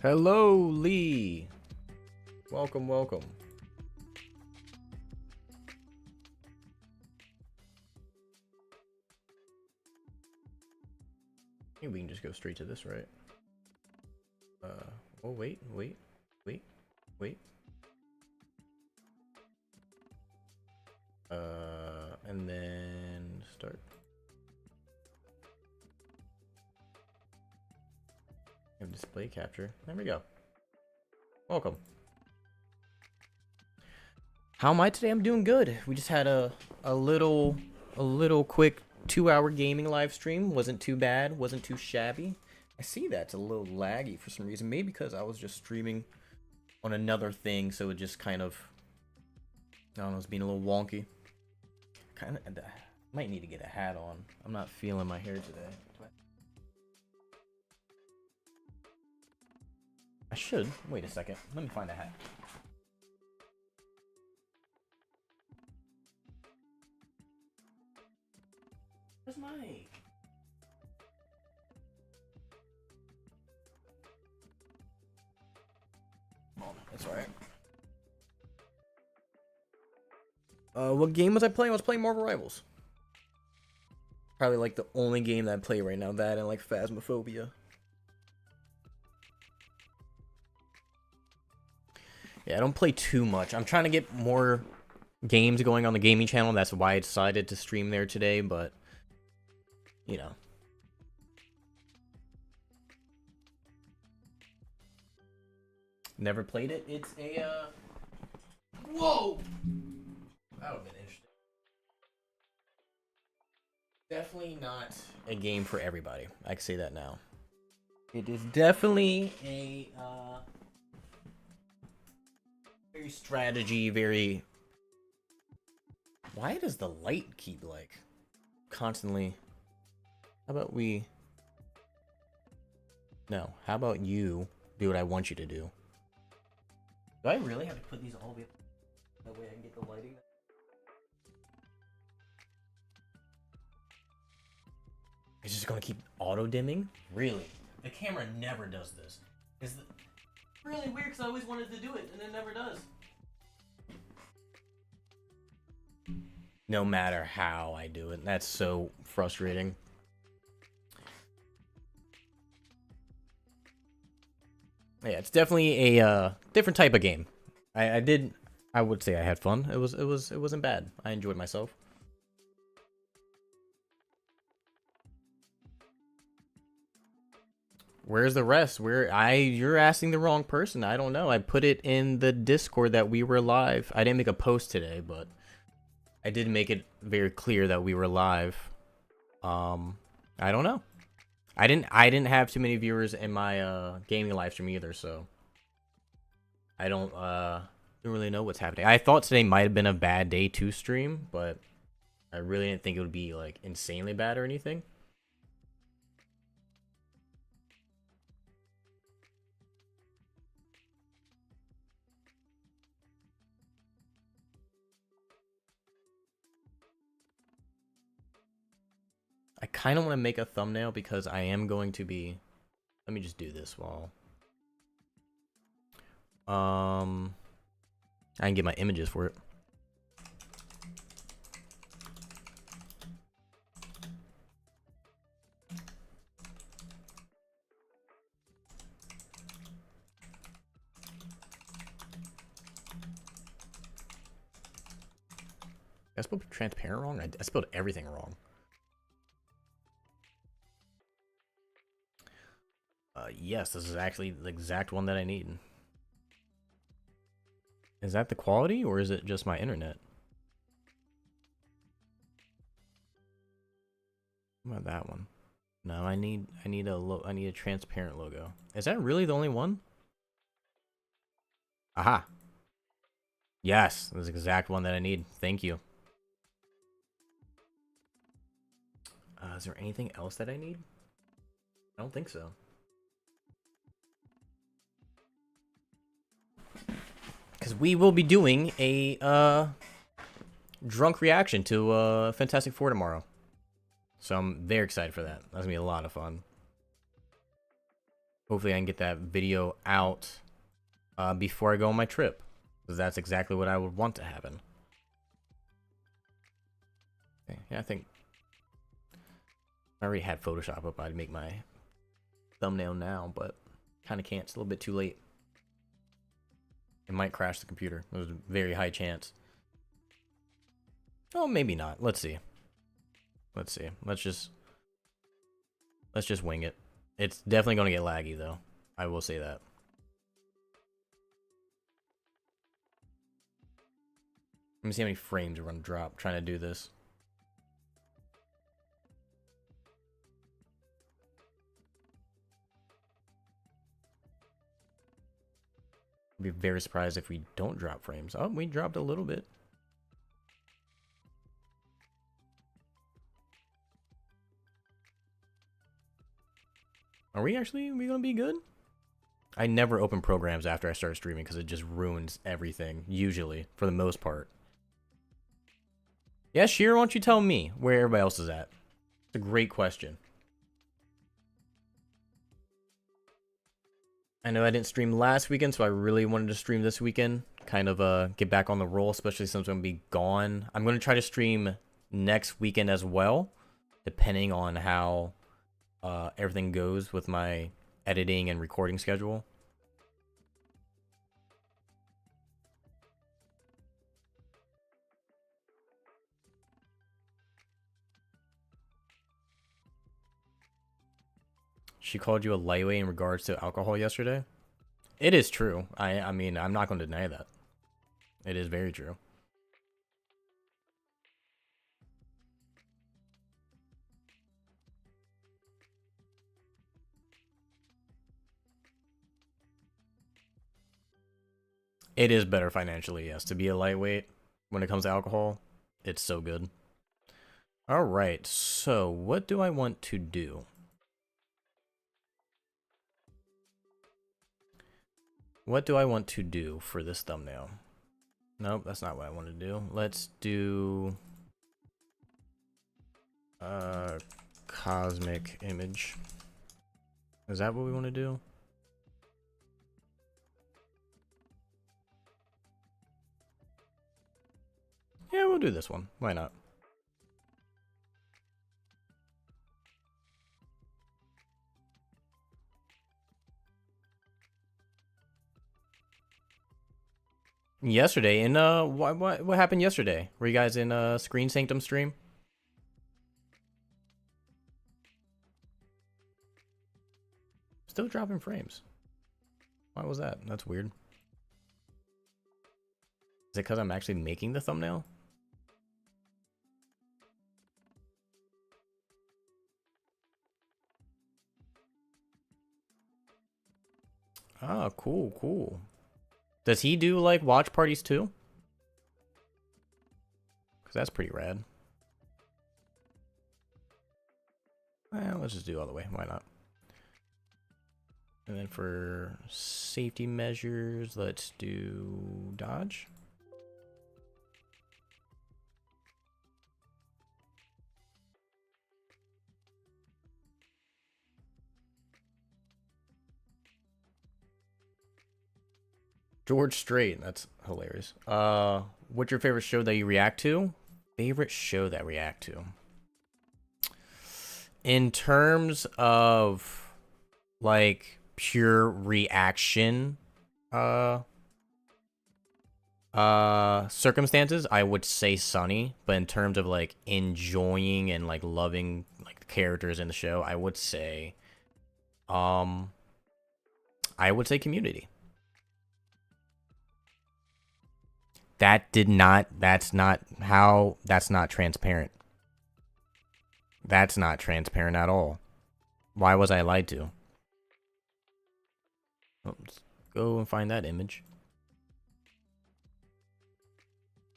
Hello, Lee. Welcome, welcome. Maybe we can just go straight to this, right? Oh, wait. And then start. Have display capture. There we go. Welcome. How am I today? I'm doing good. We just had a little quick 2-hour gaming live stream. Wasn't too bad. Wasn't too shabby. I see that's a little laggy for some reason. Maybe because I was just streaming on another thing, so it just kind of, I don't know, it's being a little wonky. Kind of might need to get a hat on. I'm not feeling my hair today. I should. Wait a second. Let me find a hat. Where's Mike? Oh, that's alright. What game was I playing? I was playing Marvel Rivals. Probably like the only game that I play right now. That and like Phasmophobia. Yeah, I don't play too much. I'm trying to get more games going on the gaming channel. That's why I decided to stream there today, but you know. Never played it. It's a whoa! That would have been interesting. Definitely not a game for everybody. I can say that now. It is definitely a very strategy, very... Why does the light keep, like, constantly... How about we... No, how about you do what I want you to do? Do I really have to put these all the way up? That way I can get the lighting? It's just gonna keep auto-dimming? Really? The camera never does this. It's really weird because I always wanted to do it and it never does. No matter how I do it. That's so frustrating. Yeah, it's definitely a different type of game. I would say I had fun. It wasn't bad. I enjoyed myself. Where's the rest? You're asking the wrong person. I don't know. I put it in the Discord that we were live. I didn't make a post today, but I did make it very clear that we were live. I don't know. I didn't have too many viewers in my gaming live stream either, so I don't really know what's happening. I thought today might have been a bad day to stream, but I really didn't think it would be like insanely bad or anything. I kind of want to make a thumbnail because I am going to be... Let me just do this while... I can get my images for it. I spelled transparent wrong? I spelled everything wrong. Yes, this is actually the exact one that I need. Is that the quality, or is it just my internet? What about that one? No, I need a transparent logo. Is that really the only one? Aha. Yes, this is the exact one that I need. Thank you. Is there anything else that I need? I don't think so. Because we will be doing a drunk reaction to Fantastic Four tomorrow. So I'm very excited for that. That's going to be a lot of fun. hopefully I can get that video out before I go on my trip, because that's exactly what I would want to happen. Okay, yeah, I think I already had Photoshop up. I'd make my thumbnail now, but kind of can't. It's a little bit too late. It might crash the computer. There's a very high chance. Oh, maybe not. Let's see. Let's see. Let's just wing it. It's definitely going to get laggy, though. I will say that. Let me see how many frames we're going to drop trying to do this. I'd be very surprised if we don't drop frames. Oh, we dropped a little bit. Are we gonna be good? I never open programs after I start streaming because it just ruins everything, usually, for the most part. Yeah, Sheer, why don't you tell me where everybody else is at? It's a great question. I know I didn't stream last weekend, so I really wanted to stream this weekend. Kind of get back on the roll, especially since I'm going to be gone. I'm going to try to stream next weekend as well, depending on how everything goes with my editing and recording schedule. She called you a lightweight in regards to alcohol yesterday. It is true. I mean, I'm not going to deny that. It is very true. It is better financially, yes, to be a lightweight when it comes to alcohol. It's so good. All right, so what do I want to do? What do I want to do for this thumbnail? Nope, that's not what I want to do. Let's do cosmic image. Is that what we want to do? Yeah, we'll do this one. Why not? Yesterday in what happened yesterday? Were you guys in Screen Sanctum stream? Still dropping frames. Why was that? That's weird. Is it because I'm actually making the thumbnail? Ah, cool, cool. Does he do like watch parties too? Because that's pretty rad. Well, let's just do all the way. Why not? And then for safety measures, let's do dodge. George Strait, that's hilarious. What's your favorite show that you react to? Favorite show that I react to? In terms of like pure reaction circumstances, I would say Sunny, but in terms of like enjoying and like loving like the characters in the show, I would say Community. That's not transparent. That's not transparent at all. Why was I lied to? Let's go and find that image.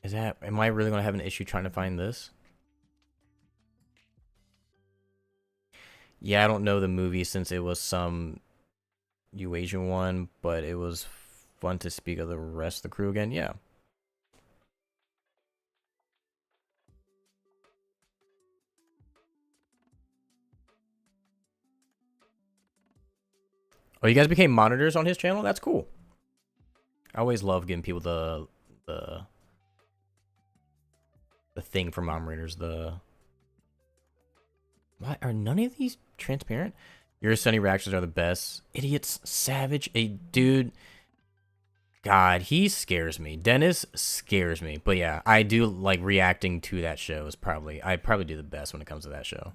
Am I really going to have an issue trying to find this? Yeah, I don't know the movie since it was some Asian one, but it was fun to speak of the rest of the crew again. Yeah. Oh, you guys became monitors on his channel? That's cool. I always love giving people the thing for moderators. Why are none of these transparent? Your Sunny reactions are the best. Idiots, savage, a dude. God, he scares me. Dennis scares me. But yeah, I do like reacting to that show. I probably do the best when it comes to that show.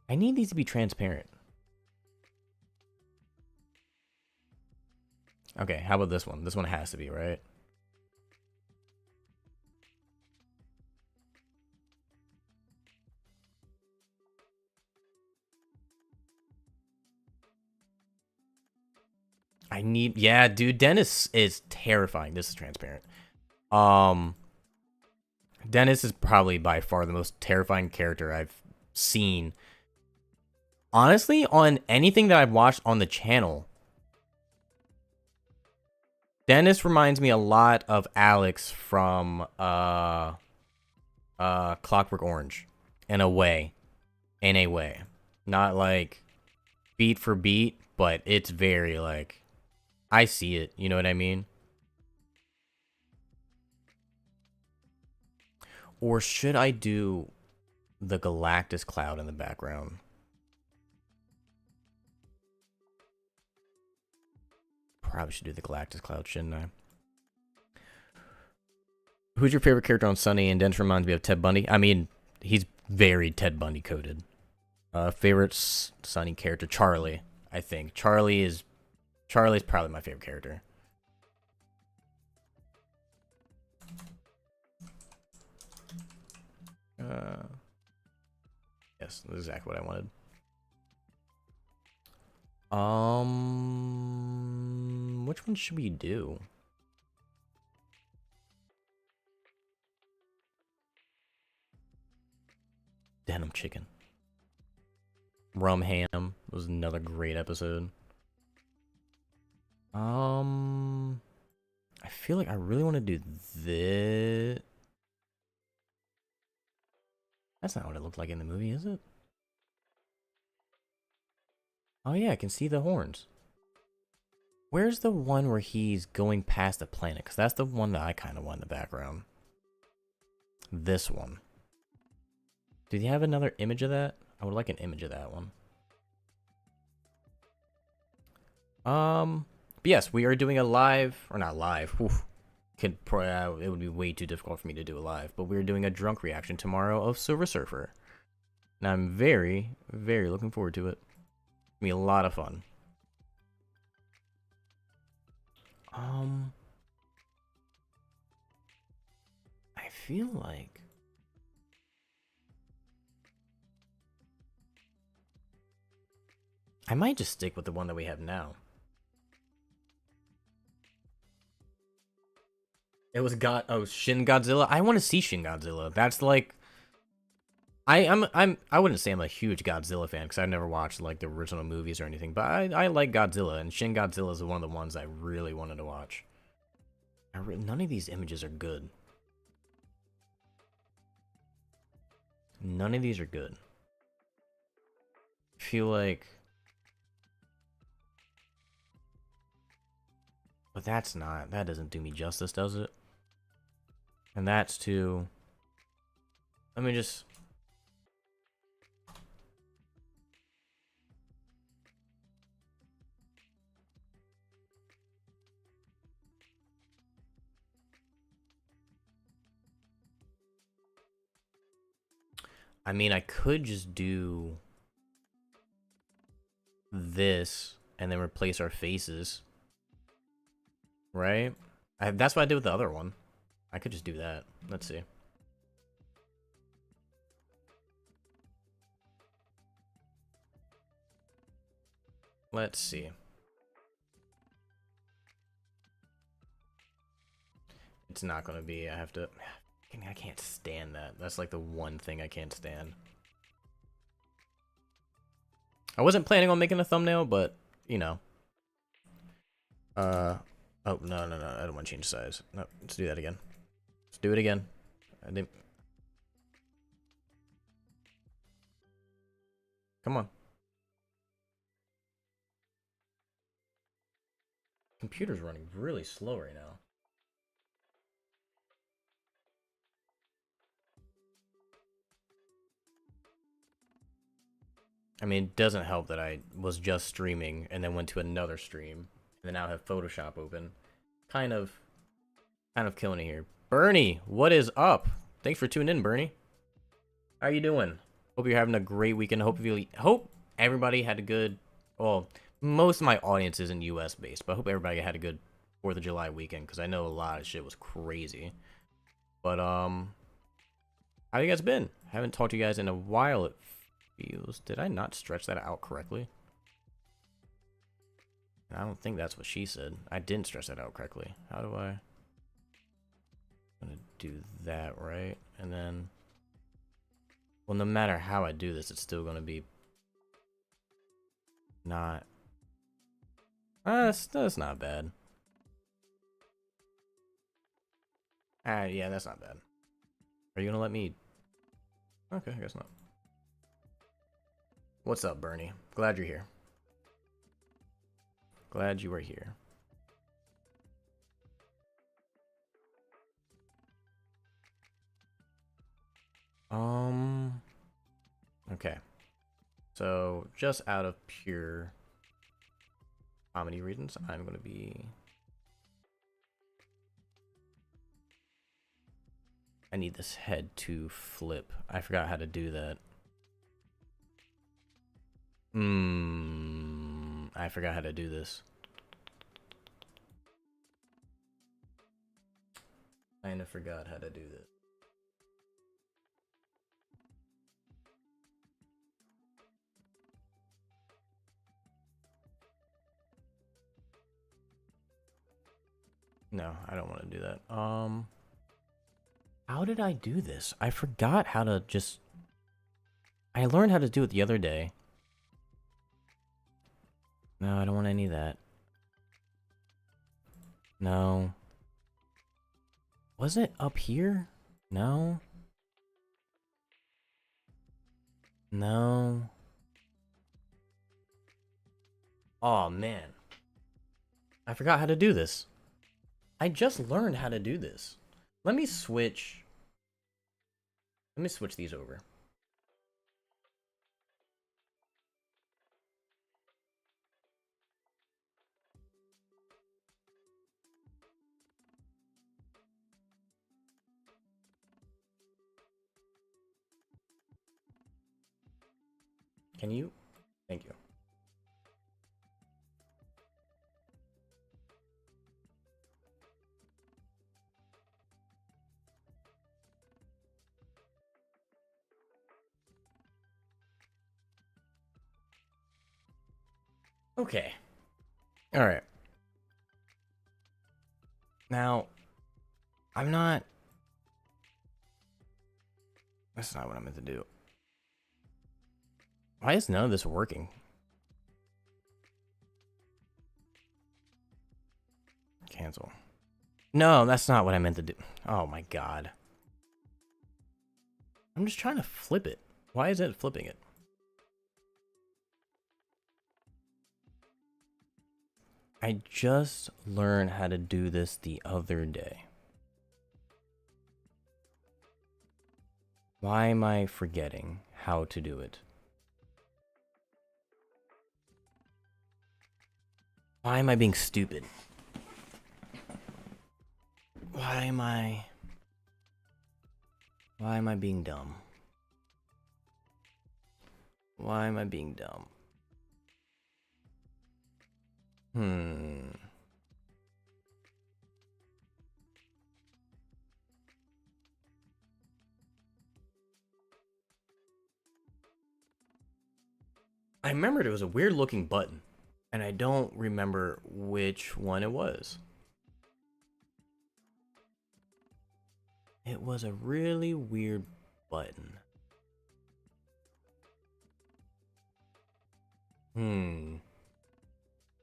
I need these to be transparent. Okay, how about this one? This one has to be, right? Yeah, dude, Dennis is terrifying. This is transparent. Dennis is probably by far the most terrifying character I've seen. Honestly, on anything that I've watched on the channel, Dennis reminds me a lot of Alex from Clockwork Orange in a way. Not like beat for beat, but it's very like I see it, you know what I mean? Or should I do the Galactus cloud in the background? Probably should do the Galactus cloud, shouldn't I? Who's your favorite character on Sunny? And Dennis reminds me of Ted Bundy. I mean, he's very Ted Bundy coded. Favorite Sunny character? Charlie, I think. Charlie's probably my favorite character. Yes, that's exactly what I wanted. Which one should we do? Denim chicken. Rum ham was another great episode. I feel like I really want to do this. That's not what it looked like in the movie, is it? Oh yeah, I can see the horns. Where's the one where he's going past the planet? Because that's the one that I kind of want in the background. This one. Did you have another image of that? I would like an image of that one. But yes, we are doing a live, or not live. Oof. It would be way too difficult for me to do a live, but we're doing a drunk reaction tomorrow of Silver Surfer. And I'm very, very looking forward to it. It'll be a lot of fun. I feel like I might just stick with the one that we have now. It was Shin Godzilla. I want to see Shin Godzilla. That's like I wouldn't say I'm a huge Godzilla fan because I've never watched like the original movies or anything, but I like Godzilla, and Shin Godzilla is one of the ones I really wanted to watch. None of these images are good. None of these are good. I feel like, but that doesn't do me justice, does it? And that's too. Let me just. I mean, I could just do this and then replace our faces. Right? That's what I did with the other one. I could just do that. Let's see. Let's see. It's not gonna be. I can't stand that. That's like the one thing I can't stand. I wasn't planning on making a thumbnail, but you know. Oh no, I don't want to change size. No, let's do that again. Let's do it again. I didn't. Come on. Computer's running really slow right now. I mean, it doesn't help that I was just streaming and then went to another stream and then now have Photoshop open. Kind of killing it here. Bernie, what is up? Thanks for tuning in, Bernie. How are you doing? Hope you're having a great weekend. Hope everybody had a good. Well, most of my audience isn't U.S. based, but I hope everybody had a good 4th of July weekend because I know a lot of shit was crazy. But how you guys been? Haven't talked to you guys in a while. It feels. Did I not stretch that out correctly? I don't think that's what she said. I didn't stretch that out correctly. How do I? I'm gonna do that right, and then. Well, no matter how I do this, it's still gonna be not. That's not bad. Yeah, that's not bad. Are you gonna let me? Okay, I guess not. What's up, Bernie? Glad you're here. Glad you were here. Okay. So, just out of pure comedy reasons, I'm gonna be. I need this head to flip. I forgot how to do that. I forgot how to do this. I kinda forgot how to do this. No, I don't want to do that. How did I do this? I forgot how to just. I learned how to do it the other day. No, I don't want any of that. No. Was it up here? No. No. Oh man. I forgot how to do this. I just learned how to do this. Let me switch these over. Can you? Thank you. Okay. All right. Now, I'm not. That's not what I meant to do. Why is none of this working? Cancel. No, that's not what I meant to do. Oh my god. I'm just trying to flip it. Why is it flipping it? I just learned how to do this the other day. Why am I forgetting how to do it? Why am I being stupid? Why am I being dumb? Why am I being dumb? I remembered it was a weird looking button, and I don't remember which one it was. It was a really weird button.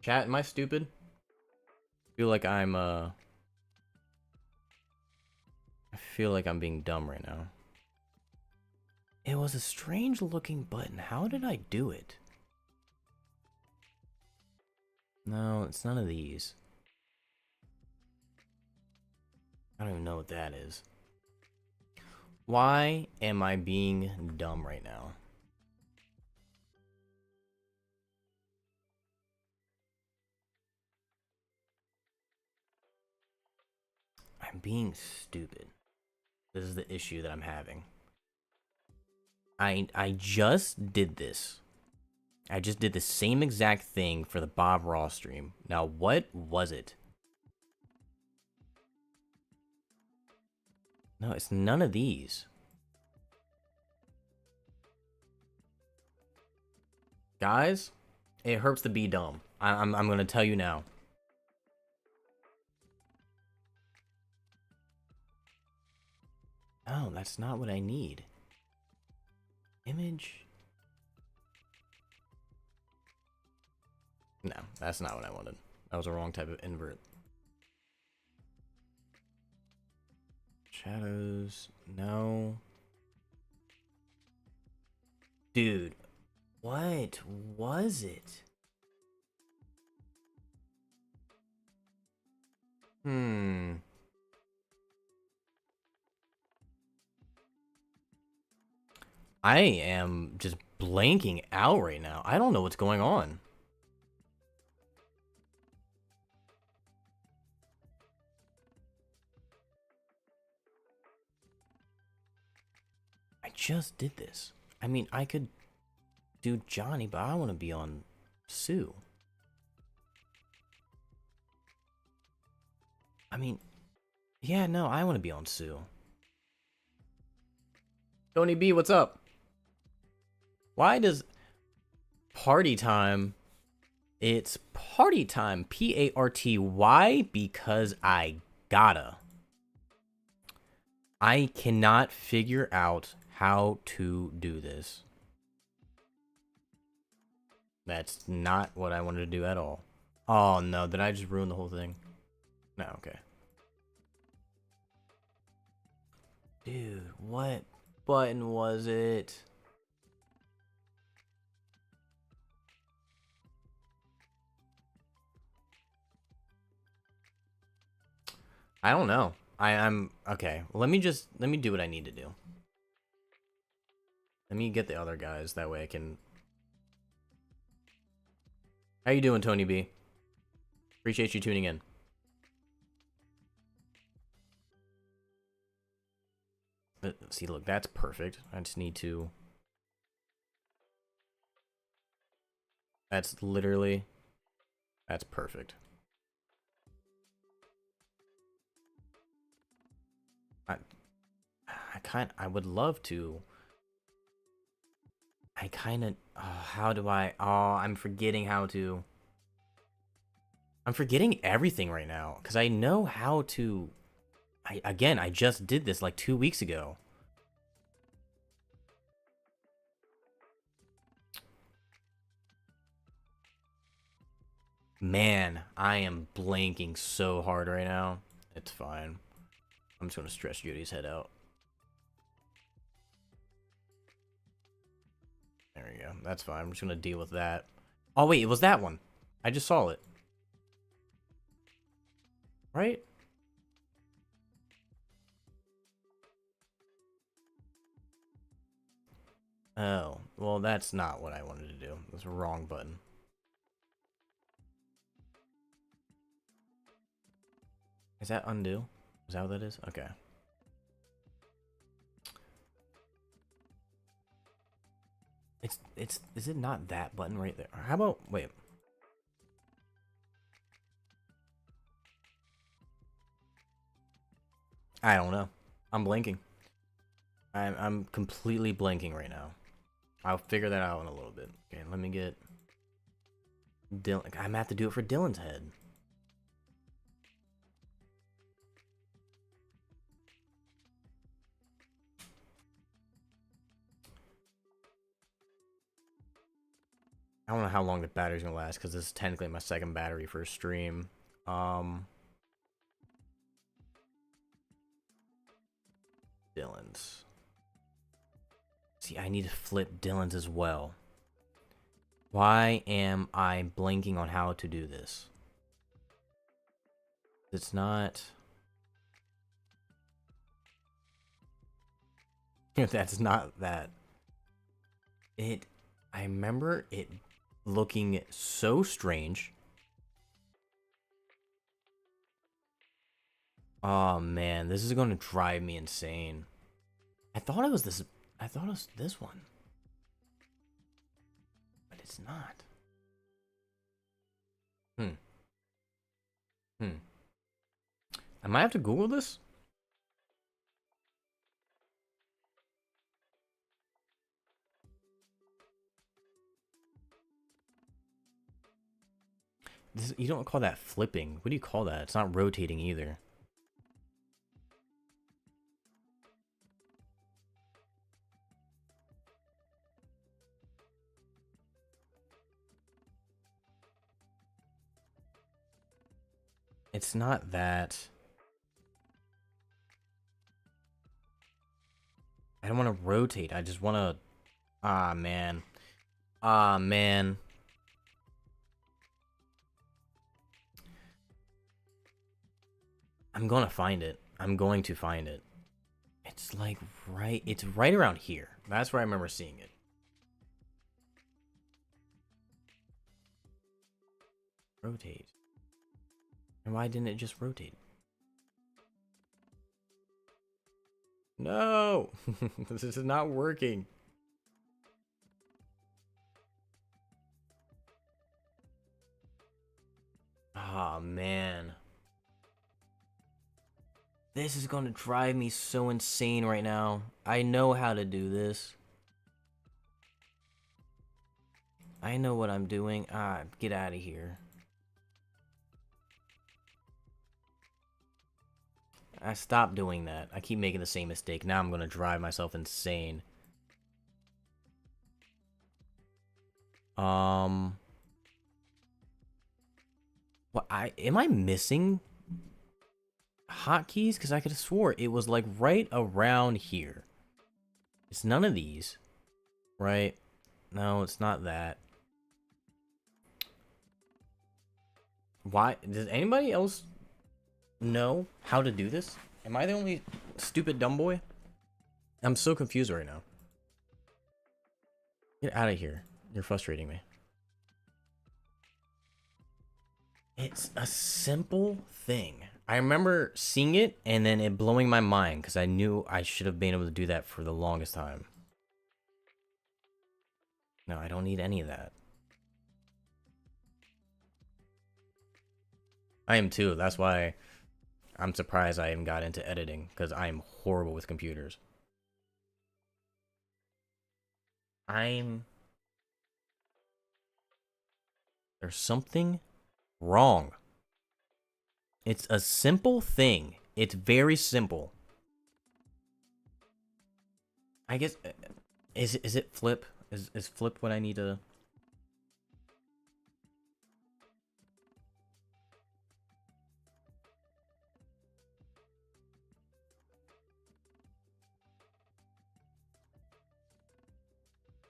Chat, am I stupid? I feel like I feel like I'm being dumb right now. It was a strange looking button. How did I do it? No, it's none of these. I don't even know what that is. Why am I being dumb right now? I'm being stupid. This is the issue that I'm having. I just did this. I just did the same exact thing for the Bob Ross stream. Now, what was it? No, it's none of these. Guys, it hurts to be dumb. I'm gonna tell you now. Oh, that's not what I need. Image. No, that's not what I wanted. That was the wrong type of invert. Shadows. No. Dude, what was it? I am just blanking out right now. I don't know what's going on. I just did this. I mean, I could do Johnny, but I want to be on Sue. I mean, yeah, no, I want to be on Sue. Tony B, what's up? Why does party time? It's party time. Party. Because I gotta. I cannot figure out how to do this. That's not what I wanted to do at all. Oh no, did I just ruin the whole thing? No, okay. Dude, what button was it? I don't know. I'm okay. Well, let me do what I need to do. Let me get the other guys, that way I can. How you doing, Tony B? Appreciate you tuning in. See, look, that's perfect. I just need to. That's perfect. I would love to. I kind of, how do I, I'm forgetting how to. I'm forgetting everything right now, because I know how to, I just did this like 2 weeks ago. Man, I am blanking so hard right now. It's fine. I'm just going to stretch Judy's head out. There we go. That's fine. I'm just going to deal with that. Oh, wait, it was that one. I just saw it. Right? Oh, well, that's not what I wanted to do. That's the wrong button. Is that undo? Is that what that is? Okay. Is it not that button right there? How about, wait. I don't know. I'm blanking. I'm completely blanking right now. I'll figure that out in a little bit. Okay, let me get Dylan. I'm gonna have to do it for Dylan's head. I don't know how long the battery's gonna last, because this is technically my second battery for a stream. Dylan's. See, I need to flip Dylan's as well. Why am I blanking on how to do this? It's not. That's not that. It, I remember it looking so strange. Oh man, this is gonna drive me insane. I thought it was this. I thought it was this one, but it's not. Hmm. Hmm. I might have to Google this. You don't call that flipping. What do you call that? It's not rotating either. It's not that. I don't want to rotate. I just want to. Ah, man. Ah, man. I'm gonna find it. I'm going to find it. It's like right. It's right around here. That's where I remember seeing it. Rotate. And why didn't it just rotate? No! This is not working. Ah, man. This is gonna drive me so insane right now. I know how to do this. I know what I'm doing. Ah, get out of here. I stopped doing that. I keep making the same mistake. Now I'm gonna drive myself insane. What am I missing hotkeys? Because I could have swore it was like right around here. It's none of these, right? No, it's not that. Why? Does anybody else know how to do this? Am I the only stupid dumb boy? I'm so confused right now. Get out of here. You're frustrating me. It's a simple thing. I remember seeing it and then it blowing my mind because I knew I should have been able to do that for the longest time. No, I don't need any of that. I am too. That's why I'm surprised I even got into editing because I am horrible with computers. I'm. There's something wrong. It's a simple thing. It's very simple. I guess. Is it flip? Is flip what I need to.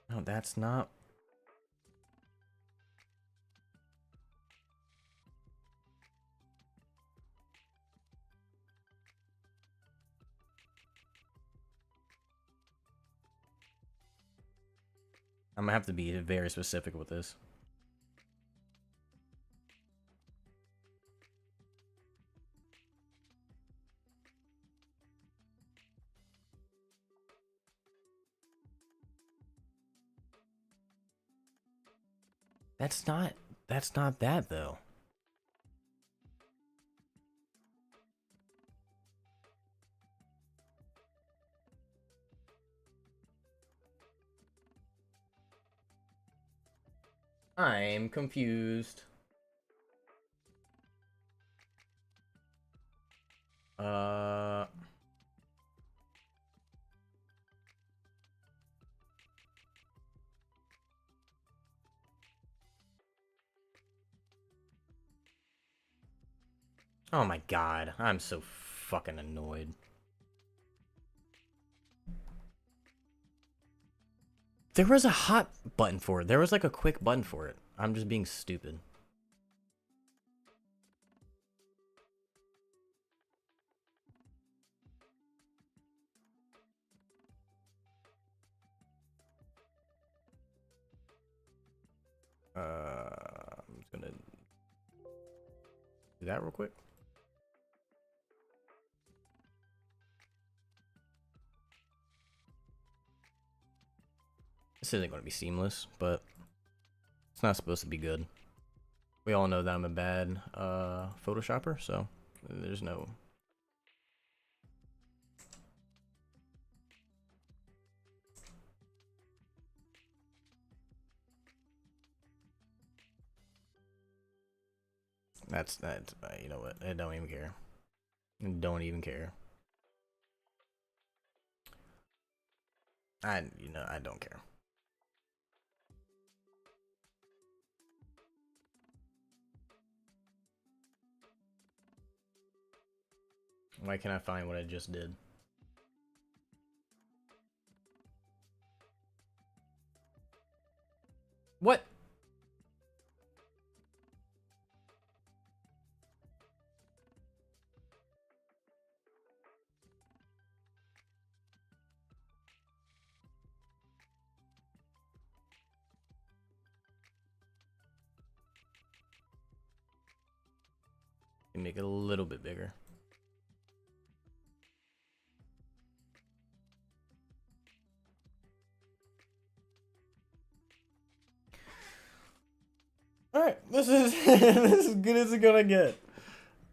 No, that's not. I'm gonna have to be very specific with this. That's not. That's not that though. I'm confused. Uh. Oh my god. I'm so fucking annoyed. There was a hot button for it. There was like a quick button for it. I'm just being stupid. I'm just gonna do that real quick. This isn't gonna be seamless, but it's not supposed to be good. We all know that I'm a bad Photoshopper, so there's no. That's that. You know what? I don't even care. Don't even care. I don't care. Why can't I find what I just did? What? Make it a little bit bigger. All right, this is this is as good as it's gonna get.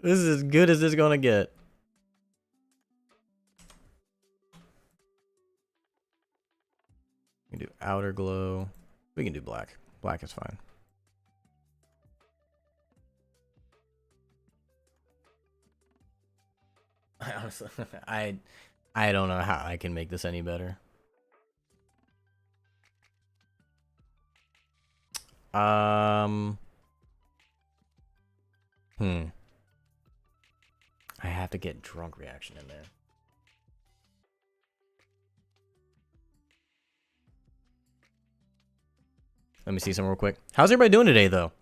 This is as good as it's gonna get. We can do outer glow. We can do black. Black is fine. Honestly, I don't know how I can make this any better. I have to get drunk reaction in there. Let me see some real quick. How's everybody doing today, though?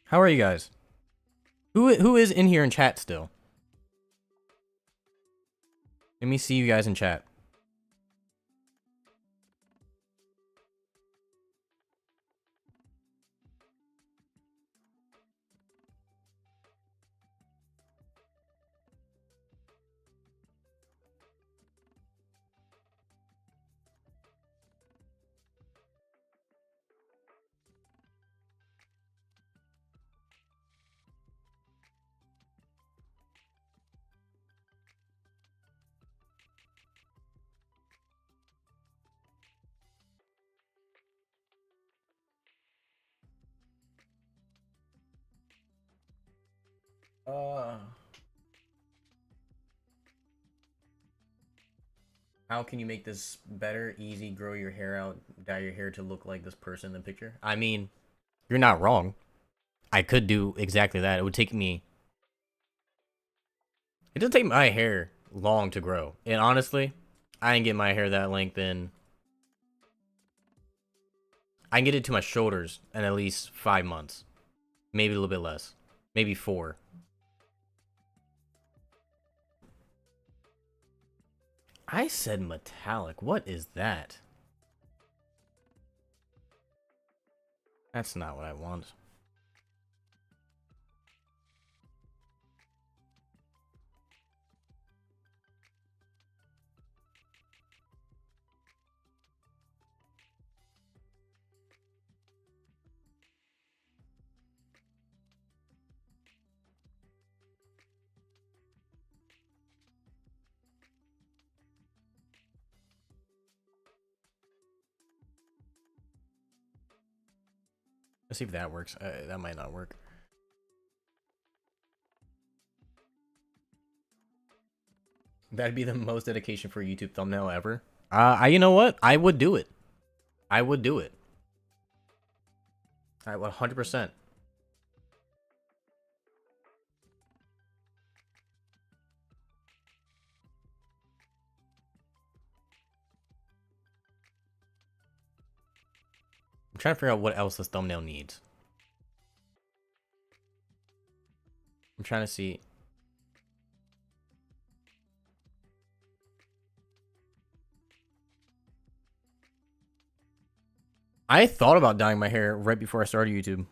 How are you guys? Who is in here in chat still? Let me see you guys in chat. How can you make this better, easy, grow your hair out, dye your hair to look like this person in the picture? I mean, you're not wrong. I could do exactly that. It would take me... It doesn't take my hair long to grow. And honestly, I didn't get my hair that length in... I can get it to my shoulders in at least 5 months. Maybe a little bit less. Maybe 4. I said metallic. What is that? That's not what I want. Let's see if that works. That might not work. That'd be the most dedication for a YouTube thumbnail ever. You know what? I would do it. I would do it. I 100%. I'm trying to figure out what else this thumbnail needs. I'm trying to see. I thought about dyeing my hair right before I started YouTube.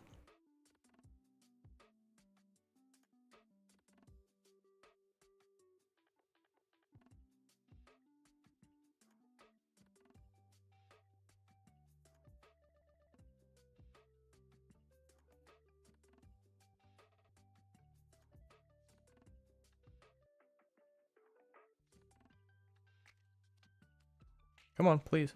Come on, please.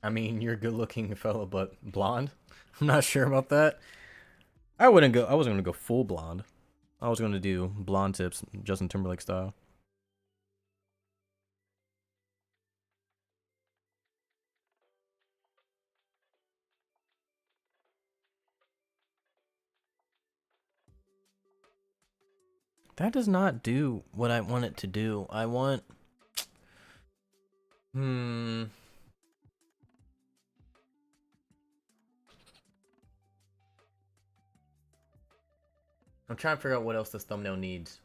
I mean, you're a good-looking fella, but blonde? I'm not sure about that. I wasn't gonna go full blonde. I was gonna do blonde tips, Justin Timberlake style. That does not do what I want it to do. I want... I'm trying to figure out what else this thumbnail needs.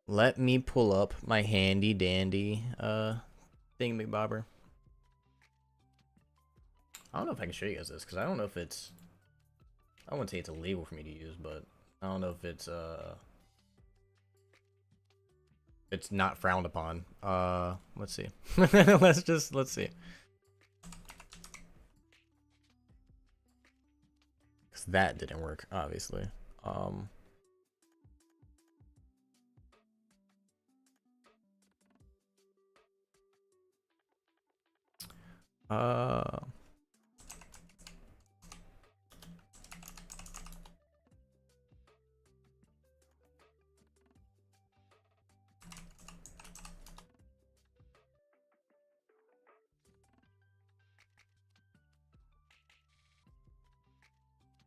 Let me pull up my handy dandy thingamabobber. I don't know if I can show you guys this because I don't know if it's... I wouldn't say it's illegal for me to use, but I don't know if it's not frowned upon. Let's see. let's see. Cause that didn't work, obviously.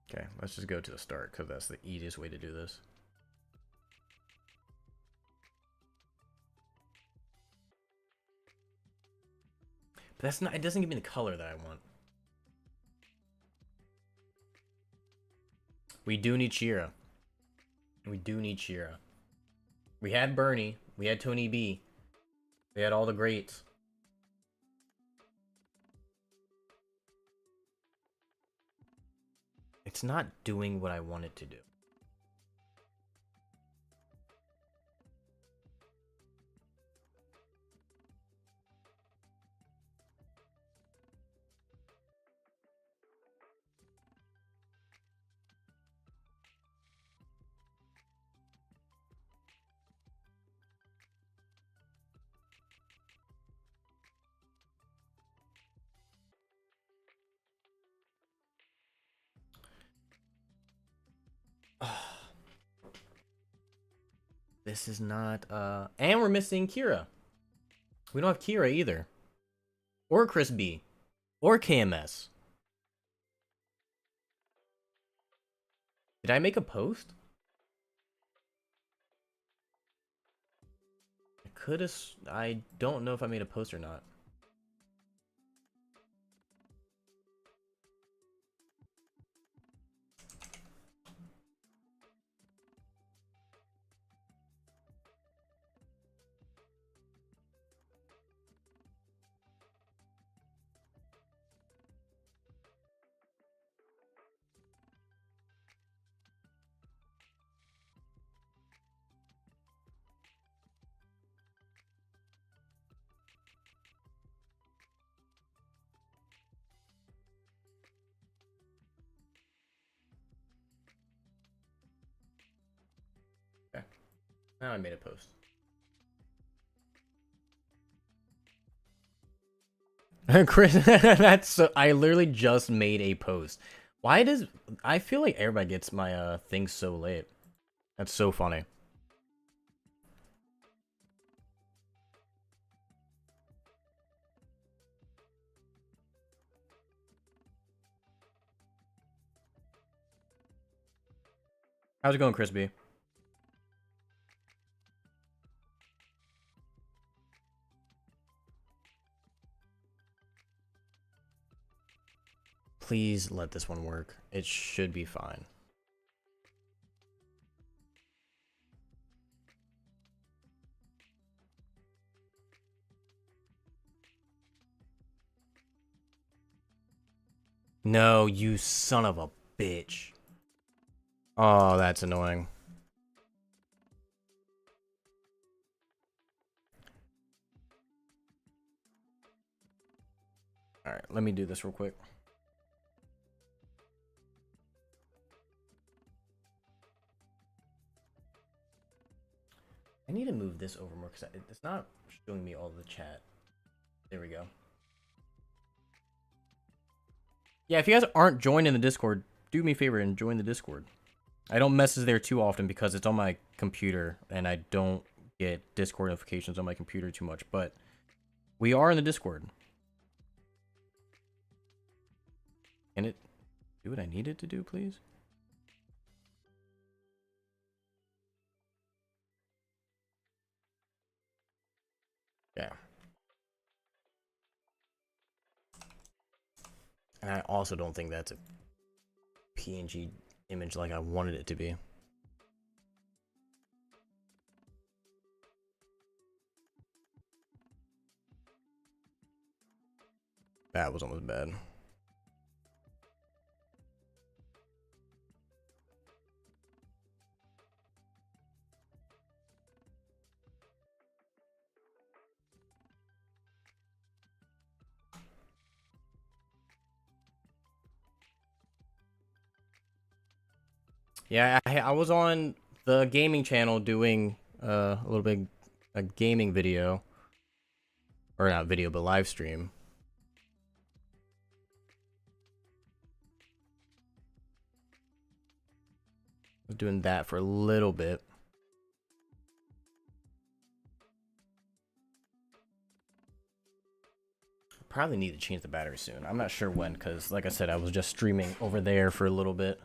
Okay, let's just go to the start because that's the easiest way to do this. But that's not, it doesn't give me the color that I want. We do need Shira. We do need Shira. We had Bernie. We had Tony B. We had all the greats. It's not doing what I want it to do. This is not, and we're missing Kira. We don't have Kira either. Or Chris B. Or KMS. Did I make a post? I could've, I don't know if I made a post or not. Okay. Now I made a post. Chris, that's so, I literally just made a post. Why does, I feel like everybody gets my things so late. That's so funny. How's it going, Chris B? Please let this one work. It should be fine. No, you son of a bitch. Oh, that's annoying. Alright, let me do this real quick. I need to move this over more because it's not showing me all the chat. There we go. Yeah, if you guys aren't joined in the Discord, do me a favor and join the Discord. I don't message there too often because it's on my computer and I don't get Discord notifications on my computer too much, but we are in the Discord. Can it do what I need it to do, please? Yeah. And I also don't think that's a PNG image like I wanted it to be. That was almost bad. Yeah, I was on the gaming channel doing a little bit a gaming video, or not video, but live stream. I was doing that for a little bit. Probably need to change the battery soon. I'm not sure when, because like I said, I was just streaming over there for a little bit.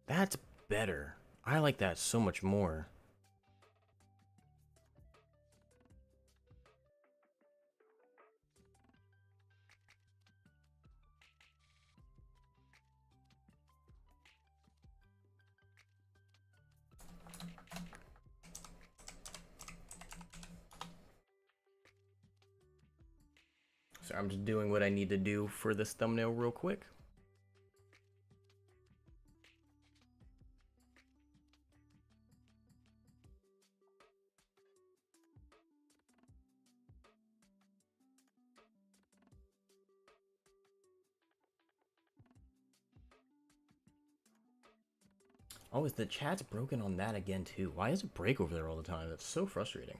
That's better. I like that so much more. So I'm just doing what I need to do for this thumbnail real quick. Oh, is the chat's broken on that again too? Why does it break over there all the time? That's so frustrating.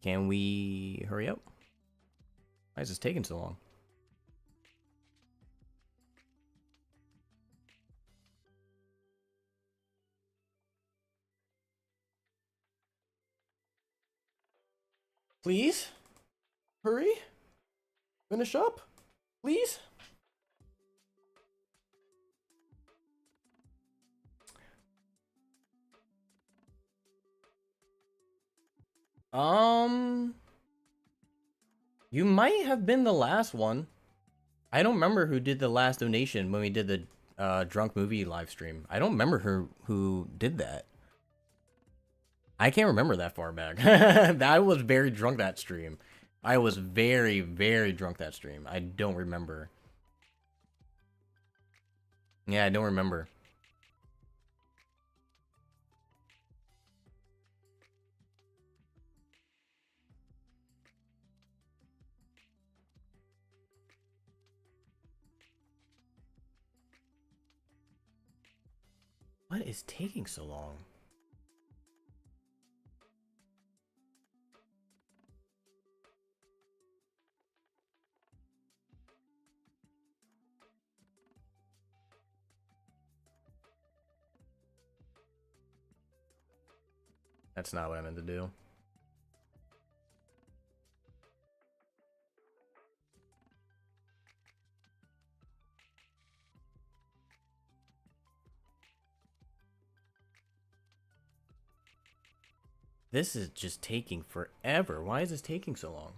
Can we hurry up? Why is this taking so long? Please? Hurry? Finish up? Please? You might have been the last one. I don't remember who did the last donation when we did the drunk movie live stream. I don't remember who did that. I can't remember that far back. I was very drunk that stream. I was very, very drunk that stream. I don't remember. Yeah, I don't remember. What is taking so long? That's not what I meant to do. This is just taking forever. Why is this taking so long?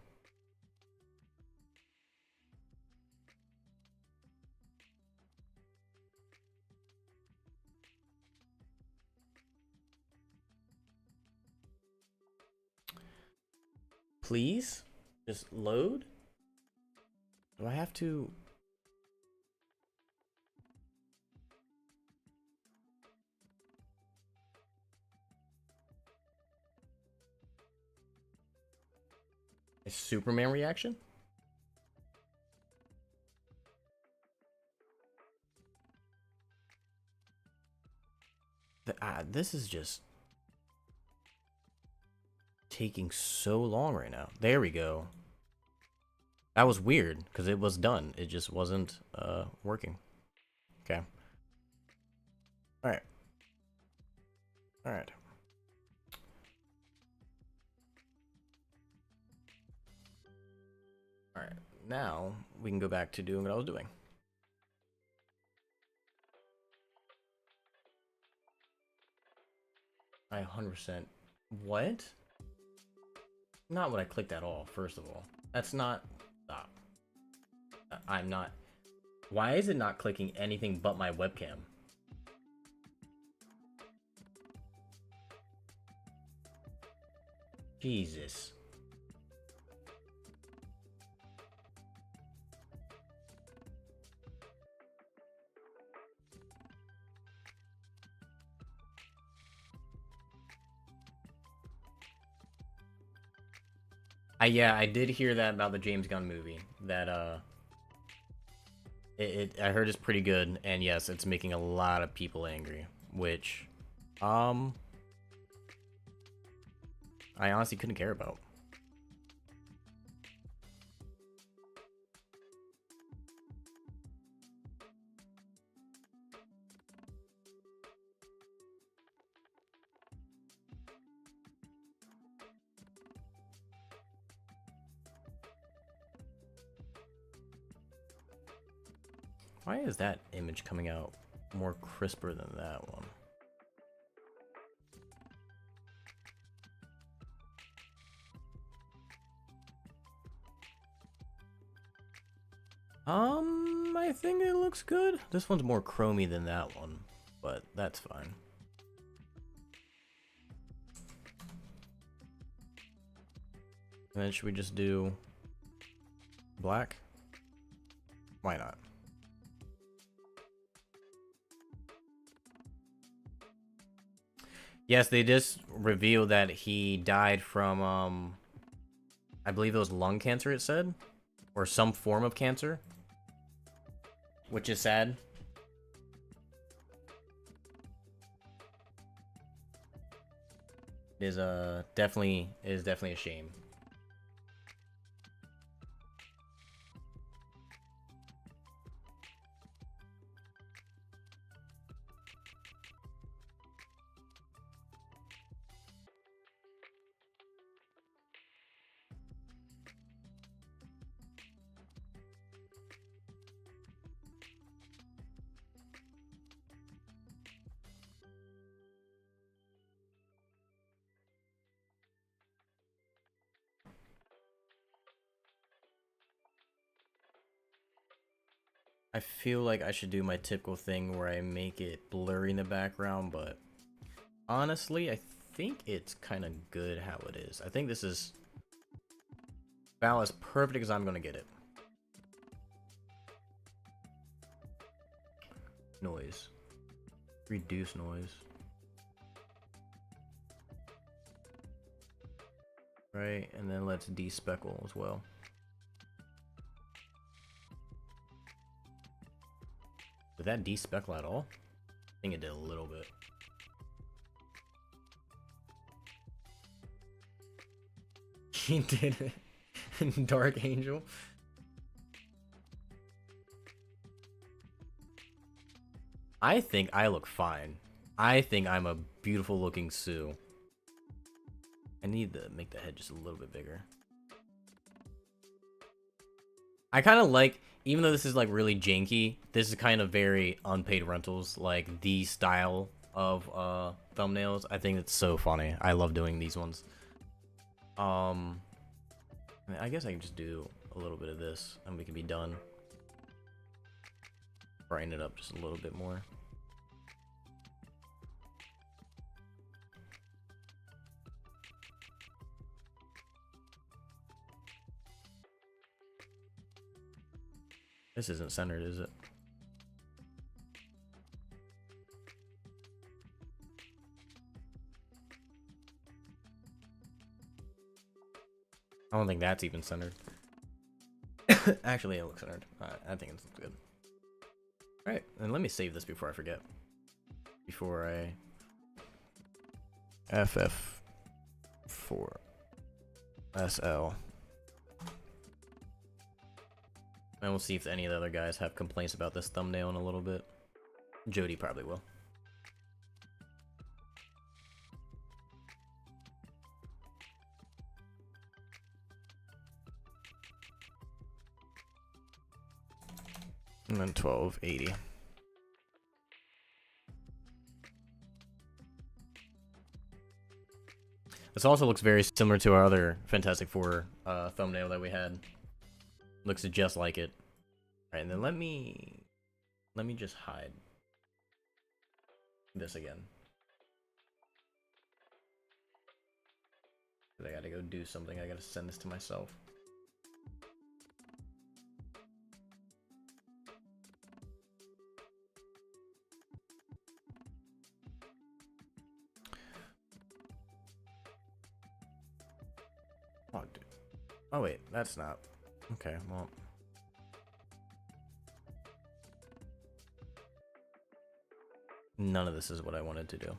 Please? Just load? Do I have to... A Superman reaction? This is just taking so long right now. There we go. That was weird because it was done. It just wasn't working. Okay. All right. All right. All right. Now we can go back to doing what I was doing. I 100%. What? Not what I clicked at all, first of all. That's not... Stop. I'm not... Why is it not clicking anything but my webcam? Jesus. Yeah, I did hear that about the James Gunn movie. That I heard it's pretty good, and yes, it's making a lot of people angry. Which, I honestly couldn't care about. Why is that image coming out more crisper than that one? I think it looks good. This one's more chromy than that one, but that's fine. And then should we just do black? Why not? Yes, they just revealed that he died from, I believe it was lung cancer, it said? Or some form of cancer. Which is sad. It is definitely a shame. I feel like I should do my typical thing where I make it blurry in the background, but honestly, I think it's kind of good how it is. I think this is about as perfect as I'm gonna get it. Noise. Reduce noise. Right, and then let's despeckle as well. Did that despeckle at all? I think it did a little bit. He did it. Dark Angel. I think I look fine. I think I'm a beautiful looking Sue. I need to make the head just a little bit bigger. I kind of like, even though this is like really janky, this is kind of very Unpaid Rentals, like the style of thumbnails. I think it's so funny. I love doing these ones. I guess I can just do a little bit of this and we can be done. Brighten it up just a little bit more. This isn't centered, is it? I don't think that's even centered. Actually, it looks centered. I think it's good. Alright, and let me save this before I forget. Before I... FF4 SL. And we'll see if any of the other guys have complaints about this thumbnail in a little bit. Jody probably will. And then 1280. This also looks very similar to our other Fantastic Four thumbnail that we had. Looks just like it. Alright, and then let me just hide this again. I gotta go do something. I gotta send this to myself. Oh, dude. Oh, wait, that's not. Okay, well. None of this is what I wanted to do.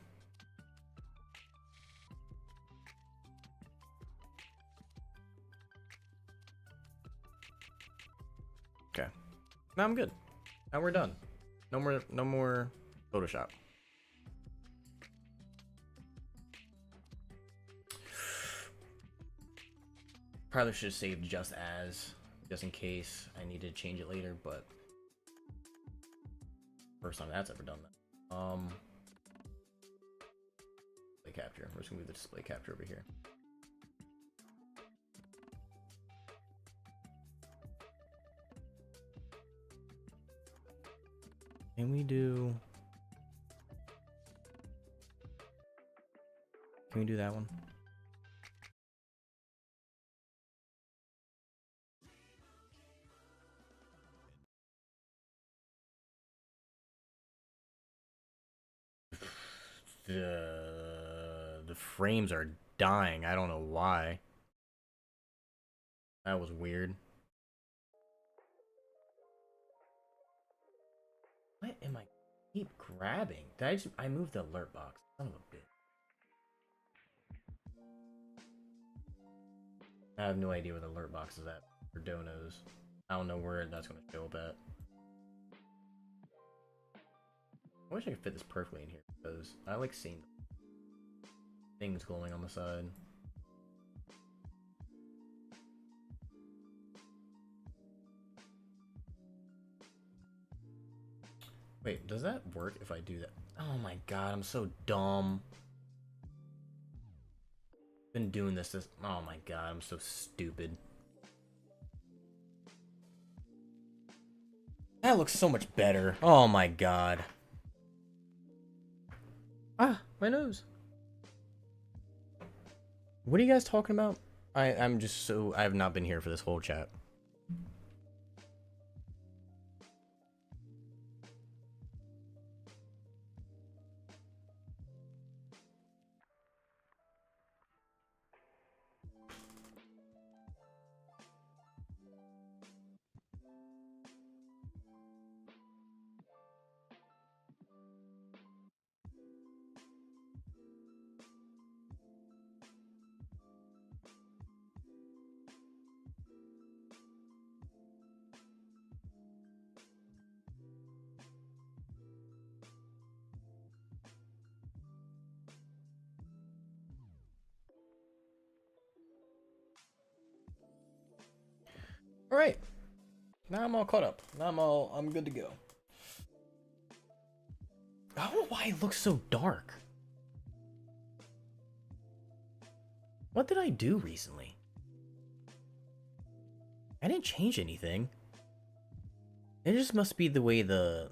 Okay. Now I'm good. Now we're done. No more Photoshop. Probably should have saved just in case I need to change it later, but first time that's ever done that. Display capture. We're just gonna move the display capture over here. Can we do that one? The frames are dying. I don't know why. That was weird. What am I keep grabbing? Did I moved the alert box. Son of a bitch. I have no idea where the alert box is at for donos. I don't know where that's gonna show up at. I wish I could fit this perfectly in here because I like seeing things glowing on the side. Wait, does that work if I do that? Oh my god, I'm so dumb. Been doing this. Oh my god, I'm so stupid. That looks so much better. Oh my god. Ah, my nose. What are you guys talking about? I'm just so... I have not been here for this whole chat. Alright. Now I'm all caught up. I'm good to go. I don't know why it looks so dark. What did I do recently? I didn't change anything. It just must be the way the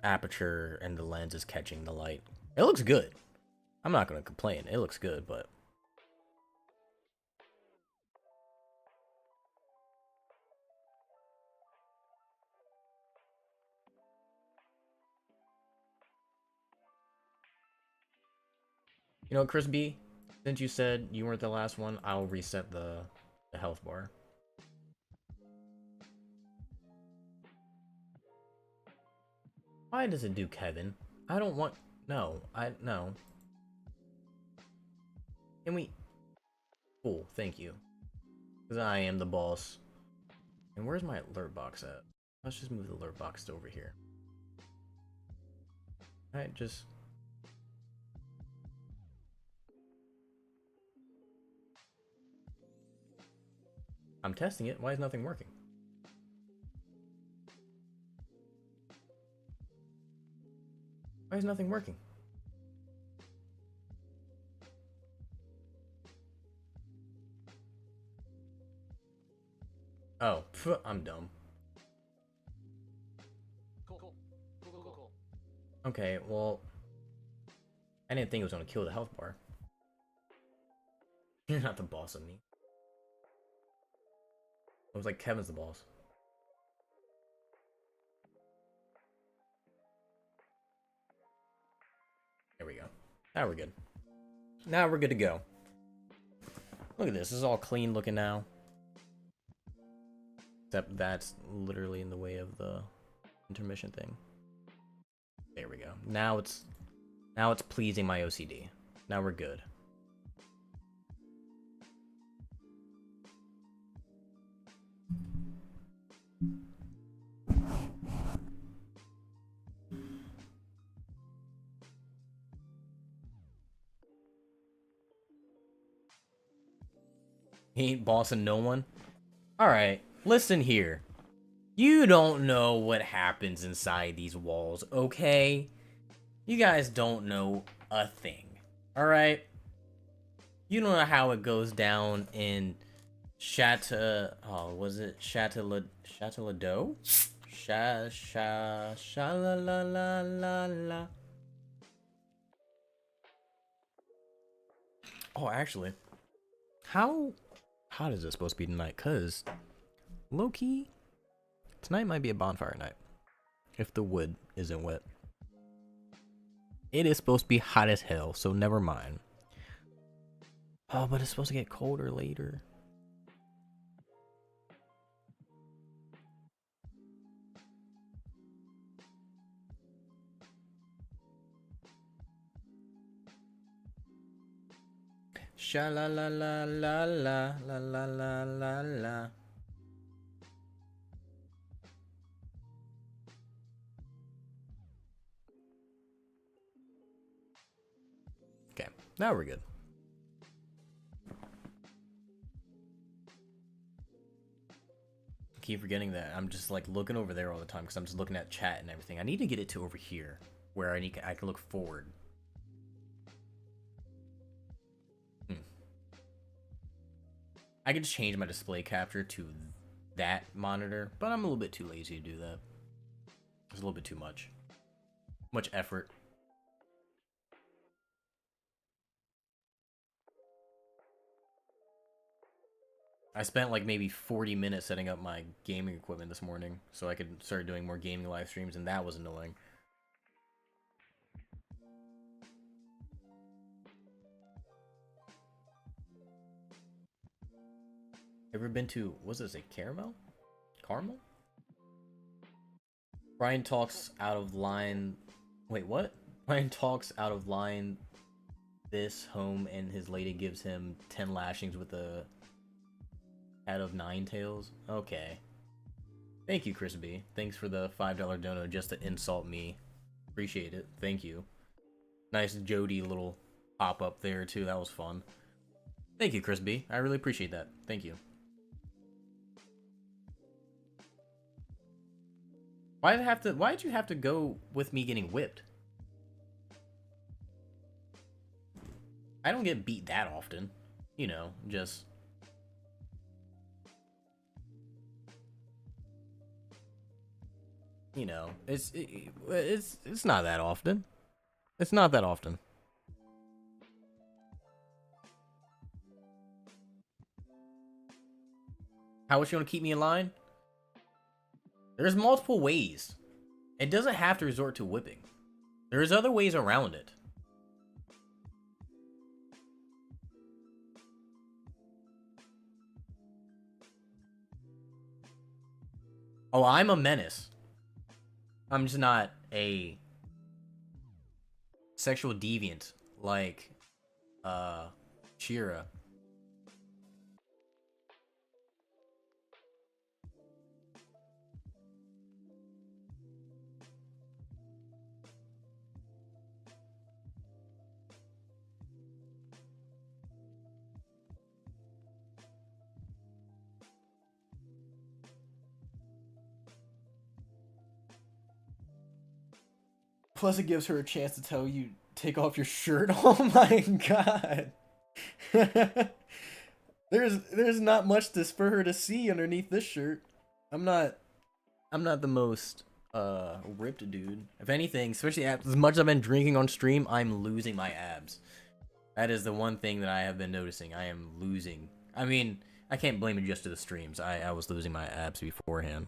aperture and the lens is catching the light. It looks good. I'm not gonna complain. It looks good, but you know, Chris B, since you said you weren't the last one, I'll reset the health bar. Why does it do Kevin? I don't want... No. No. Can we... Cool, thank you. Because I am the boss. And where's my alert box at? Let's just move the alert box to over here. Alright, just... I'm testing it. Why is nothing working? Why is nothing working? Oh, pff, I'm dumb. Cool. Okay, well... I didn't think it was gonna kill the health bar. You're not the boss of me. It was like Kevin's the boss. There we go. Now we're good. Now we're good to go. Look at this. This is all clean looking now. Except that's literally in the way of the intermission thing. There we go. Now it's pleasing my OCD. Now we're good. He ain't bossing no one. Alright, listen here. You don't know what happens inside these walls, okay? You guys don't know a thing. Alright? You don't know how it goes down in Chateau... Oh, was it Château-Ledoux? Sha-la-la-la-la-la. Oh, actually. How hot is it supposed to be tonight? Because, low-key, tonight might be a bonfire night. If the wood isn't wet. It is supposed to be hot as hell, so never mind. Oh, but it's supposed to get colder later. Sha la la la la la la la la la la. Okay, now we're good. I keep forgetting that I'm just like looking over there all the time because I'm just looking at chat and everything. I need to get it to over here where I can look forward. I could change my display capture to that monitor, but I'm a little bit too lazy to do that. It's a little bit too much. Much effort. I spent like maybe 40 minutes setting up my gaming equipment this morning so I could start doing more gaming live streams, and that was annoying. Ever been to, was this a caramel? Caramel? Brian talks out of line. Wait, what? Brian talks out of line this home, and his lady gives him 10 lashings with a head of 9 tails. Okay. Thank you, Chris B. Thanks for the $5 dono just to insult me. Appreciate it. Thank you. Nice Jody little pop up there too. That was fun. Thank you, Chris B. I really appreciate that. Thank you. Why'd you have to go with me getting whipped? I don't get beat that often. You know, just it's not that often. It's not that often. How much you want to keep me in line? There's multiple ways. It doesn't have to resort to whipping. There's other ways around it. Oh, I'm a menace. I'm just not a sexual deviant like Shira. Plus, it gives her a chance to tell you take off your shirt. Oh my god. there's not much for her to see underneath this shirt. I'm not the most ripped dude. If anything, especially as much as I've been drinking on stream, I'm losing my abs. That is the one thing that I have been noticing. I am losing. I mean, I can't blame it just to the streams. I was losing my abs beforehand.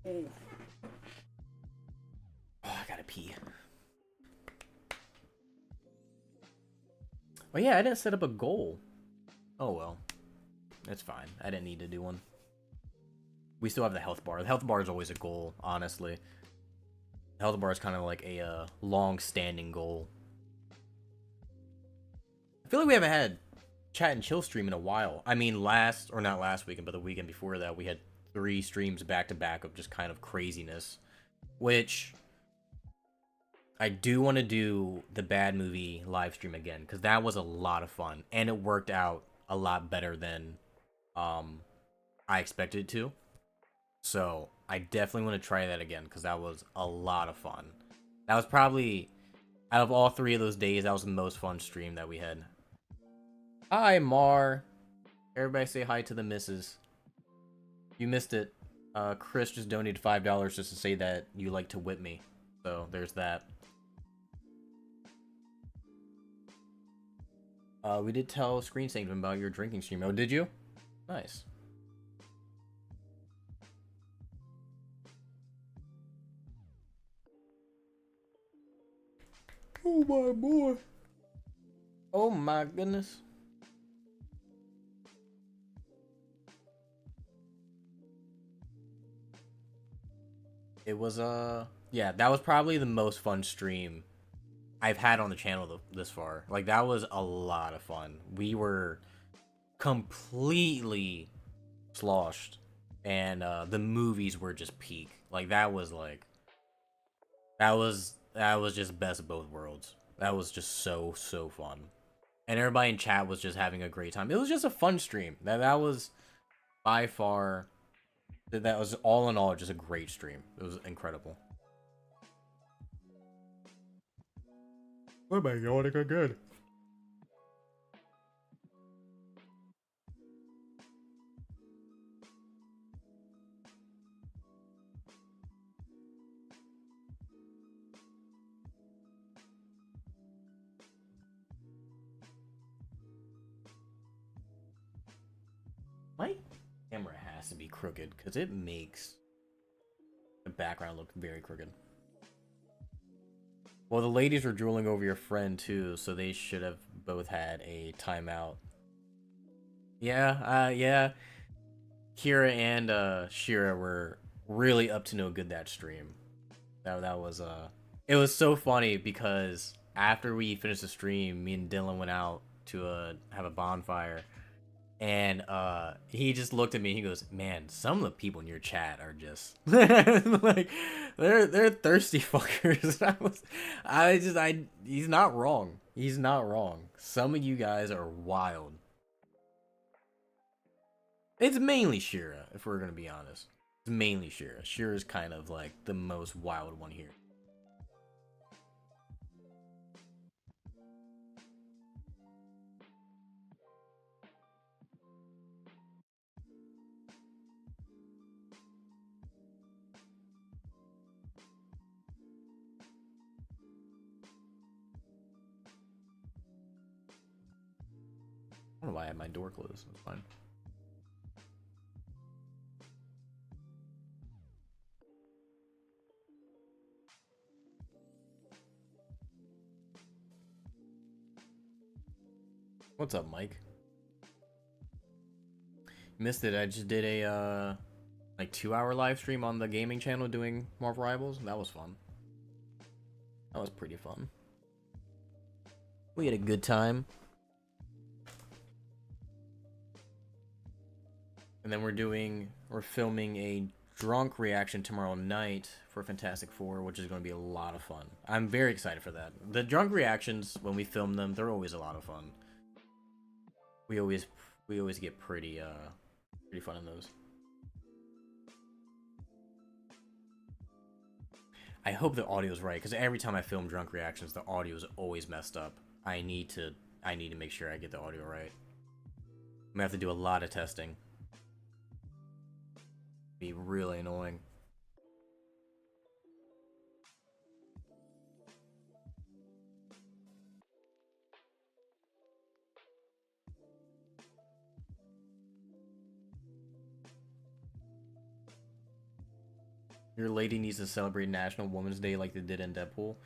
Oh, I gotta pee. Oh yeah, I didn't set up a goal. Oh well. It's fine. I didn't need to do one. We still have the health bar. The health bar is always a goal, honestly. The health bar is kind of like a long-standing goal. I feel like we haven't had chat and chill stream in a while. I mean, not last weekend, but the weekend before that, we had 3 streams back to back of just kind of craziness. Which I do want to do the Bad Movie live stream again, because that was a lot of fun, and it worked out a lot better than I expected it to. So I definitely want to try that again, because that was a lot of fun. That was probably, out of all 3 of those days, that was the most fun stream that we had. Hi, Mar. Everybody say hi to the missus. You missed it. Chris just donated $5 just to say that you like to whip me. So there's that. We did tell Screen Sanctum about your drinking stream. Oh, did you? Nice. Oh my boy. Oh my goodness. It was yeah, that was probably the most fun stream I've had on the channel this far. Like, that was a lot of fun. We were completely sloshed, and the movies were just peak. Like, that was just best of both worlds. That was just so fun, and everybody in chat was just having a great time. It was just a fun stream. That was by far, that was all in all just a great stream. It was incredible. Oh my god, it got good. My camera has to be crooked because it makes the background look very crooked. Well, the ladies were drooling over your friend too, so they should have both had a timeout. Yeah, yeah. Kira and Shira were really up to no good that stream. That was it was so funny because after we finished the stream, me and Dylan went out to have a bonfire, And he just looked at me. He goes, "Man, some of the people in your chat are just like they're thirsty fuckers." He's not wrong. He's not wrong. Some of you guys are wild. It's mainly Shira, if we're gonna be honest. It's mainly Shira. Shira's kind of like the most wild one here. I don't know why I had my door closed. It's fine. What's up, Mike? Missed it. I just did a like 2-hour live stream on the gaming channel doing Marvel Rivals. That was fun. That was pretty fun. We had a good time. And then we're filming a drunk reaction tomorrow night for Fantastic Four, which is going to be a lot of fun. I'm very excited for that. The drunk reactions, when we film them, they're always a lot of fun. We always get pretty fun in those. I hope the audio's right, because every time I film drunk reactions, the audio is always messed up. I need to make sure I get the audio right. I'm gonna have to do a lot of testing. Be really annoying. Your lady needs to celebrate National Women's Day like they did in Deadpool.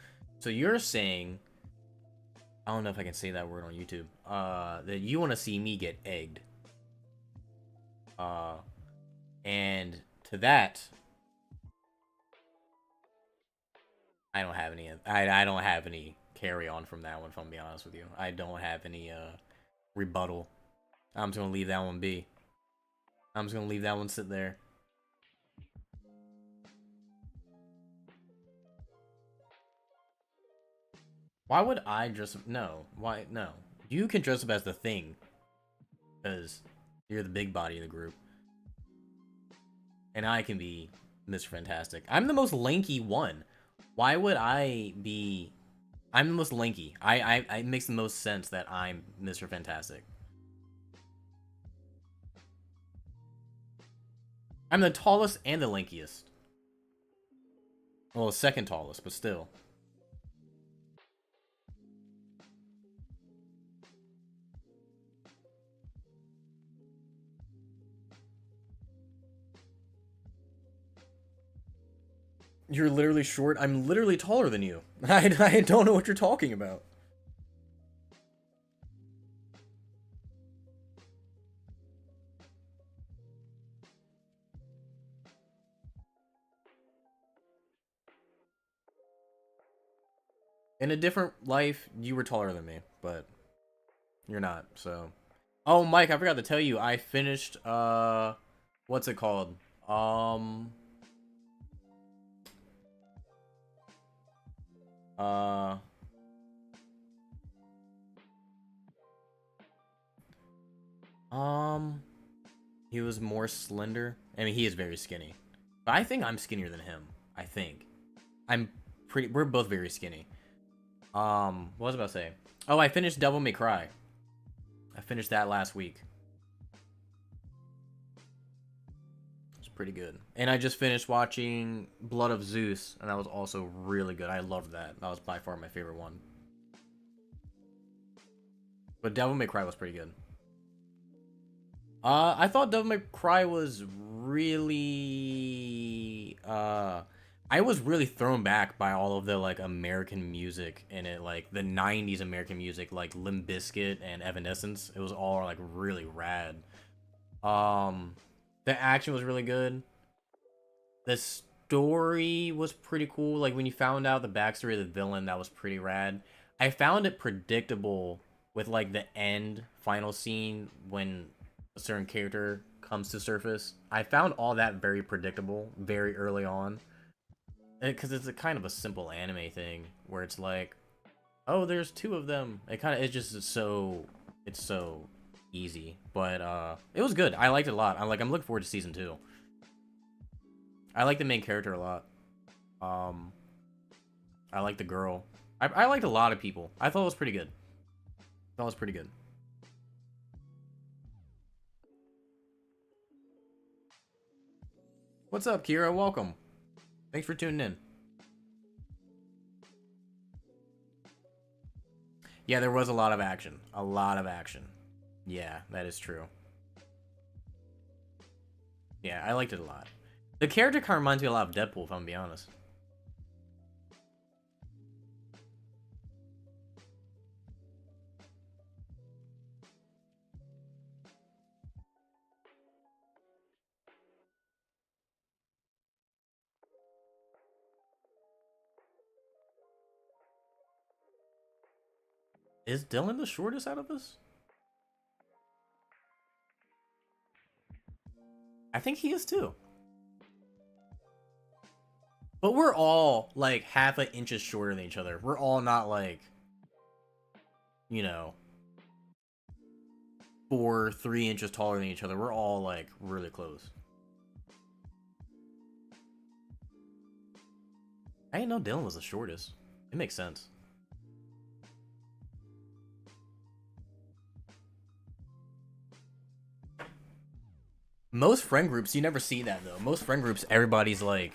So you're saying, I don't know if I can say that word on YouTube, that you want to see me get egged. And to that, I don't have any. I don't have any carry on from that one. If I'm gonna be honest with you, I don't have any rebuttal. I'm just gonna leave that one be. I'm just gonna leave that one sit there. Why would I dress up? No. Why? No. You can dress up as the Thing. Because you're the big body of the group. And I can be Mr. Fantastic. I'm the most lanky one. Why would I be... I'm the most lanky. It makes the most sense that I'm Mr. Fantastic. I'm the tallest and the lankiest. Well, second tallest, but still. You're literally short. I'm literally taller than you. I don't know what you're talking about. In a different life, you were taller than me, but you're not, so. Oh, Mike, I forgot to tell you, I finished, what's it called? Uh, he was more slender. I mean, he is very skinny. But I think I'm skinnier than him. I think. We're both very skinny. What was I about to say? Oh, I finished Devil May Cry. I finished that last week. It's pretty good. And I just finished watching Blood of Zeus, and that was also really good. I loved that. That was by far my favorite one. But Devil May Cry was pretty good. I thought Devil May Cry was really I was really thrown back by all of the like American music in it, like the 90s American music, like Limp Bizkit and Evanescence. It was all like really rad. The action was really good. The story was pretty cool. Like when you found out the backstory of the villain, that was pretty rad. I found it predictable with like the end final scene when a certain character comes to surface. I found all that very predictable very early on. Because it's a kind of a simple anime thing where it's like, oh, there's two of them. It's just it's so easy. But it was good. I liked it a lot. I'm looking forward to season 2. I like the main character a lot. I like the girl. I liked a lot of people. I thought it was pretty good. What's up, Kira? Welcome. Thanks for tuning in. Yeah, there was a lot of action. A lot of action. Yeah, that is true. Yeah, I liked it a lot. The character kind of reminds me a lot of Deadpool, if I'm gonna be honest. Is Dylan the shortest out of us? I think he is too. But we're all like half an inch shorter than each other. We're all not like, you know, 3 inches taller than each other. We're all like really close. I didn't know Dylan was the shortest. It makes sense. Most friend groups, you never see that though. Most friend groups, everybody's like,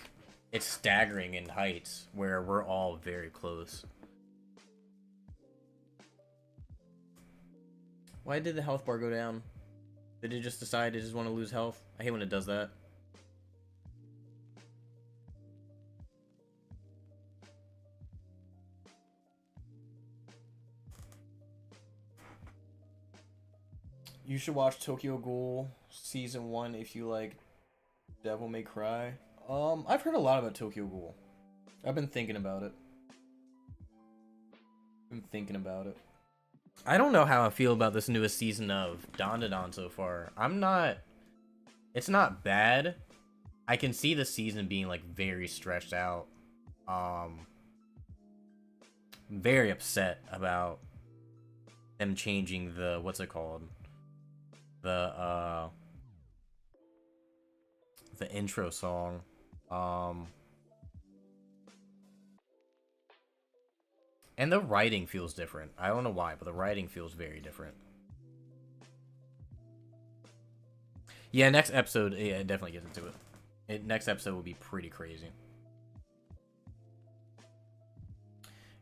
it's staggering in heights where we're all very close. Why did the health bar go down? Did it just decide it just want to lose health? I hate when it does that. You should watch Tokyo Ghoul season 1 if you like Devil May Cry. I've heard a lot about Tokyo Ghoul. I've been thinking about it. I don't know how I feel about this newest season of Dandadan so far. It's not bad. I can see the season being like very stretched out. Very upset about them changing the what's it called? The intro song. And the writing feels different. I don't know why, but the writing feels very different. Yeah, next episode, yeah, it definitely gets into it. Next episode will be pretty crazy.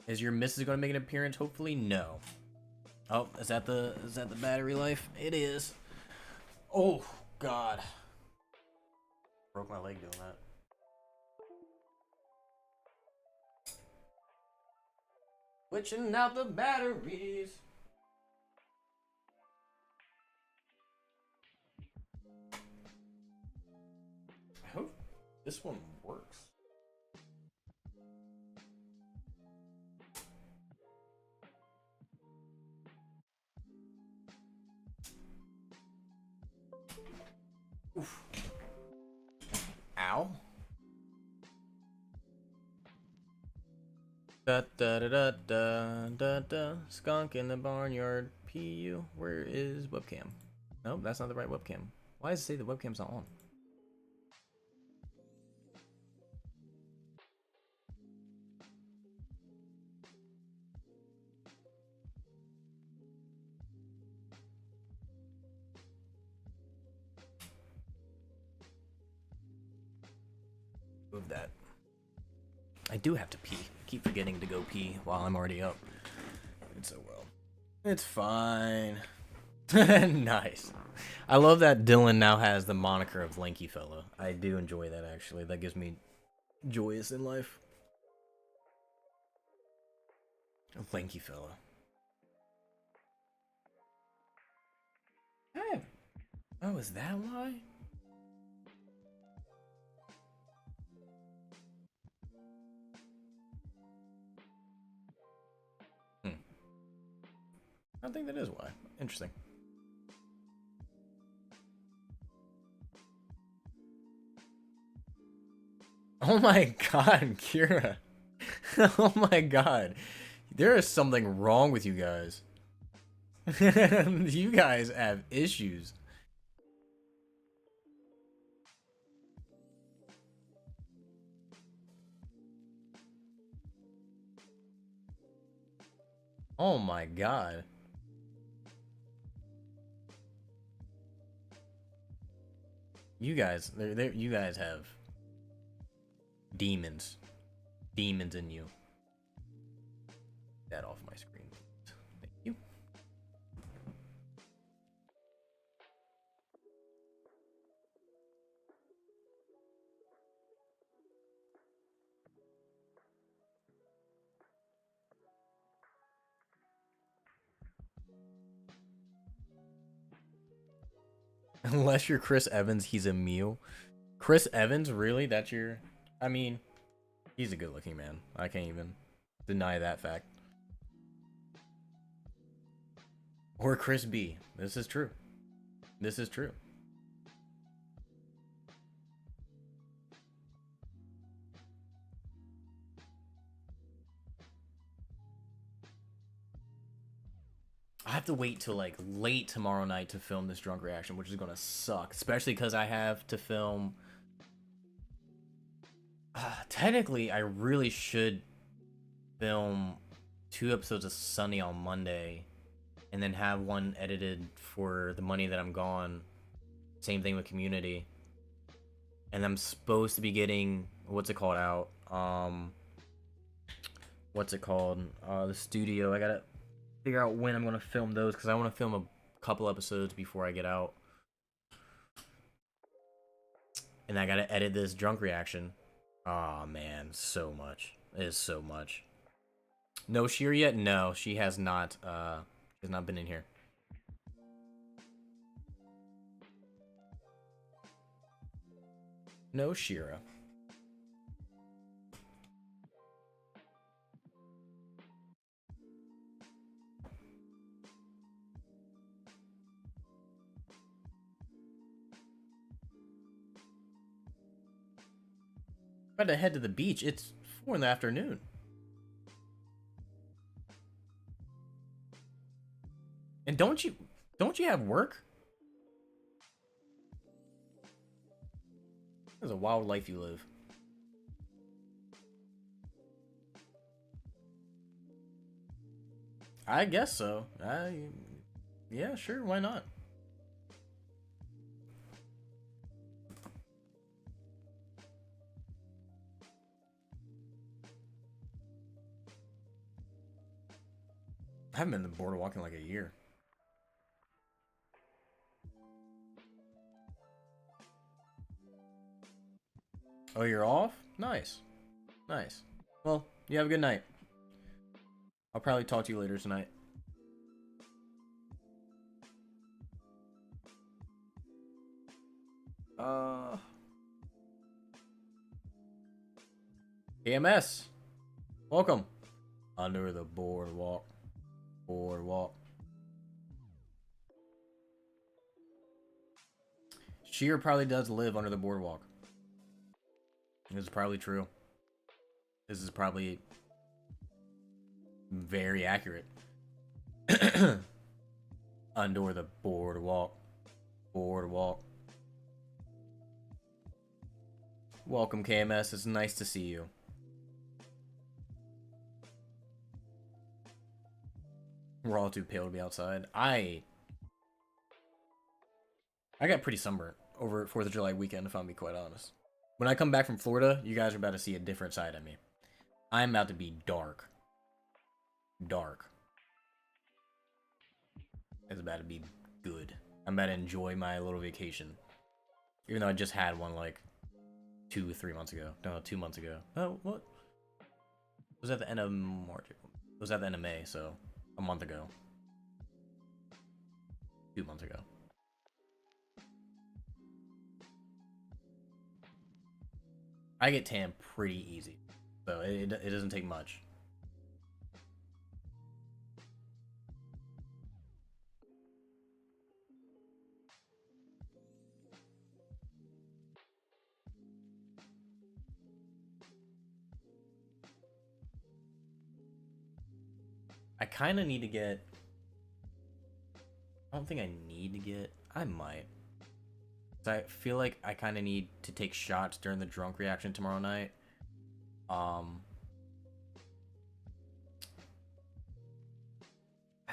Is your missus going to make an appearance? Hopefully, no. Oh, is that the battery life? It is. Oh God. Broke my leg doing that. Switching out the batteries. I hope this one works. Oof. Ow. Da da da da da da da. Skunk in the barnyard. PU. Where is webcam? Nope, that's not the right webcam. Why does it say the webcam's not on? Move that. I do have to pee. I keep forgetting to go pee while I'm already up. It's so well. It's fine. Nice. I love that Dylan now has the moniker of Lanky Fella. I do enjoy that actually. That gives me joyous in life. Lanky Fella. Hey. Oh, is that why? I think that is why. Interesting. Oh my god, Kira. Oh my god. There is something wrong with you guys. You guys have issues. Oh my god. You guys have demons. Demons in you. Get that off my screen, please. Thank you. Unless you're Chris Evans, he's a meal. Chris Evans, really? That's your... I mean, he's a good looking man. I can't even deny that fact. Or Chris B. This is true. This is true. I have to wait till like late tomorrow night to film this drunk reaction, which is gonna suck. Especially because I have to film. Technically, I really should film 2 episodes of Sunny on Monday, and then have one edited for the money that I'm gone. Same thing with Community. And I'm supposed to be getting what's it called out? What's it called? The studio. I gotta figure out when I'm gonna film those because I want to film a couple episodes before I get out. And I gotta edit this drunk reaction. Oh man, so much. It is so much. No Sheer yet? No, she has not. Has not been in here. No Shira. About to head to the beach. It's 4 in the afternoon. And don't you have work? There's a wild life you live. I guess so. Yeah, sure, why not? I haven't been to the boardwalk in like a year. Oh, you're off? Nice. Nice. Well, you have a good night. I'll probably talk to you later tonight. AMS. Welcome. Under the boardwalk. Boardwalk. Sheer probably does live under the boardwalk. This is probably true. This is probably very accurate. Under the boardwalk. Boardwalk. Welcome, KMS. It's nice to see you. We're all too pale to be outside. I got pretty sunburnt over 4th of July weekend, if I'm being quite honest. When I come back from Florida, you guys are about to see a different side of me. I'm about to be dark. Dark. It's about to be good. I'm about to enjoy my little vacation. Even though I just had one like 2 or 3 months ago. No, 2 months ago. Oh, what? It was at the end of March. It was at the end of May, so a month ago. 2 months ago. I get tan pretty easy, so it doesn't take much. I kind of need to get. I don't think I need to get. I might. So I feel like I kind of need to take shots during the drunk reaction tomorrow night. I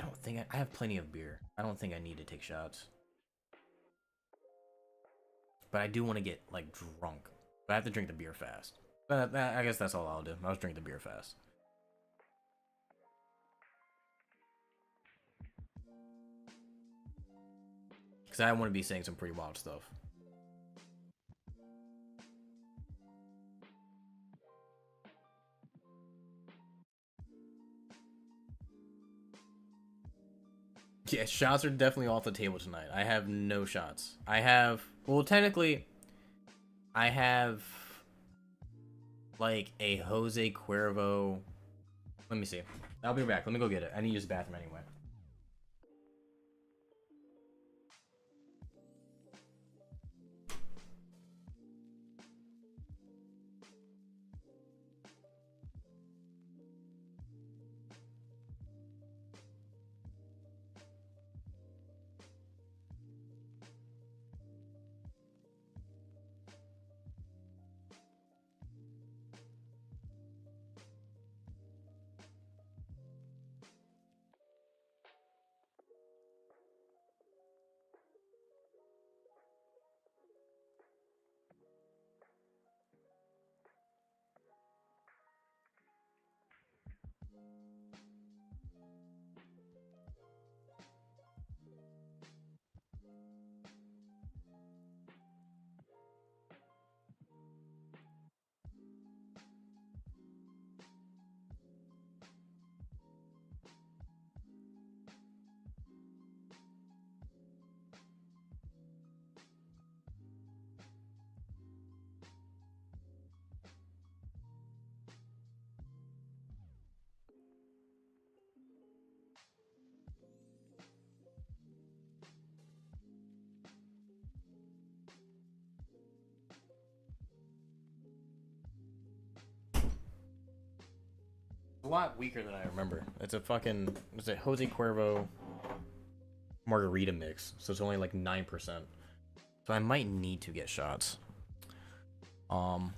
don't think I have plenty of beer. I don't think I need to take shots. But I do want to get like drunk. But I have to drink the beer fast. But I guess that's all I'll do. I'll just drink the beer fast. Because I want to be saying some pretty wild stuff. Yeah, shots are definitely off the table tonight. I have no shots. I have, well, technically, I have like a Jose Cuervo. Let me see. I'll be back. Let me go get it. I need to use the bathroom anyway. A lot weaker than I remember. It's a fucking, it's a Jose Cuervo margarita mix, so it's only like 9%. So I might need to get shots. Wait,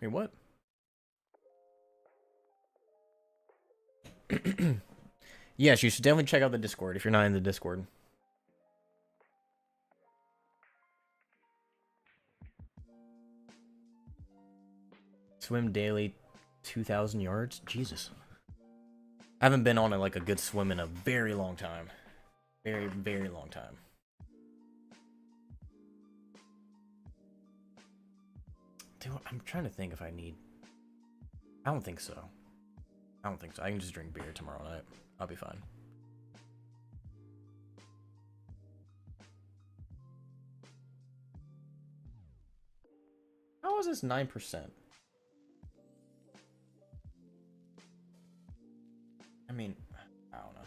what? Yes, you should definitely check out the Discord if you're not in the Discord. Swim daily, 2,000 yards? Jesus. I haven't been on like a good swim in a very long time. Very, very long time. Dude, I'm trying to think if I need... I don't think so. I don't think so. I can just drink beer tomorrow night. I'll be fine. How is this 9%? I mean, I don't know.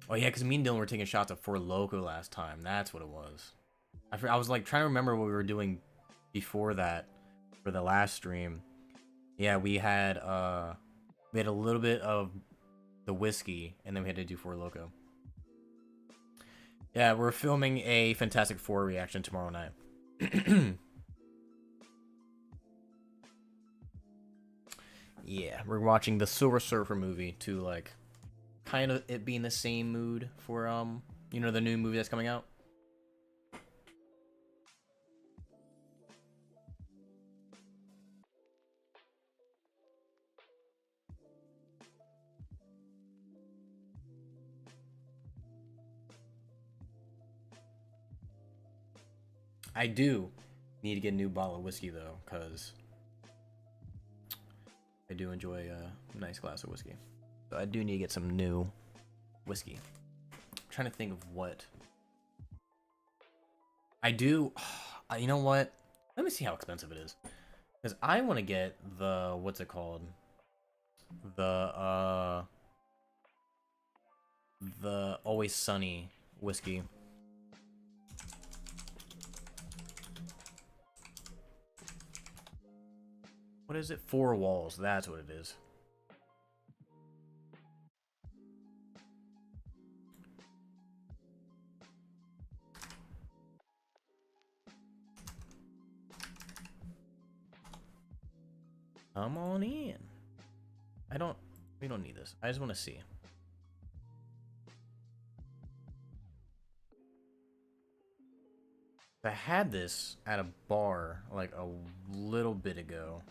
Oh yeah, because me and Dylan were taking shots at Four Loko last time. That's what it was. I was like trying to remember what we were doing before that for the last stream. Yeah, we had a little bit of the whiskey, and then we had to do Four Loko. Yeah, we're filming a Fantastic Four reaction tomorrow night. Yeah, we're watching the Silver Surfer movie to like kind of it be in the same mood for you know, the new movie that's coming out. I do need to get a new bottle of whiskey though, because I do enjoy a nice glass of whiskey. So I do need to get some new whiskey. I'm trying to think of what I do. You know what? Let me see how expensive it is. Because I want to get the, what's it called? The Always Sunny whiskey. What is it? Four Walls. That's what it is. Come on in. We don't need this. I just want to see. I had this at a bar like a little bit ago.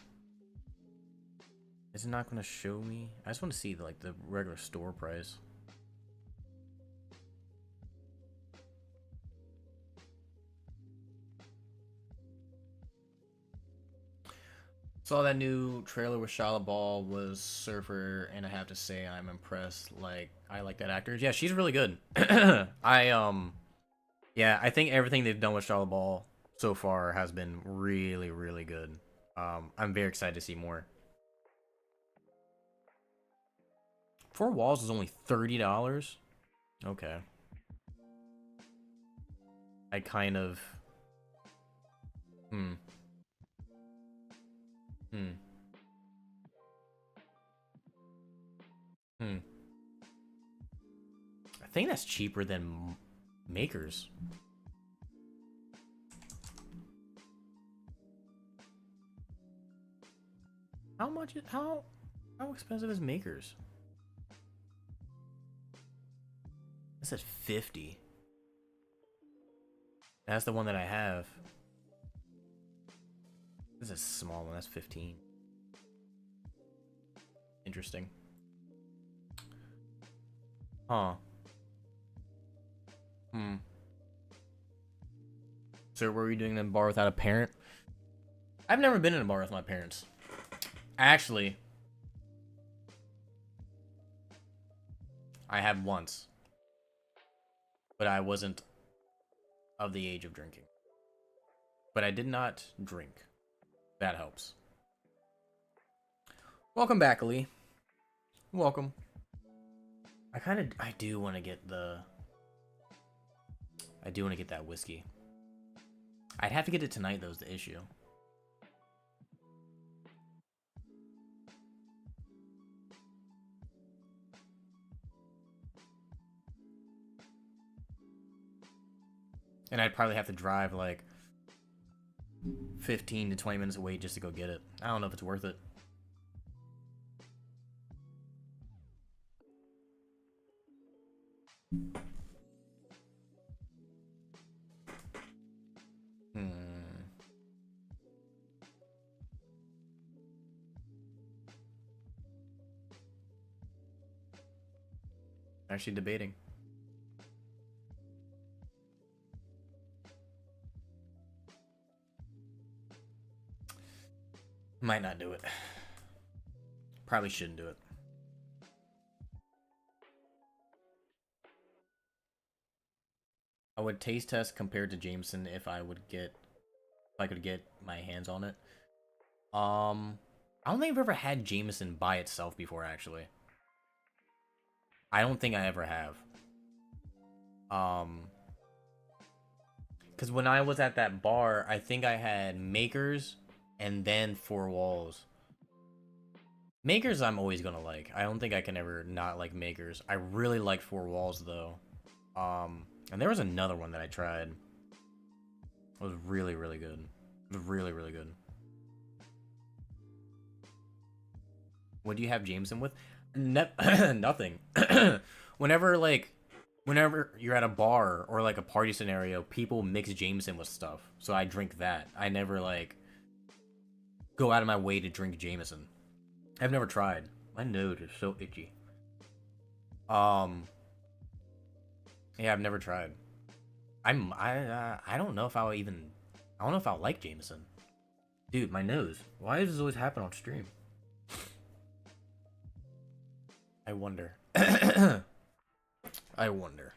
Is it not going to show me? I just want to see like the regular store price. Saw that new trailer with Shia LaBeouf was Surfer, and I have to say I'm impressed. Like, I like that actor. Yeah, she's really good. Yeah, I think everything they've done with Shia LaBeouf so far has been really, really good. I'm very excited to see more. Four Walls is only $30. Okay. I kind of. Hmm. Hmm. Hmm. I think that's cheaper than Makers. How much? How expensive is Makers? It says 50. That's the one that I have. This is a small one. That's 15. Interesting. Huh. Hmm. So were we doing in a bar without a parent? I've never been in a bar with my parents. Actually, I have once. But I wasn't of the age of drinking. But I did not drink. That helps. Welcome back, Lee. Welcome. I do want to get that whiskey. I'd have to get it tonight, though, is the issue. And I'd probably have to drive like 15 to 20 minutes away just to go get it. I don't know if it's worth it. Actually debating. Might not do it. Probably shouldn't do it. I would taste test compared to Jameson if I could get my hands on it. I don't think I've ever had Jameson by itself before, actually. I don't think I ever have. Because when I was at that bar, I think I had Makers and then Four Walls. Makers I'm always gonna like. I don't think I can ever not like Makers. I really liked Four Walls though. And there was another one that I tried. It was really, really good. It was really, really good. What do you have Jameson with? Nothing. Whenever you're at a bar or like a party scenario, people mix Jameson with stuff. So I drink that. I never like go out of my way to drink Jameson. I've never tried. My nose is so itchy. Yeah, I've never tried. I don't know if I don't know if I'll like Jameson. Dude, my nose. Why does this always happen on stream? I wonder. I wonder.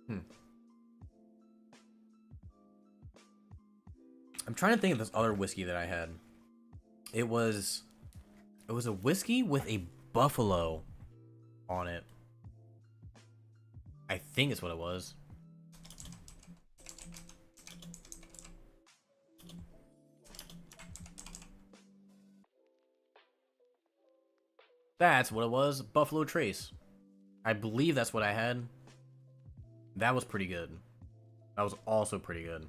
Hmm. I'm trying to think of this other whiskey that I had. It was a whiskey with a buffalo on it. I think it's what it was. That's what it was. Buffalo Trace. I believe that's what I had. That was pretty good. That was also pretty good.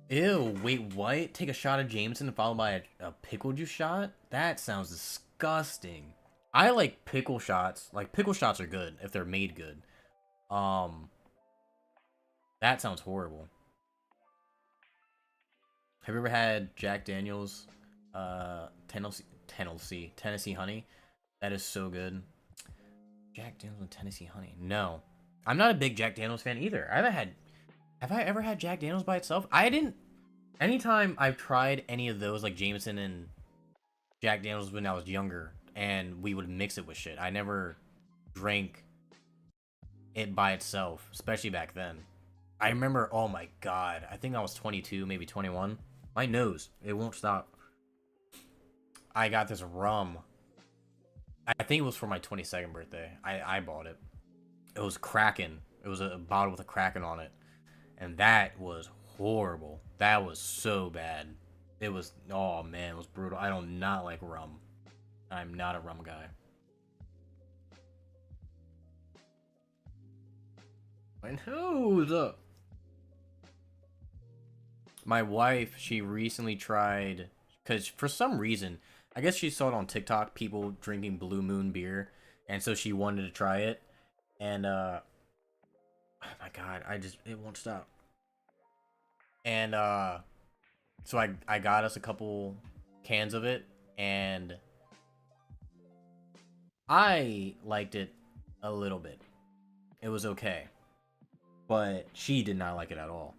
Ew, wait, what? Take a shot of Jameson followed by a pickle juice shot? That sounds disgusting. I like pickle shots. Like, pickle shots are good if they're made good. Um, that sounds horrible. Have you ever had Jack Daniels, Tennessee Honey? That is so good. Jack Daniels and Tennessee Honey. No, I'm not a big Jack Daniels fan either. I haven't had. Have I ever had Jack Daniels by itself? I didn't. Anytime I've tried any of those, like Jameson and Jack Daniels when I was younger, and we would mix it with shit. I never drank it by itself, especially back then. I remember, oh my god, I think I was 22, maybe 21. My nose, it won't stop. I got this rum. I think it was for my 22nd birthday. I bought it. It was Kraken. It was a bottle with a Kraken on it. And that was horrible. That was so bad. It was, oh man, it was brutal. I do not like rum. I'm not a rum guy. My nose! My wife, she recently tried, because for some reason, I guess she saw it on TikTok, people drinking Blue Moon beer, and so she wanted to try it. And, oh my god, it won't stop. And, so I got us a couple cans of it, and I liked it a little bit. It was okay. But she did not like it at all.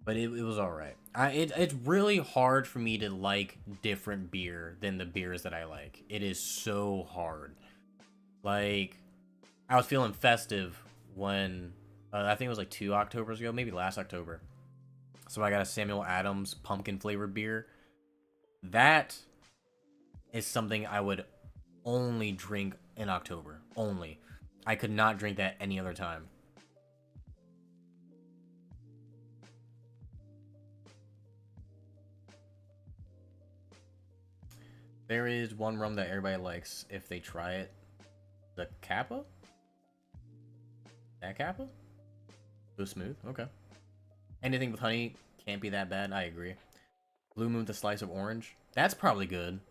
But it was alright. It's really hard for me to like different beer than the beers that I like. It is so hard. Like, I was feeling festive when, I think it was like 2 Octobers ago, maybe last October. So I got a Samuel Adams pumpkin flavored beer. That is something I would only drink in October. Only. I could not drink that any other time. There is one rum that everybody likes if they try it. The Kappa? That Kappa? So smooth? Okay. Anything with honey can't be that bad. I agree. Blue Moon with a slice of orange. That's probably good.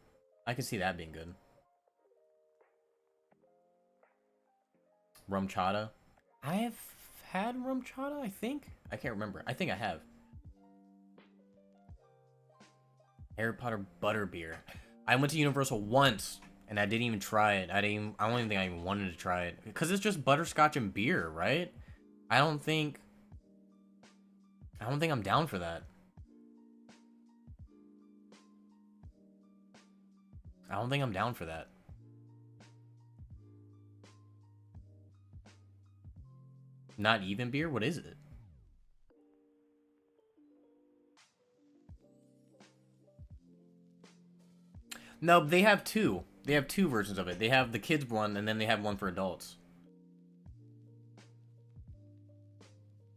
I can see that being good. Rum chata. I have had rum chata, I think. I can't remember. I think I have. Harry Potter butterbeer. I went to Universal once and I didn't even try it. I don't even think I even wanted to try it because it's just butterscotch and beer, right? I don't think I'm down for that. I don't think I'm down for that. Not even beer? What is it? No, they have two. They have two versions of it. They have the kids one, and then they have one for adults.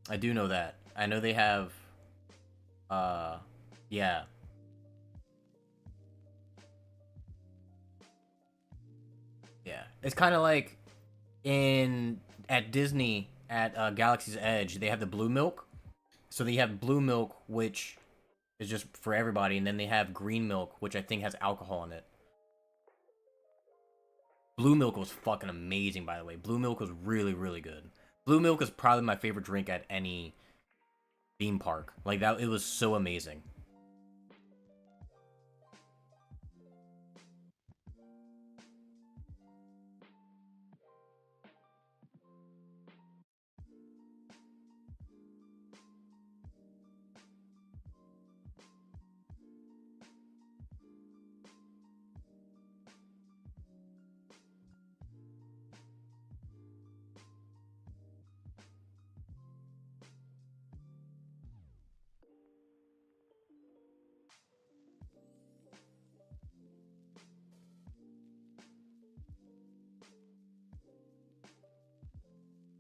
I do know that. I know they have. Yeah. Yeah. It's kind of like in at Disney at Galaxy's Edge. They have the blue milk. So they have blue milk, which is just for everybody, and then they have green milk, which I think has alcohol in it. Blue milk was fucking amazing, by the way. Blue milk was really, really good. Blue milk is probably my favorite drink at any theme park. Like that, it was so amazing.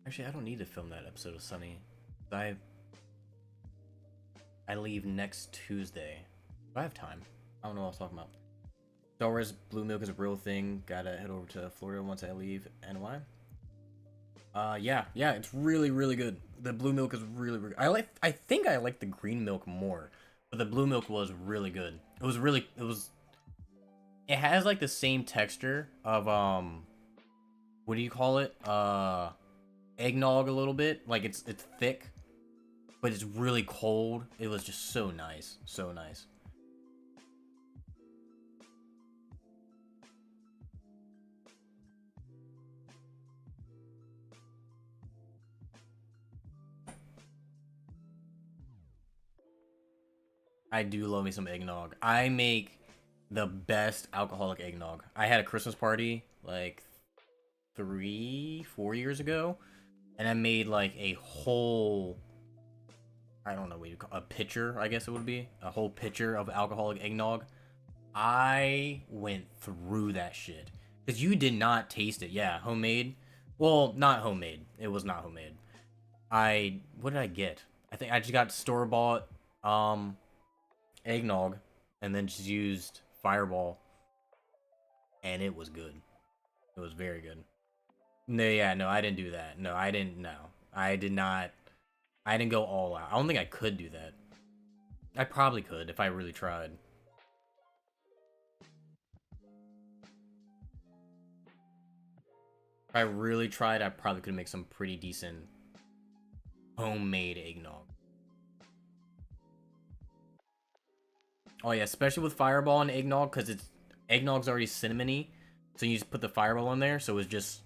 Actually, I don't need to film that episode of Sunny. I I leave next Tuesday. I have time. I don't know what I was talking about. Star Wars Blue Milk is a real thing. Gotta head over to Florida once I leave. And why? Yeah, it's really, really good. The blue milk is really. I think I like the green milk more, but the blue milk was really good. It has like the same texture of what do you call it? Eggnog a little bit. Like it's thick, but it's really cold. It was just so nice, so nice. I do love me some eggnog. I make the best alcoholic eggnog. I had a Christmas party like 3, 4 years ago, and I made like a whole, I don't know what you call a pitcher, I guess it would be a whole pitcher of alcoholic eggnog. I went through that shit because you did not taste it. Yeah, homemade. Well, not homemade. It was not homemade. What did I get? I think I just got store bought eggnog and then just used Fireball, and it was good. It was very good. No, yeah, no, I didn't do that. No, I didn't. No, I did not. I didn't go all out. I don't think I could do that. I probably could if I really tried. If I really tried, I probably could make some pretty decent homemade eggnog. Oh yeah, especially with Fireball and eggnog, because eggnog's already cinnamony, so you just put the Fireball in there, so it just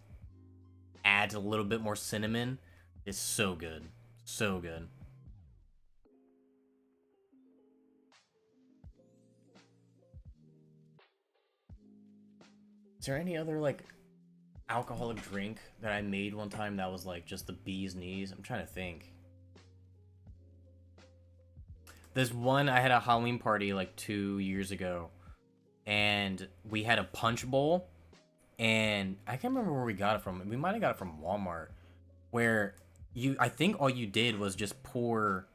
adds a little bit more cinnamon. It's so good, so good. Is there any other like alcoholic drink that I made one time that was like just the bee's knees? I'm trying to think. This one, I had a Halloween party like 2 years ago, and we had a punch bowl, and I can't remember where we got it from. We might have got it from Walmart, where I think all you did was just pour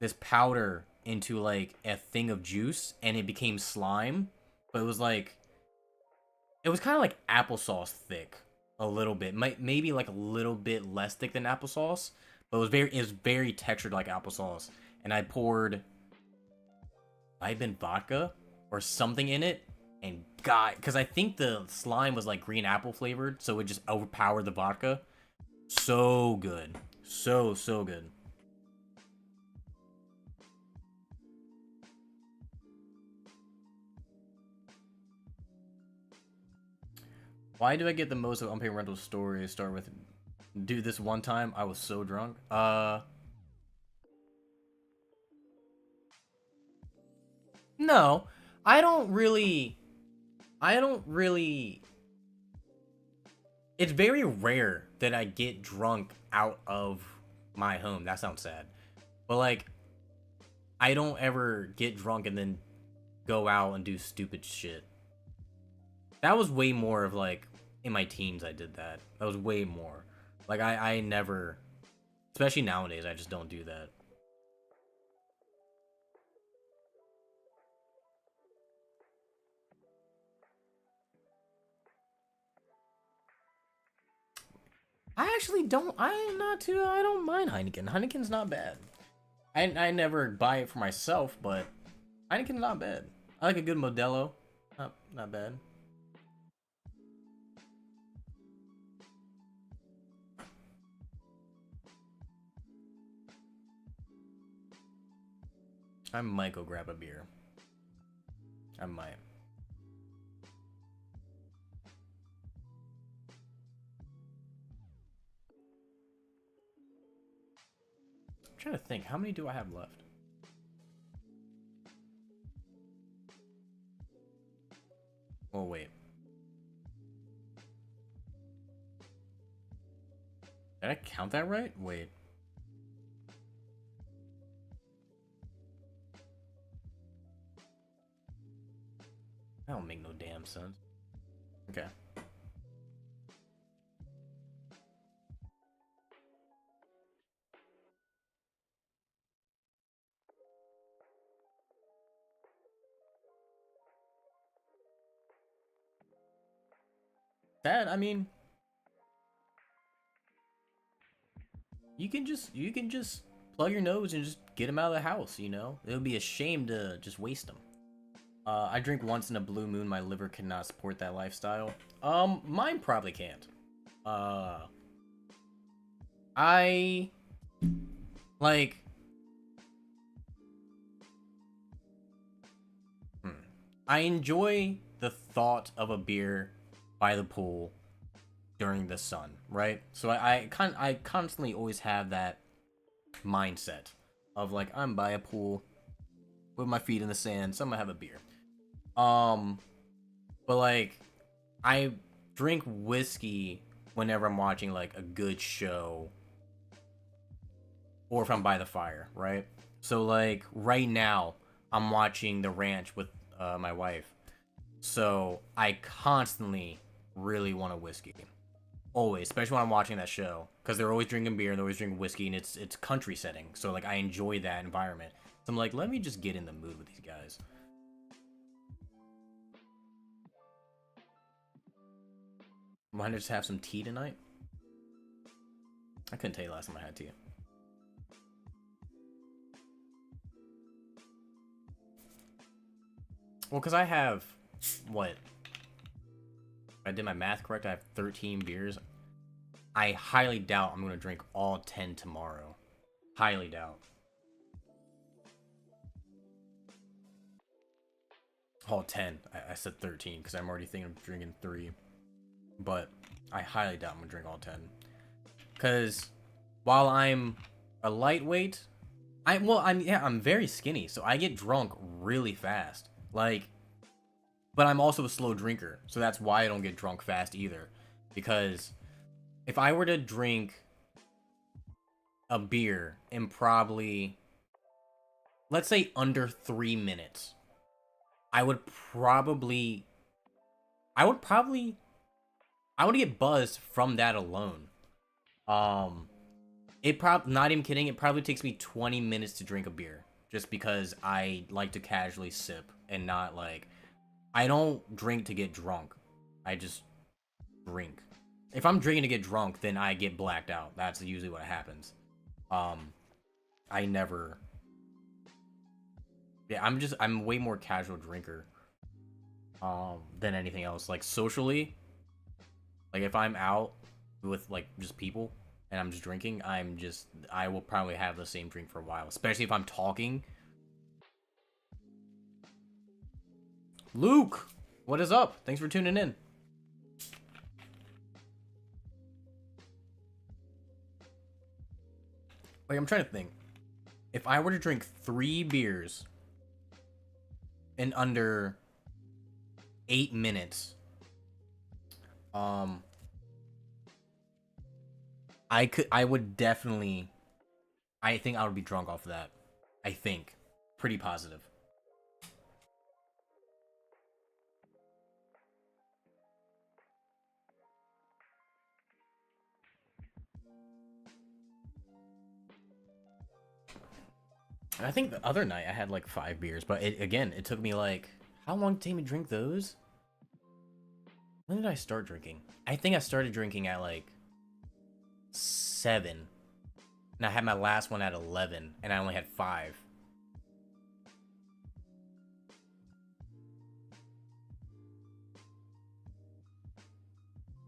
this powder into like a thing of juice, and it became slime, but it was kind of like applesauce thick, a little bit, maybe like a little bit less thick than applesauce, but it was very textured like applesauce. And I poured, might have been vodka or something in it, and because I think the slime was like green apple flavored, so it just overpowered the vodka. So good, so good. Why do I get the most of Unpaid Rental stories? Start with, dude, this one time I was so drunk. No, I don't really. I don't really. It's very rare that I get drunk out of my home. That sounds sad, but like, I don't ever get drunk and then go out and do stupid shit. That was way more of like in my teens. I did that. That was way more. Like I never, especially nowadays, I just don't do that. I actually don't. I'm not too. I don't mind Heineken. Heineken's not bad. I never buy it for myself, but Heineken's not bad. I like a good Modelo. Not bad. I might go grab a beer. I might. I'm trying to think. How many do I have left? Oh wait. Did I count that right? Wait. That don't make no damn sense. Okay. That, I mean, you can just plug your nose and just get them out of the house. You know, it would be a shame to just waste them. I drink once in a blue moon. My liver cannot support that lifestyle. Mine probably can't. Uh, I like. Hmm. I enjoy the thought of a beer by the pool during the sun, right? So I constantly always have that mindset of like I'm by a pool with my feet in the sand, so I'm gonna have a beer. Um, but like I drink whiskey whenever I'm watching like a good show or if I'm by the fire, right? So like right now I'm watching The Ranch with my wife. So I constantly really want a whiskey. Always, especially when I'm watching that show, because they're always drinking beer and they're always drinking whiskey, and it's country setting. So like I enjoy that environment. So I'm like, let me just get in the mood with these guys. Might just have some tea tonight. I couldn't tell you last time I had tea. Well, because I have what? If I did my math correct, I have 13 beers. I highly doubt I'm gonna drink all 10 tomorrow. Highly doubt. All 10. I said 13 because I'm already thinking of drinking 3. But I highly doubt I'm gonna drink all 10. Because while I'm a lightweight, I'm very skinny, so I get drunk really fast. Like, but I'm also a slow drinker, so that's why I don't get drunk fast either. Because if I were to drink a beer in probably, let's say under 3 minutes, I would probably, I would probably, I would get buzzed from that alone. Um, not even kidding, it probably takes me 20 minutes to drink a beer. Just because I like to casually sip and not like, I don't drink to get drunk. I just drink. If I'm drinking to get drunk, then I get blacked out. That's usually what happens. Um, I never. Yeah, I'm way more casual drinker. Than anything else. Like socially, like if I'm out with like just people and I'm just drinking, I will probably have the same drink for a while. Especially if I'm talking. Luke, what is up? Thanks for tuning in. Like I'm trying to think. If I were to drink 3 beers in under 8 minutes, um, I would definitely, I think I would be drunk off of that. I think. Pretty positive. I think the other night I had like 5 beers, but it took me like, how long did it take me to drink those? When did I start drinking? I think I started drinking at like 7. And I had my last one at 11, and I only had 5.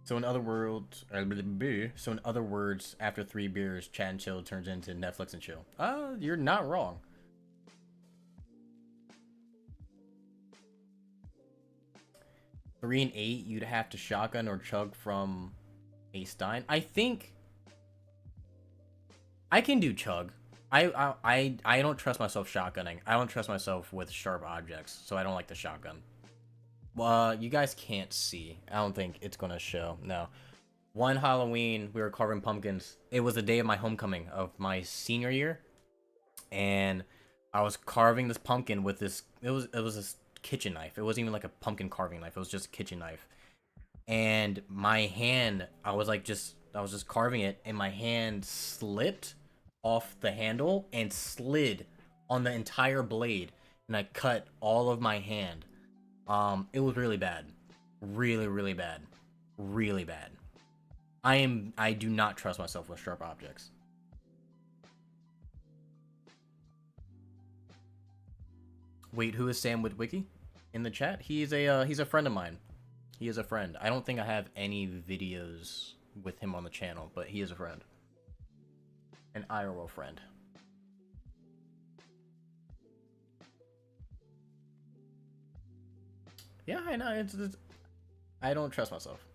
So in other words, after 3 beers, chat and chill turns into Netflix and chill. You're not wrong. Three and 8, you'd have to shotgun or chug from a stein. I think I can do chug. I don't trust myself shotgunning. I don't trust myself with sharp objects, so I don't like the shotgun. You guys can't see. I don't think it's gonna show. No. One Halloween, we were carving pumpkins. It was the day of my homecoming of my senior year, and I was carving this pumpkin with this. It was this kitchen knife. It wasn't even like a pumpkin carving knife. It was just a kitchen knife. And my hand, I was just carving it, and my hand slipped off the handle and slid on the entire blade, and I cut all of my hand. It was really bad, really, really bad, really bad. I do not trust myself with sharp objects. Wait, who is Sam Witwicky in the chat? He's a friend of mine. He is a friend. I don't think I have any videos with him on the channel, but he is a friend. An IRL friend. Yeah, I know. It's I don't trust myself.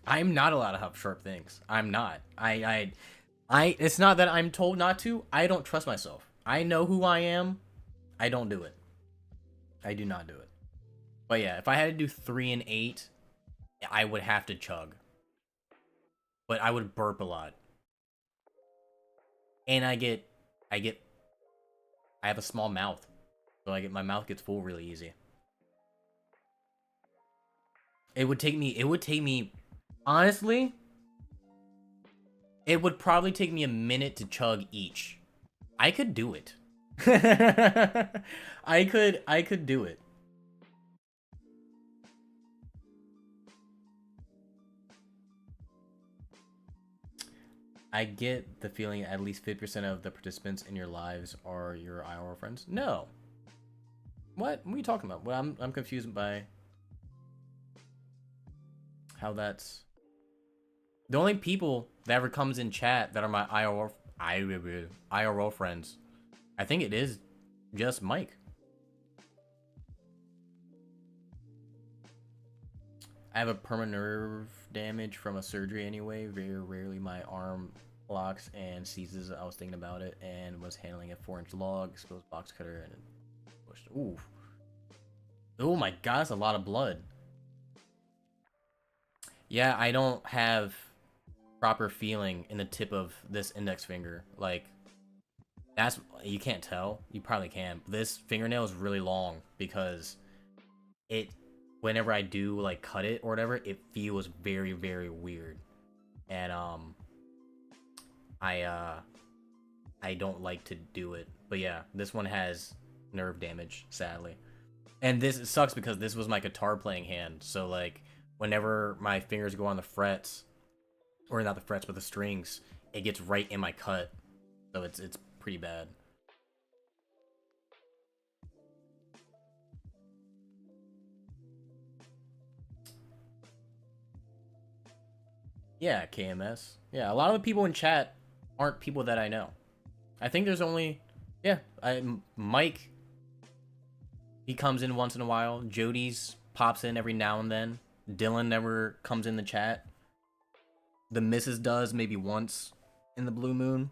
I'm not allowed to have sharp things. I'm not. It's not that I'm told not to. I don't trust myself. I know who I am. I don't do it. I do not do it. But yeah, if I had to do 3 and 8, I would have to chug. But I would burp a lot. And I have a small mouth. So my mouth gets full really easy. It would take me, honestly, it would probably take me a minute to chug each. I could do it. I could do it. I get the feeling at least 50% of the participants in your lives are your IRL friends. No. What are you talking about? Well, I'm confused by how that's the only people that ever comes in chat that are my IRL friends. I think it is just Mike. I have a permanent nerve damage from a surgery anyway. Very rarely my arm locks and seizes. I was thinking about it and was handling a 4-inch log, exposed box cutter, and pushed. Ooh. Oh my god, that's a lot of blood. Yeah, I don't have proper feeling in the tip of this index finger. Like, that's, you can't tell. You probably can. This fingernail is really long because whenever I do like cut it or whatever, it feels very, very weird. And I don't like to do it. But yeah, this one has nerve damage, sadly. And this sucks because this was my guitar playing hand. So like whenever my fingers go on the frets, or not the frets, but the strings, it gets right in my cut. So it's pretty bad. Yeah, KMS. Yeah, a lot of the people in chat aren't people that I know. I think there's only, yeah, Mike, he comes in once in a while. Jody's pops in every now and then. Dylan never comes in the chat. The Mrs. does maybe once in the blue moon.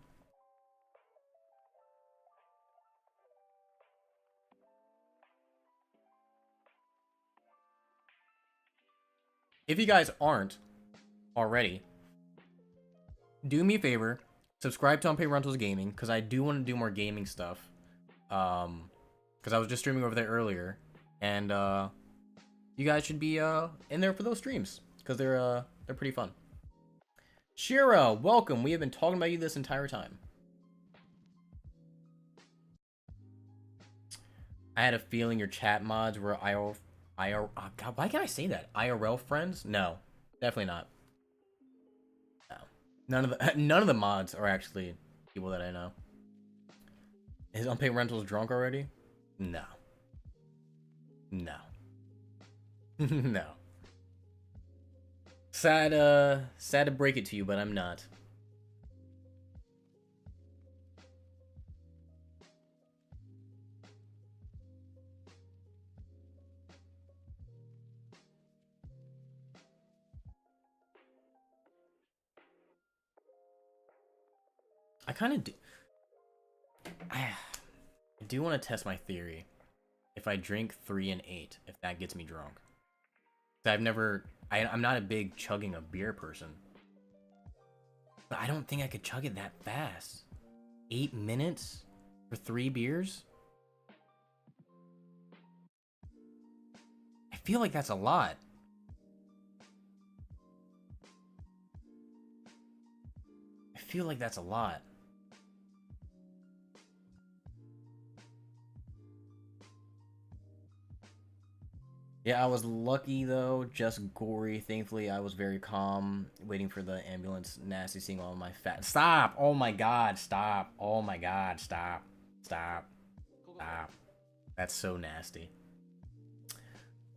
If you guys aren't already, do me a favor, subscribe to Unpaid Rentals Gaming, because I do want to do more gaming stuff. Because I was just streaming over there earlier, and you guys should be in there for those streams, because they're pretty fun. Shira, welcome. We have been talking about you this entire time. I had a feeling your chat mods were IRL. Oh God, why can't I say that? IRL friends? No, definitely not. No. None of the mods are actually people that I know. Is Unpaid Rentals drunk already? No. No. No. Sad to break it to you, but I'm not. I kind of do. I do want to test my theory. If I drink 3 and 8, if that gets me drunk. I'm not a big chugging a beer person. But I don't think I could chug it that fast. 8 minutes for 3 beers? I feel like that's a lot. I feel like that's a lot. Yeah, I was lucky though, just gory. Thankfully, I was very calm, waiting for the ambulance. Nasty, seeing all my fat. Stop! Oh my god! Stop! Oh my god! Stop! Stop! Stop! That's so nasty.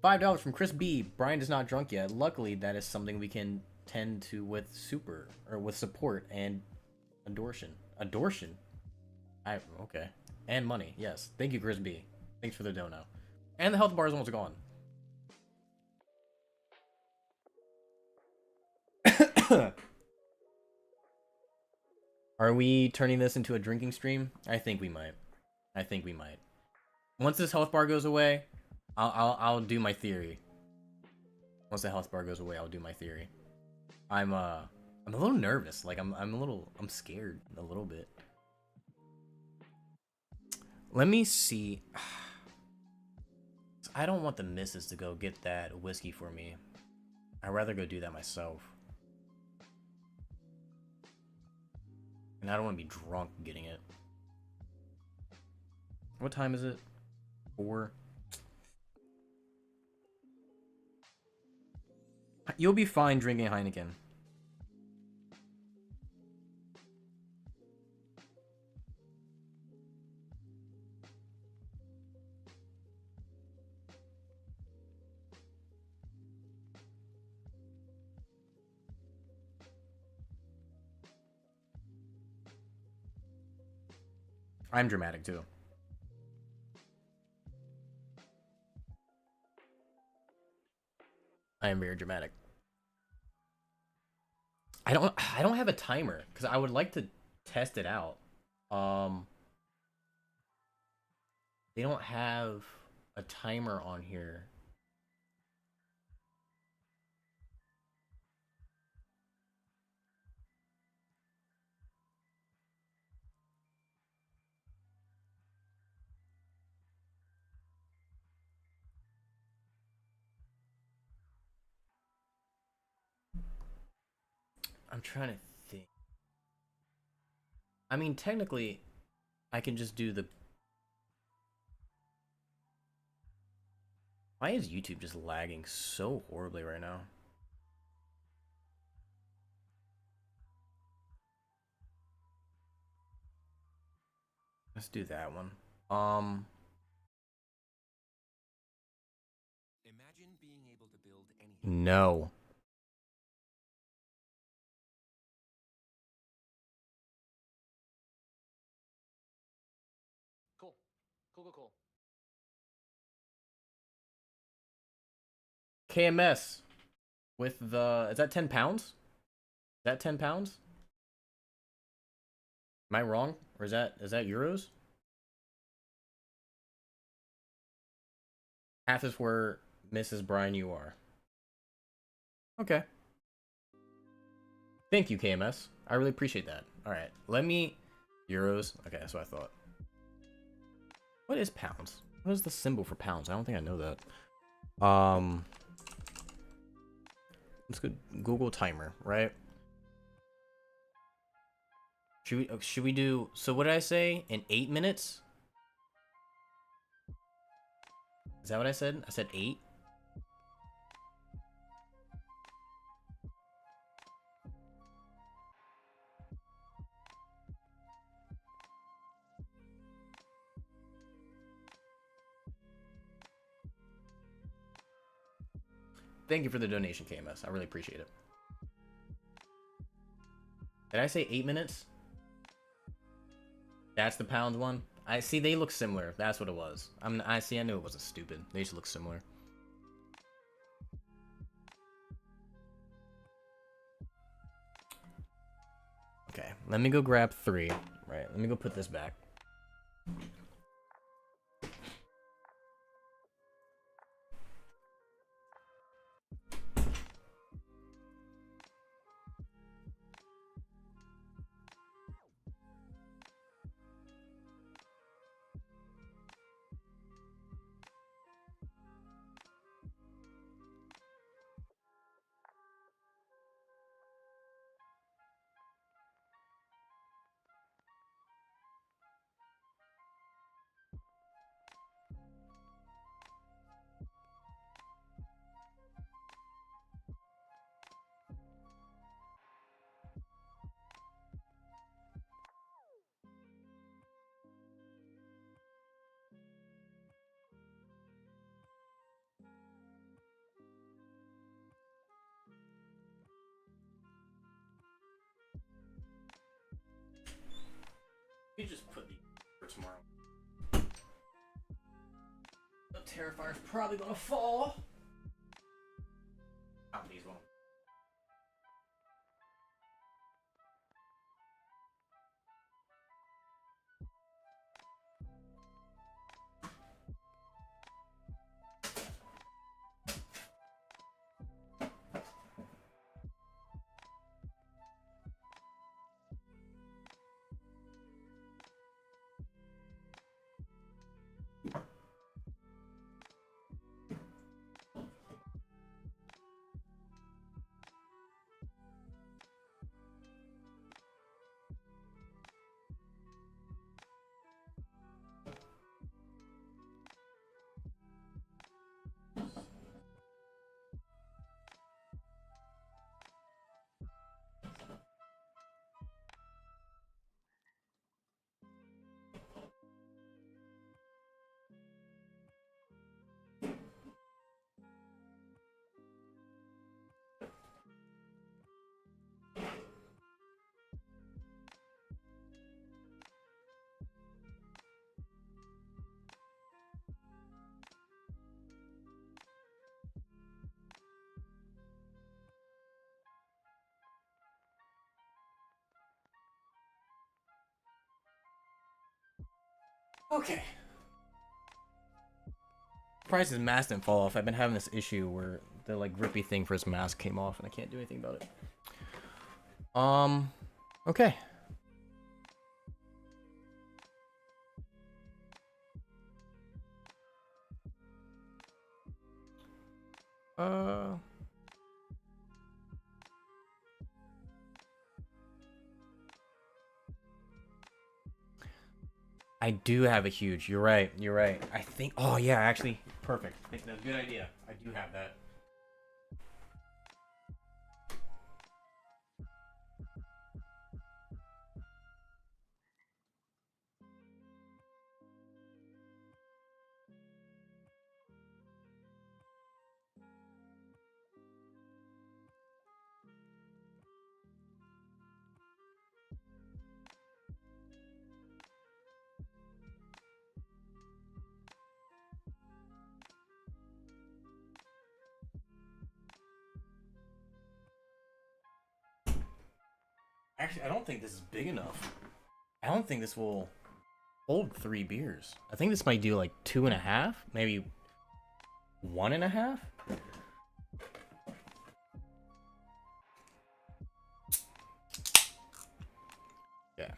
$5 from Chris B. Brian is not drunk yet. Luckily, that is something we can tend to with with support and adortion. Adortion? Okay. And money, yes. Thank you, Chris B. Thanks for the dono. And the health bar is almost gone. Are we turning this into a drinking stream? I think we might. I think we might. Once this health bar goes away, I'll do my theory. Once the health bar goes away, I'll do my theory. I'm a little nervous. Like I'm scared a little bit. Let me see. I don't want the missus to go get that whiskey for me. I'd rather go do that myself. And I don't want to be drunk getting it. What time is it? 4. You'll be fine drinking Heineken. I'm dramatic too. I am very dramatic. I don't have a timer because I would like to test it out. They don't have a timer on here. I'm trying to think. I mean, technically, I can just do the. Why is YouTube just lagging so horribly right now? Let's do that one. Imagine being able to build anything. No. Cool. Cool. KMS with the. Is that 10 pounds? Is that 10 pounds? Am I wrong? Or is that euros? Half is where Mrs. Brian you are. Okay. Thank you, KMS. I really appreciate that. Alright, let me... Euros? Okay, that's what I thought. What is pounds? What is the symbol for pounds? I don't think I know that. Let's go Google timer, right? Should we do... So what did I say? In 8 minutes? Is that what I said? I said 8? Thank you for the donation, KMS. I really appreciate it. Did I say 8 minutes? That's the pounds one? I see they look similar. That's what it was. I knew it wasn't stupid. They just look similar. Okay, let me go grab 3. Right, let me go put this back. Terrifier's probably gonna fall. These won't. Okay. Surprised his mask didn't fall off. I've been having this issue where the like grippy thing for his mask came off and I can't do anything about it. Okay. I do have a huge. You're right. You're right. I think. Oh yeah, actually, perfect. I think that's a good idea. I do have that. Actually, I don't think this is big enough. I don't think this will hold 3 beers. I think this might do like 2.5, maybe 1.5. Yeah.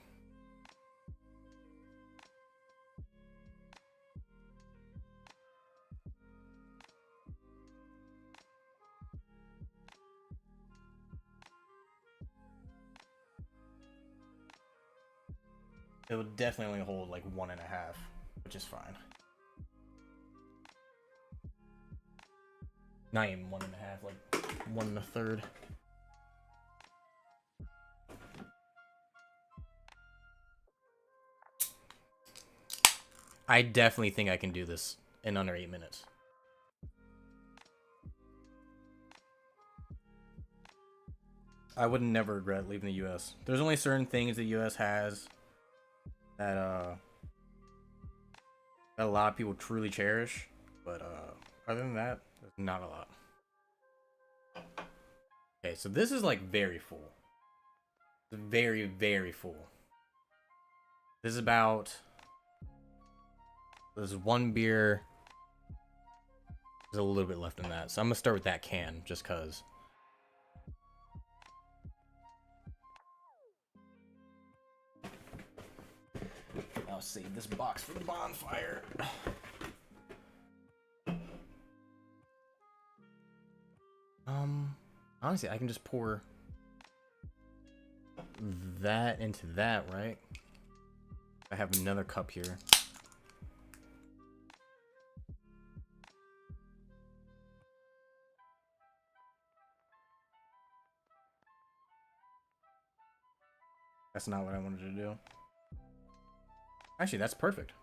It would definitely only hold like 1.5, which is fine. Not even 1.5, like 1 1/3. I definitely think I can do this in under 8 minutes. I would never regret leaving the U.S. There's only certain things the U.S. has that that a lot of people truly cherish, but other than that, there's not a lot. Okay, so this is like very full. Very, very full. This is about. There's 1 beer. There's a little bit left in that, so I'm gonna start with that can just cause. I'll save this box for the bonfire. Honestly, I can just pour that into that, right? I have another cup here. That's not what I wanted to do. Actually, that's perfect.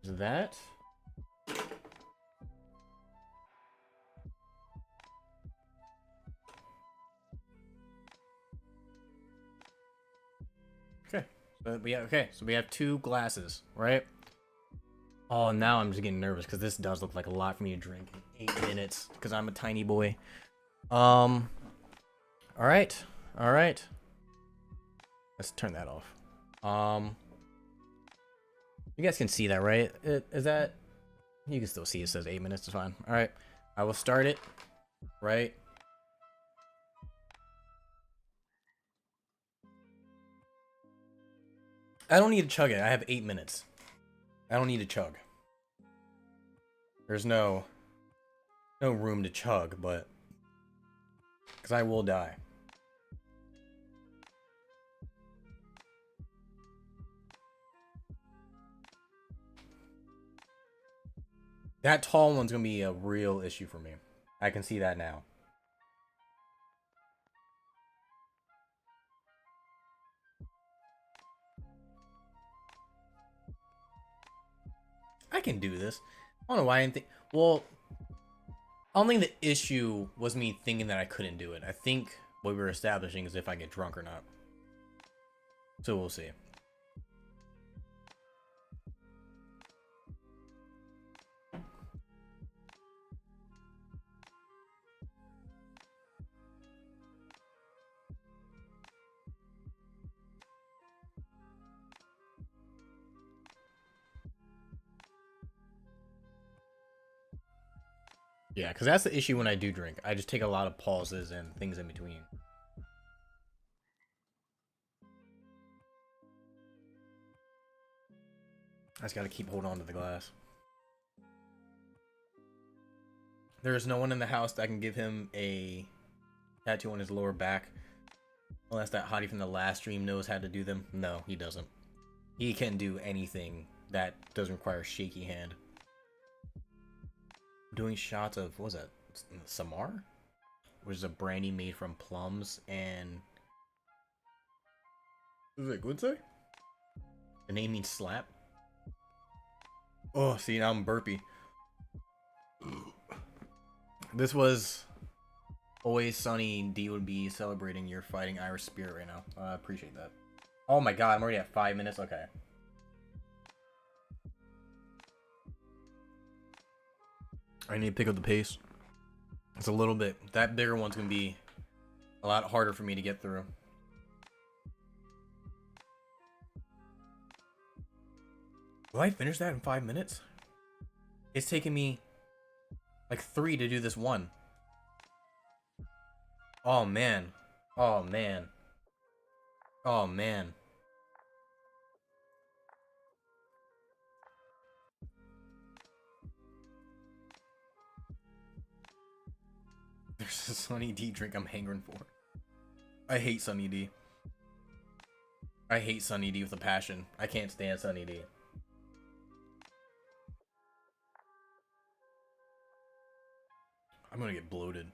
Is that? Okay. So we have 2 glasses, right? Oh, now I'm just getting nervous because this does look like a lot for me to drink in 8 minutes because I'm a tiny boy. All right, all right. Let's turn that off. You guys can see that, right? Is that? You can still see it says 8 minutes. It's fine. All right, I will start it. Right. I don't need to chug it. I have 8 minutes. I don't need to chug. There's no room to chug, but because I will die. That tall one's gonna be a real issue for me. I can see that now. I can do this. I don't know why I didn't think. Well, I don't think the issue was me thinking that I couldn't do it. I think what we were establishing is if I get drunk or not. So we'll see. Yeah, because that's the issue when I do drink. I just take a lot of pauses and things in between. I just gotta keep holding on to the glass. There is no one in the house that can give him a tattoo on his lower back. Unless that hottie from the last stream knows how to do them. No, he doesn't. He can do anything that doesn't require a shaky hand. Doing shots of, what was that? Samar? Which is a brandy made from plums and... Is it good, say? The name means slap. Oh, see, now I'm burpy. This was Always Sunny. D would be celebrating your fighting Irish spirit right now. I appreciate that. Oh my god, I'm already at 5 minutes. Okay. I need to pick up the pace. It's a little bit. That bigger one's gonna be a lot harder for me to get through. Will I finish that in 5 minutes? It's taking me like 3 to do this one. Oh man. Oh man. Oh man. There's a Sunny D drink I'm hangering for. I hate Sunny D. I hate Sunny D with a passion. I can't stand Sunny D. I'm gonna get bloated.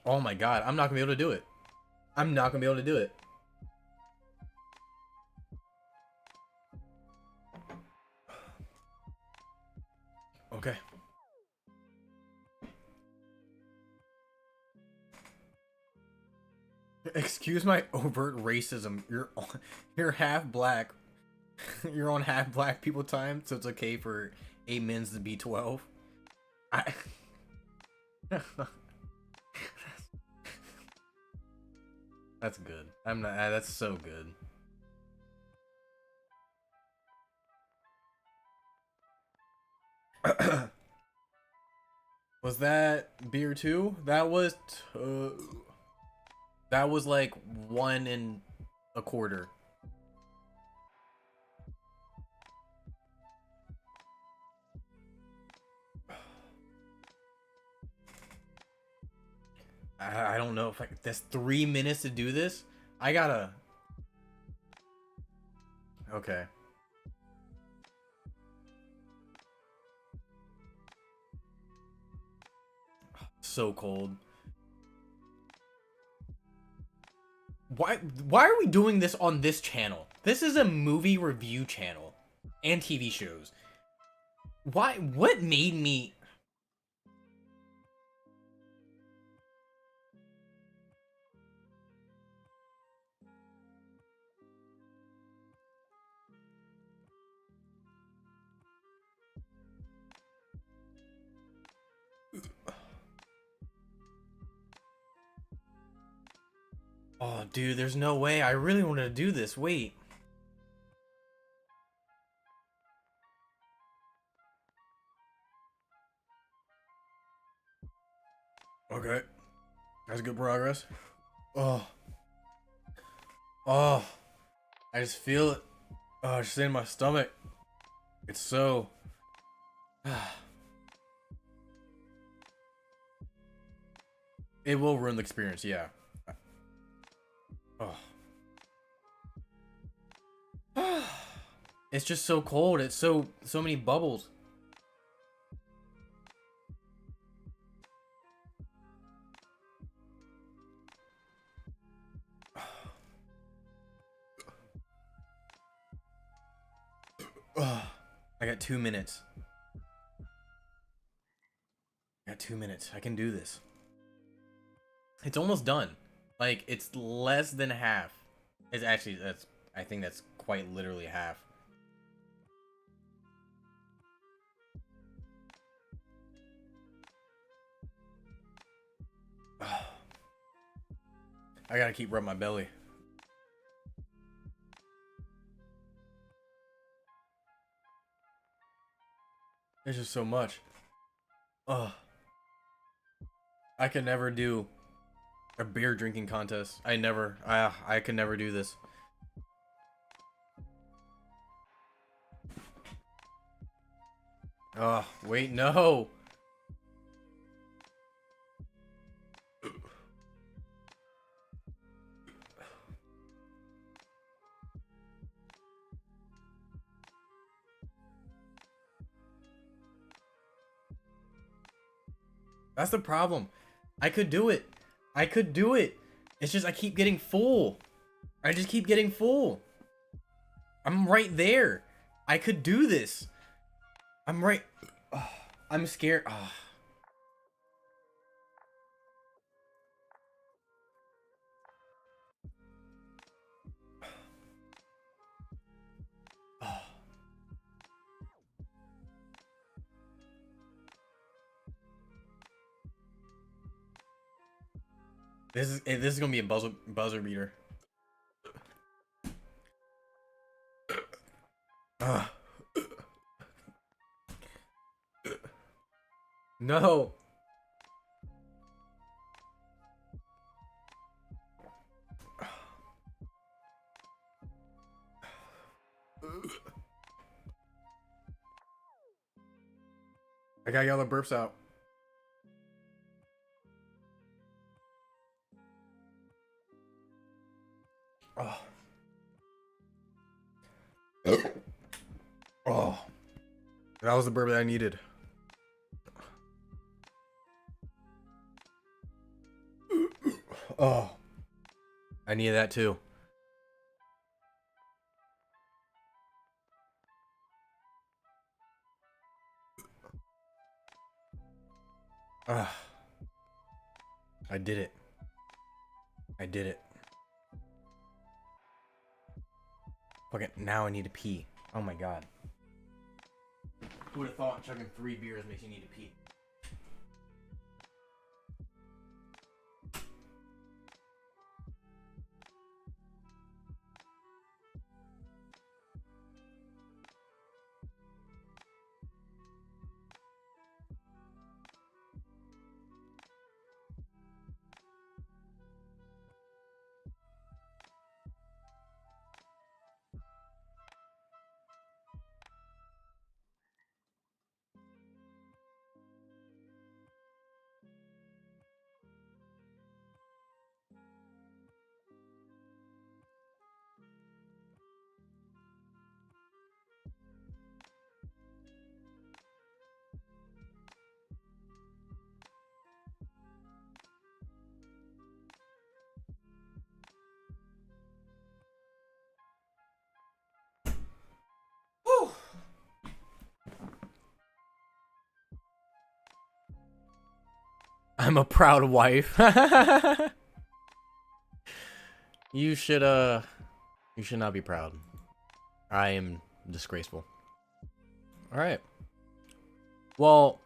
Oh my god, I'm not gonna be able to do it. I'm not gonna be able to do it. Okay. Excuse my overt racism. You're half black. You're on half black people time, so it's okay for 8 mins to be 12. That's good. I'm not. That's so good. Was that beer too? That was like 1 1/4. I don't know if that's 3 minutes to do this. I gotta. Okay. So cold. Why are we doing this on this channel? This is a movie review channel and TV shows. Why? What made me? Oh, dude, there's no way. I really wanted to do this. Wait. Okay. That's good progress. Oh. Oh. I just feel it. Oh, it's just in my stomach. It's so... It will ruin the experience, yeah. Oh. It's just so cold. It's so many bubbles. I got 2 minutes. I got 2 minutes. I can do this. It's almost done. Like, it's less than half. It's actually, I think that's quite literally half. I gotta keep rubbing my belly. There's just so much. Ugh. I could never do a beer drinking contest. I could never do this. Oh, wait, no. That's the problem. I could do it. I could do it. It's just I keep getting full. I just keep getting full. I'm right there. I could do this. I'm right. I'm scared. This is gonna be a buzzer beater. No. I gotta get all the burps out. Oh. Oh. That was the burp that I needed. Oh. I needed that too. I did it. I did it. Okay, now I need to pee. Oh my god. Who would have thought chugging 3 beers makes you need to pee? Whew. I'm a proud wife. You should not be proud. I am disgraceful. All right. Well,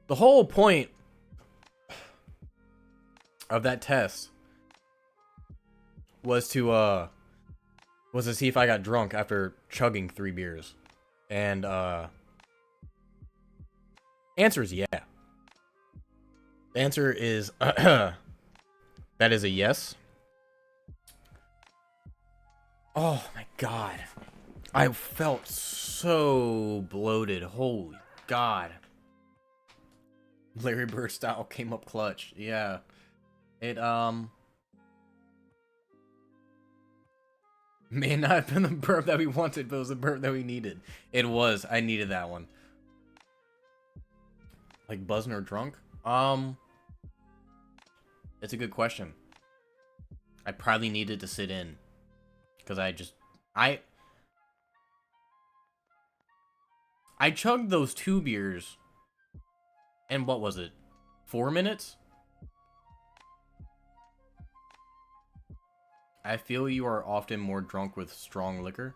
the whole point of that test was to see if I got drunk after chugging 3 beers. And answer is yeah. The answer is that is a yes. Oh my god. I felt so bloated. Holy god. Larry Bird style came up clutch. Yeah. It may not have been the burp that we wanted, but it was the burp that we needed. It was. I needed that one. Like buzzing or drunk? It's a good question. I probably needed to sit in. Because I chugged those 2 beers. And what was it? 4 minutes? I feel you are often more drunk with strong liquor.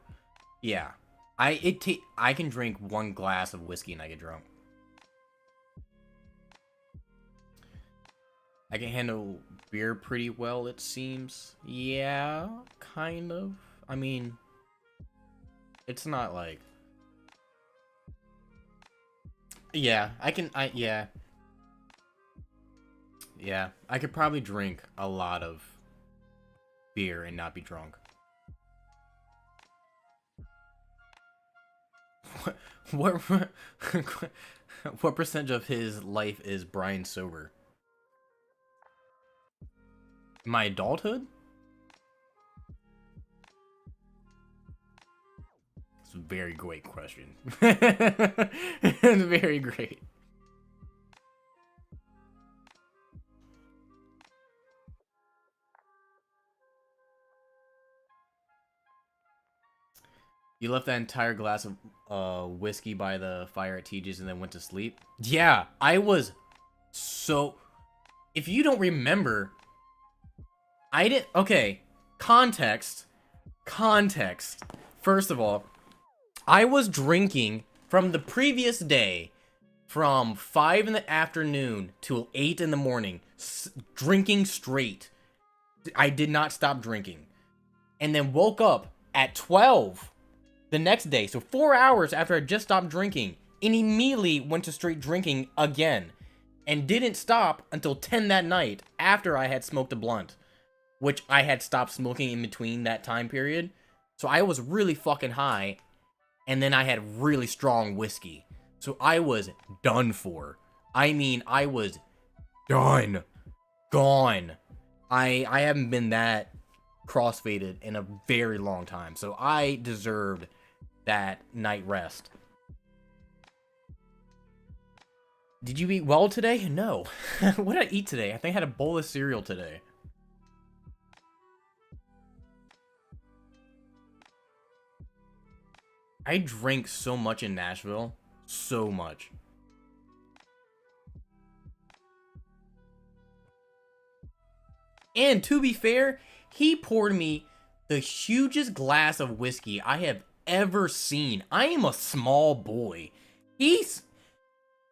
Yeah. I can drink 1 glass of whiskey and I get drunk. I can handle beer pretty well, it seems. Yeah, kind of. I mean, it's not like... Yeah, yeah. Yeah, I could probably drink a lot of beer and not be drunk. What what percentage of his life is Brian sober? My adulthood? It's a very great question. It's very great. You left that entire glass of whiskey by the fire at TJ's and then went to sleep? Yeah, I was so... If you don't remember, I didn't... Okay, context. First of all, I was drinking from the previous day from 5 in the afternoon till 8 in the morning, drinking straight. I did not stop drinking. And then woke up at 12 the next day, so 4 hours after I just stopped drinking, and immediately went to straight drinking again. And didn't stop until 10 that night after I had smoked a blunt, which I had stopped smoking in between that time period. So I was really fucking high, and then I had really strong whiskey. So I was done for. I mean, I was done. Gone. I haven't been that crossfaded in a very long time. So I deserved that night rest. Did you eat well today? No. What did I eat today? I think I had a bowl of cereal today. I drank so much in Nashville. So much. And to be fair, he poured me the hugest glass of whiskey I have ever seen. I am a small boy.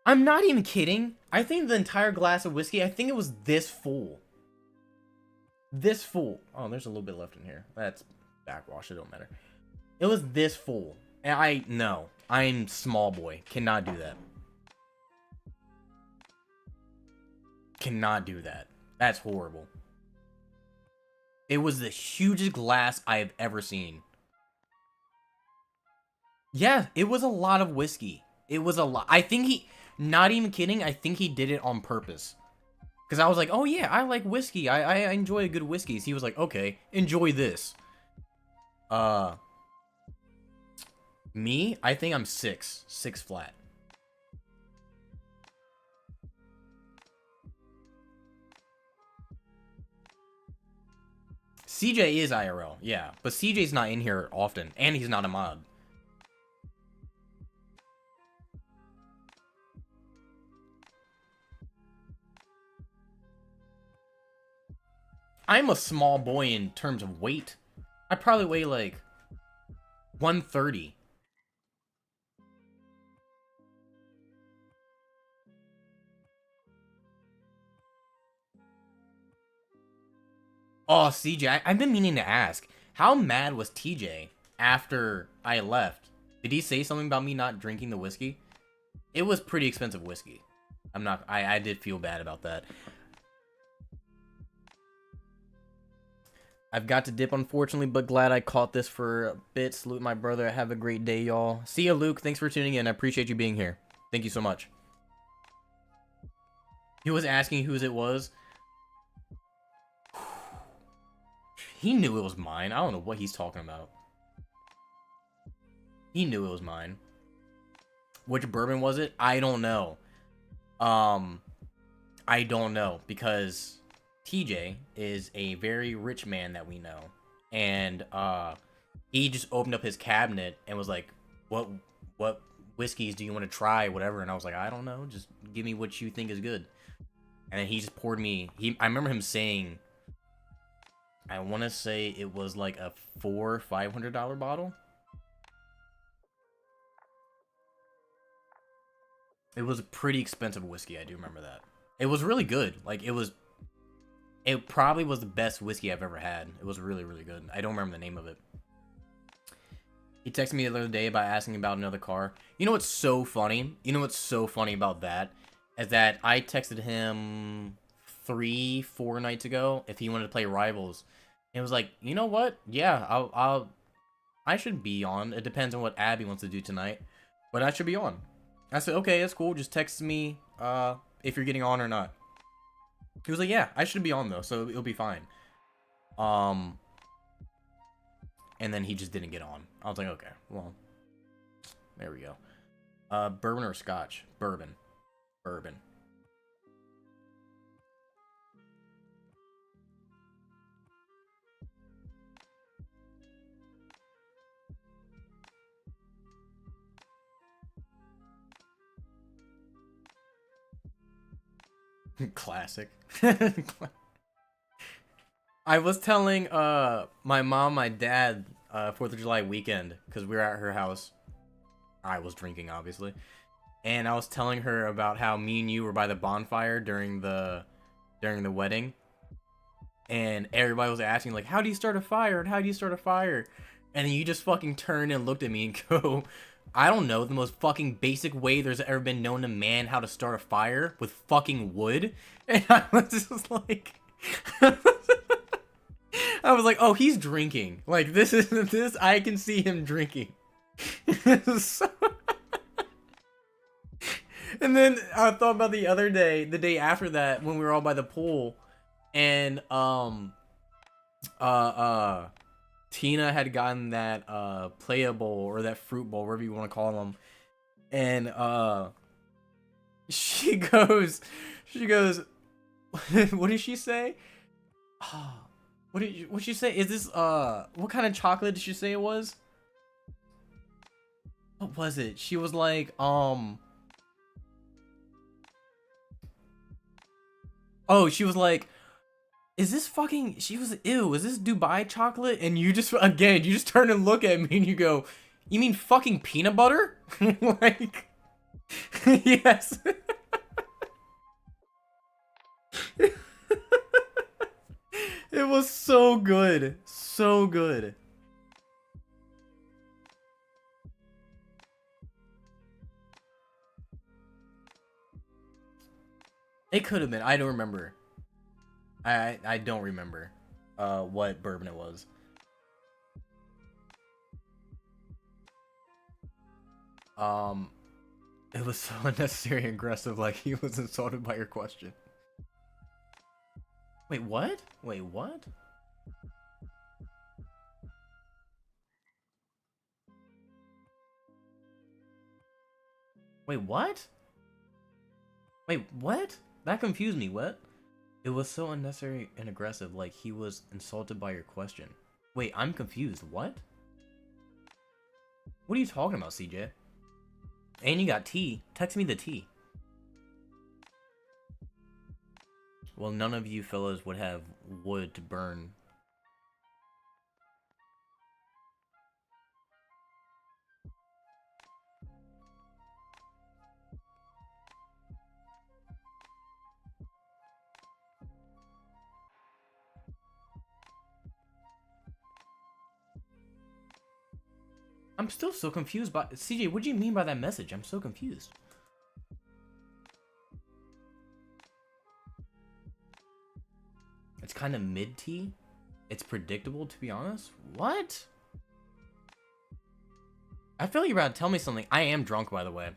I'm not even kidding. I think the entire glass of whiskey, I think it was this full. This full. Oh, there's a little bit left in here. That's backwash. It don't matter. It was this full. And no. I'm small boy. Cannot do that. Cannot do that. That's horrible. It was the hugest glass I have ever seen. Yeah, it was a lot of whiskey. It was a lot. I think he... Not even kidding, I think he did it on purpose. Because I was like, oh yeah, I like whiskey. I enjoy a good whiskey. So he was like, okay, enjoy this. Me? I think I'm 6. 6 flat. CJ is IRL, yeah. But CJ's not in here often. And he's not a mod. I'm a small boy in terms of weight. I probably weigh like 130. Oh, CJ, I've been meaning to ask. How mad was TJ after I left? Did he say something about me not drinking the whiskey? It was pretty expensive whiskey. I did feel bad about that. I've got to dip, unfortunately, but glad I caught this for a bit. Salute my brother. Have a great day, y'all. See ya, Luke. Thanks for tuning in. I appreciate you being here. Thank you so much. He was asking whose it was. He knew it was mine. I don't know what he's talking about. He knew it was mine. Which bourbon was it? I don't know. I don't know, because TJ is a very rich man that we know. And he just opened up his cabinet and was like, what whiskeys do you want to try, whatever? And I was like, I don't know, just give me what you think is good. And then he just poured me, I remember him saying, I want to say it was like a $500 bottle. It was a pretty expensive whiskey, I do remember that. It was really good. Like, it probably was the best whiskey I've ever had. It was really, really good. I don't remember the name of it. He texted me the other day by asking about another car. You know what's so funny? You know what's so funny about that? Is that I texted him 3-4 nights ago if he wanted to play Rivals. And it was like, you know what? Yeah, I should be on. It depends on what Abby wants to do tonight. But I should be on. I said, okay, that's cool. Just text me if you're getting on or not. He was like, yeah, I should be on though, so it'll be fine. And then he just didn't get on. I was like, okay, well, there we go. Bourbon or scotch? Bourbon. Bourbon. Classic. I was telling my mom, my dad, 4th of July weekend, because we were at her house. I was drinking, obviously. And I was telling her about how me and you were by the bonfire during the wedding. And everybody was asking, like, how do you start a fire? And how do you start a fire? And then you just fucking turned and looked at me and go, I don't know, the most fucking basic way there's ever been known to man how to start a fire with fucking wood. And I was just like, I was like, oh, he's drinking. Like, this, I can see him drinking. So... And then I thought about the other day, the day after that, when we were all by the pool, and Tina had gotten that playable or that fruit bowl, whatever you want to call them, and she goes, what did she say? What did she say? Is this what kind of chocolate did she say it was? What was it? She was like, oh, she was like, is this fucking, she was, ew, is this Dubai chocolate? And you just, again, you just turn and look at me and you go, you mean fucking peanut butter? Like, yes. It was so good. So good. It could have been. I don't remember. I don't remember what bourbon it was. It was so unnecessary and aggressive, like he was insulted by your question. Wait, what? Wait, what? Wait, what? Wait, what? That confused me, what? It was so unnecessary and aggressive, like he was insulted by your question. Wait, I'm confused, what? What are you talking about, CJ? And you got tea. Text me the tea. Well, none of you fellas would have wood to burn. I'm still so confused by CJ. What do you mean by that message? I'm so confused. It's kind of mid-T. It's predictable, to be honest. What? I feel like you're about to tell me something. I am drunk, by the way.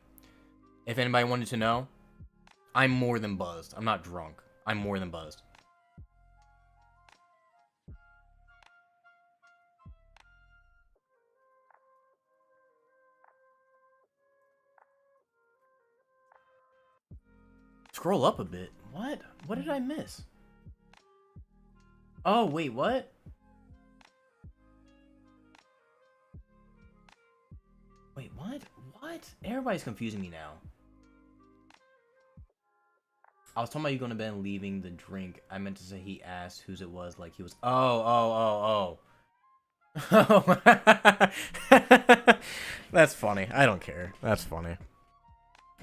If anybody wanted to know, I'm more than buzzed. I'm not drunk. I'm more than buzzed. Scroll up a bit. What? What did I miss? Oh, wait, what? Wait, what? What? Everybody's confusing me now. I was talking about you going to bed and leaving the drink. I meant to say he asked whose it was, like he was. Oh. That's funny. I don't care. That's funny.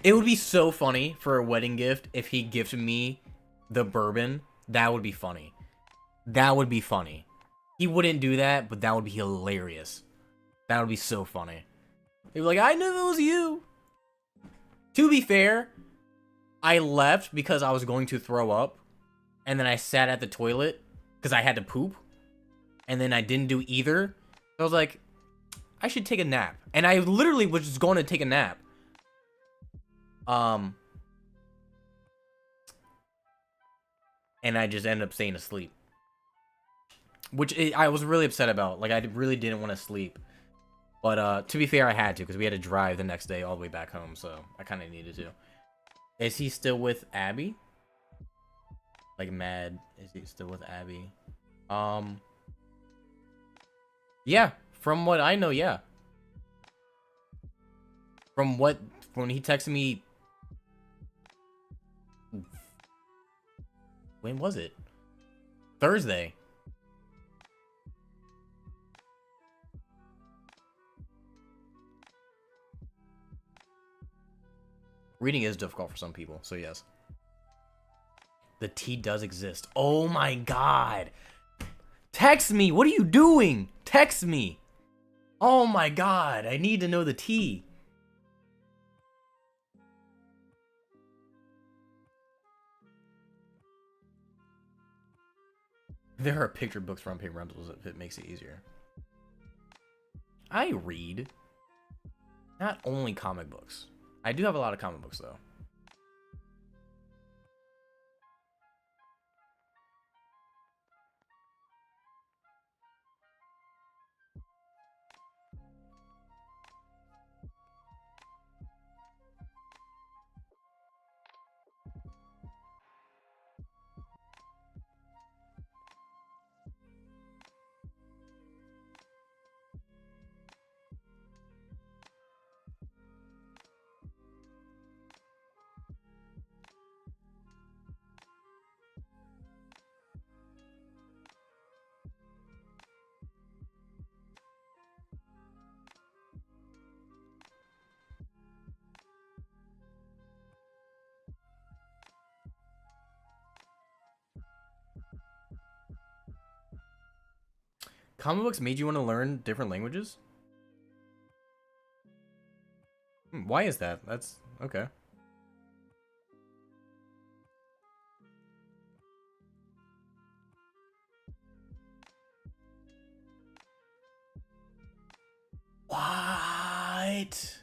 It would be so funny for a wedding gift if he gifted me the bourbon. That would be funny. That would be funny. He wouldn't do that, but that would be hilarious. That would be so funny. He'd be like, I knew it was you. To be fair, I left because I was going to throw up. And then I sat at the toilet because I had to poop. And then I didn't do either. So I was like, I should take a nap. And I literally was just going to take a nap. And I just ended up staying asleep. Which I was really upset about. Like, I really didn't want to sleep. But to be fair, I had to. Because we had to drive the next day all the way back home. So I kind of needed to. Is he still with Abby? Like, mad. Is he still with Abby? Yeah. From what I know, yeah. When he texted me. When was it? Thursday. Reading is difficult for some people, so yes. The T does exist. Oh my god. Text me. What are you doing? Text me. Oh my god. I need to know the T. There are picture books for Unpaid Rentals if it makes it easier. I read. Not only comic books. I do have a lot of comic books, though. Comic books made you want to learn different languages? Why is that? That's okay. What?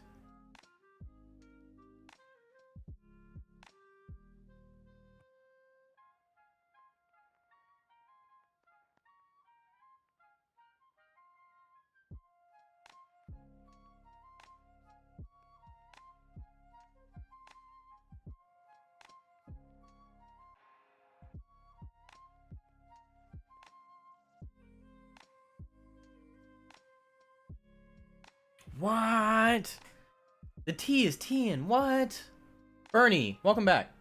What? The T is T'ing. What? Bernie, welcome back.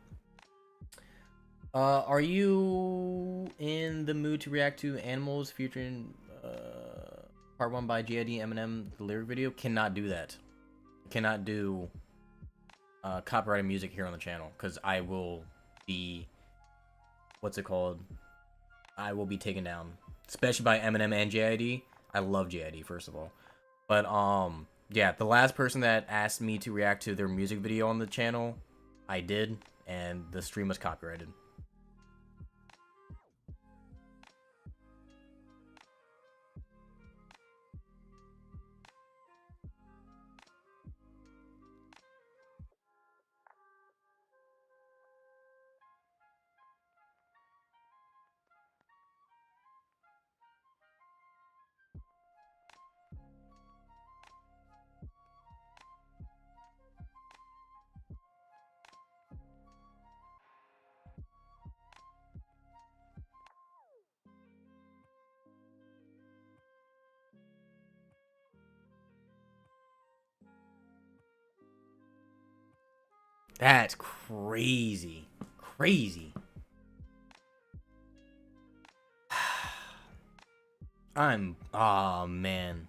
Are you in the mood to react to Animals featuring part 1 by JID Eminem, the lyric video? Cannot do that. Cannot do copyrighted music here on the channel because I will be, what's it called? I will be taken down, especially by Eminem and JID. I love JID, first of all. But yeah, the last person that asked me to react to their music video on the channel, I did, and the stream was copyrighted. That's crazy. Crazy. Oh man.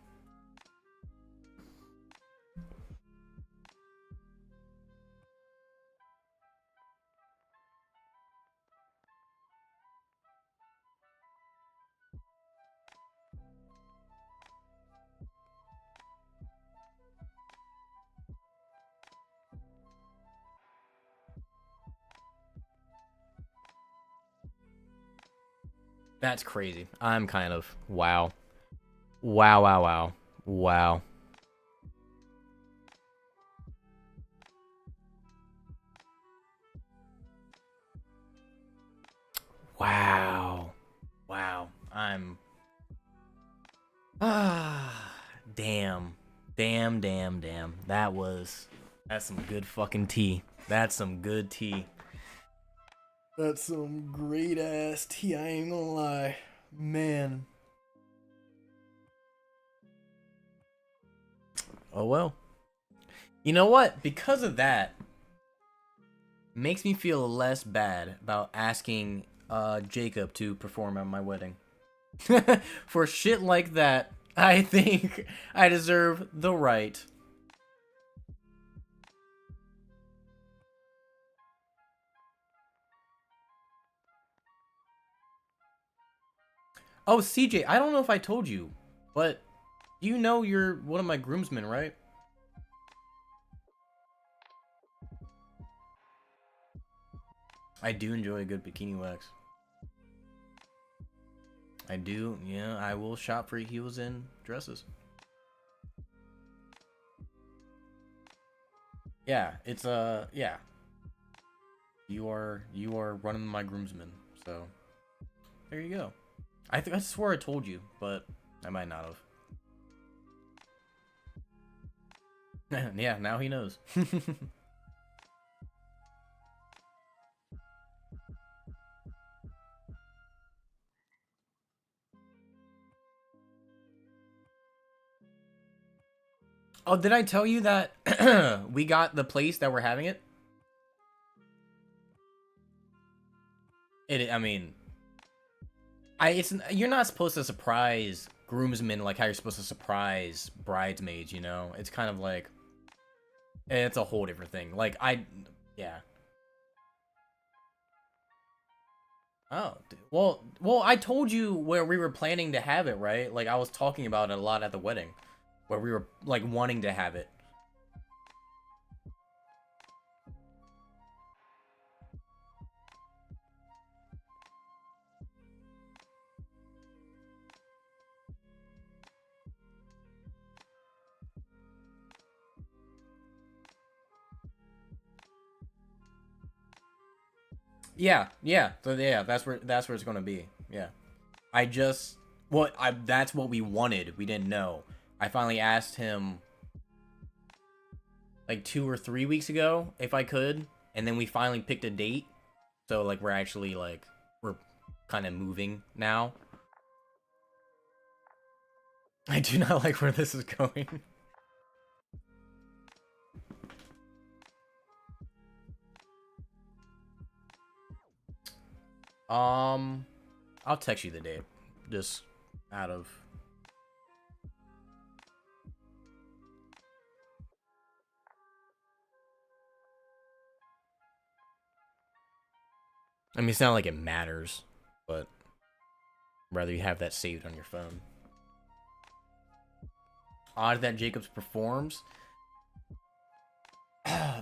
That's crazy. I'm kind of wow. Wow, wow, wow. Wow. Wow. Wow. I'm damn. Damn, damn, damn. That's some good fucking tea. That's some good tea. That's some great ass tea, I ain't gonna lie. Man. Oh well. You know what? Because of that, makes me feel less bad about asking Jacob to perform at my wedding. For shit like that, I think I deserve the right. Oh, CJ, I don't know if I told you, but you know you're one of my groomsmen, right? I do enjoy a good bikini wax. I do, yeah, I will shop for heels and dresses. Yeah, it's yeah. You are running my groomsmen, so there you go. I swore I told you, but I might not have. Yeah, now he knows. Oh, did I tell you that we got the place that we're having it? I mean, it's you're not supposed to surprise groomsmen like how you're supposed to surprise bridesmaids, you know? It's kind of like it's a whole different thing. Yeah. Oh, well, I told you where we were planning to have it, right? Like I was talking about it a lot at the wedding, where we were like wanting to have it. Yeah, yeah. So yeah, that's where it's gonna be. Yeah. I just that's what we wanted. We didn't know. I finally asked him like 2 or 3 weeks ago if I could, and then we finally picked a date. So like we're kind of moving now. I do not like where this is going. um, I'll text you the date. Just out of. I mean, it's not like it matters, but rather you have that saved on your phone. odd that Jacobs performs.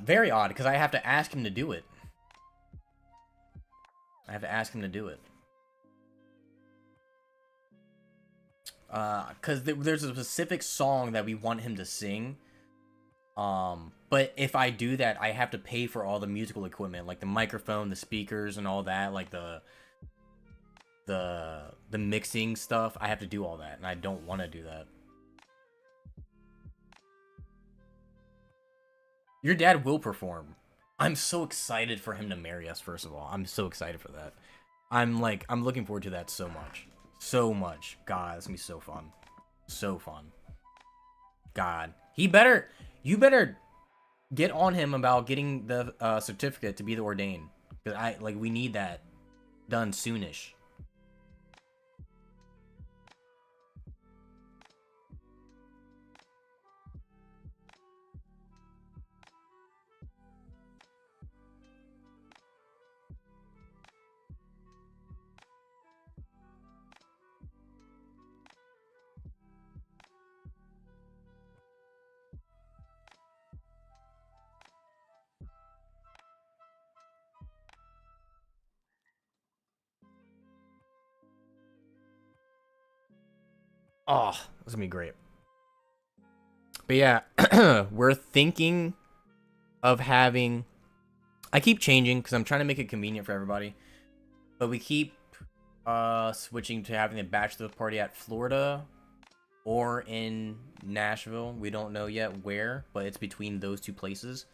Very odd, because I have to ask him to do it. I have to ask him to do it. Because there's a specific song that we want him to sing. But if I do that, I have to pay for all the musical equipment, like the microphone, the speakers, and all that, like the mixing stuff. I have to do all that, and I don't want to do that. Your dad will perform. I'm so excited for him to marry us, first of all. I'm so excited for that. I'm looking forward to that so much. So much. God, it's gonna be so fun. So fun. God. You better get on him about getting the certificate to be the ordained. Because we need that done soonish. Oh, this is gonna be great. But yeah, we're thinking of having. I keep changing because I'm trying to make it convenient for everybody. But we keep switching to having a bachelor party at Florida or in Nashville. We don't know yet where, but it's between those two places.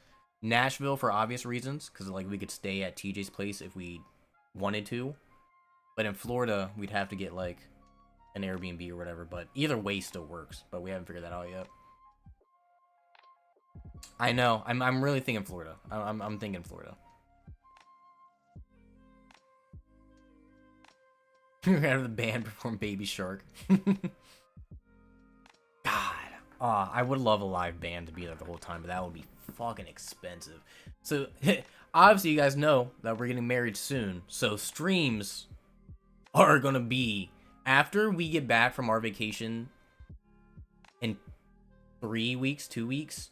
Nashville for obvious reasons, because we could stay at TJ's place if we wanted to. But in Florida, we'd have to get an Airbnb or whatever. But either way still works. But we haven't figured that out yet. I know. I'm really thinking Florida. I'm thinking Florida. We're gonna have the band perform Baby Shark. God. I would love a live band to be there the whole time, but that would be fucking expensive. So, obviously you guys know that we're getting married soon. So, streams are gonna be after we get back from our vacation in 3 weeks, 2 weeks.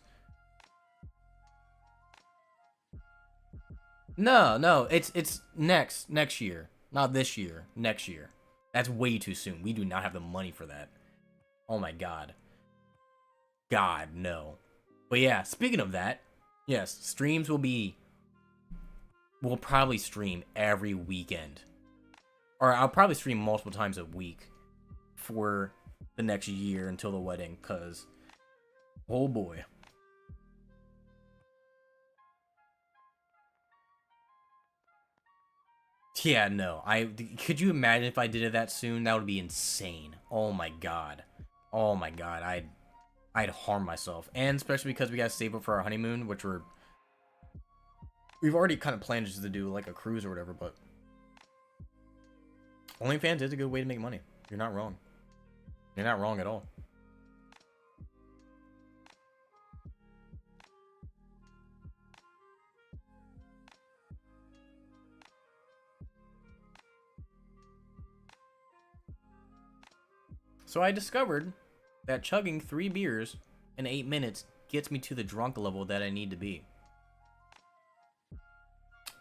No, it's next year. Not this year, next year. That's way too soon. We do not have the money for that. Oh my god. God, no. But yeah, speaking of that, yes, streams we'll probably stream every weekend. Or I'll probably stream multiple times a week for the next year until the wedding, cause oh boy. Yeah, no. Could you imagine if I did it that soon? That would be insane. Oh my god. Oh my god. I'd harm myself. And especially because we gotta save up for our honeymoon, which we've already kind of planned just to do a cruise or whatever, but OnlyFans is a good way to make money. You're not wrong. You're not wrong at all. So I discovered that chugging 3 beers in 8 minutes gets me to the drunk level that I need to be.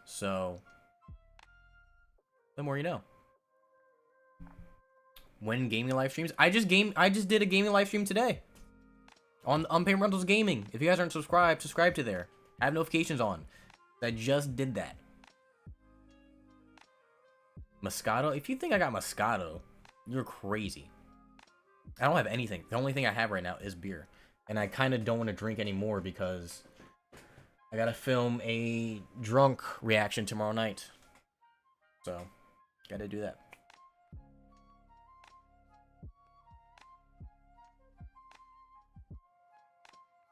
So, the more you know. When gaming live streams, I just did a gaming live stream today on Unpaid Rentals Gaming. If you guys aren't subscribed, subscribe to there. I have notifications on. I just did that. Moscato? If you think I got Moscato, you're crazy. I don't have anything. The only thing I have right now is beer. And I kind of don't want to drink anymore because I gotta film a drunk reaction tomorrow night. So, gotta do that.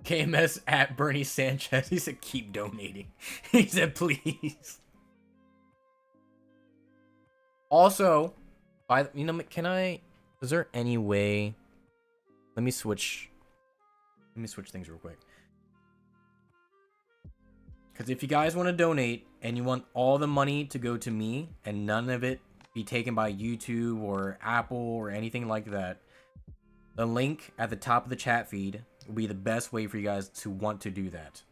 KMS at Bernie Sanchez. He said, keep donating. He said, please. Also, can I... Is there any way... Let me switch things real quick. Because if you guys want to donate and you want all the money to go to me and none of it be taken by YouTube or Apple or anything like that, The link at the top of the chat feed will be the best way for you guys to want to do that.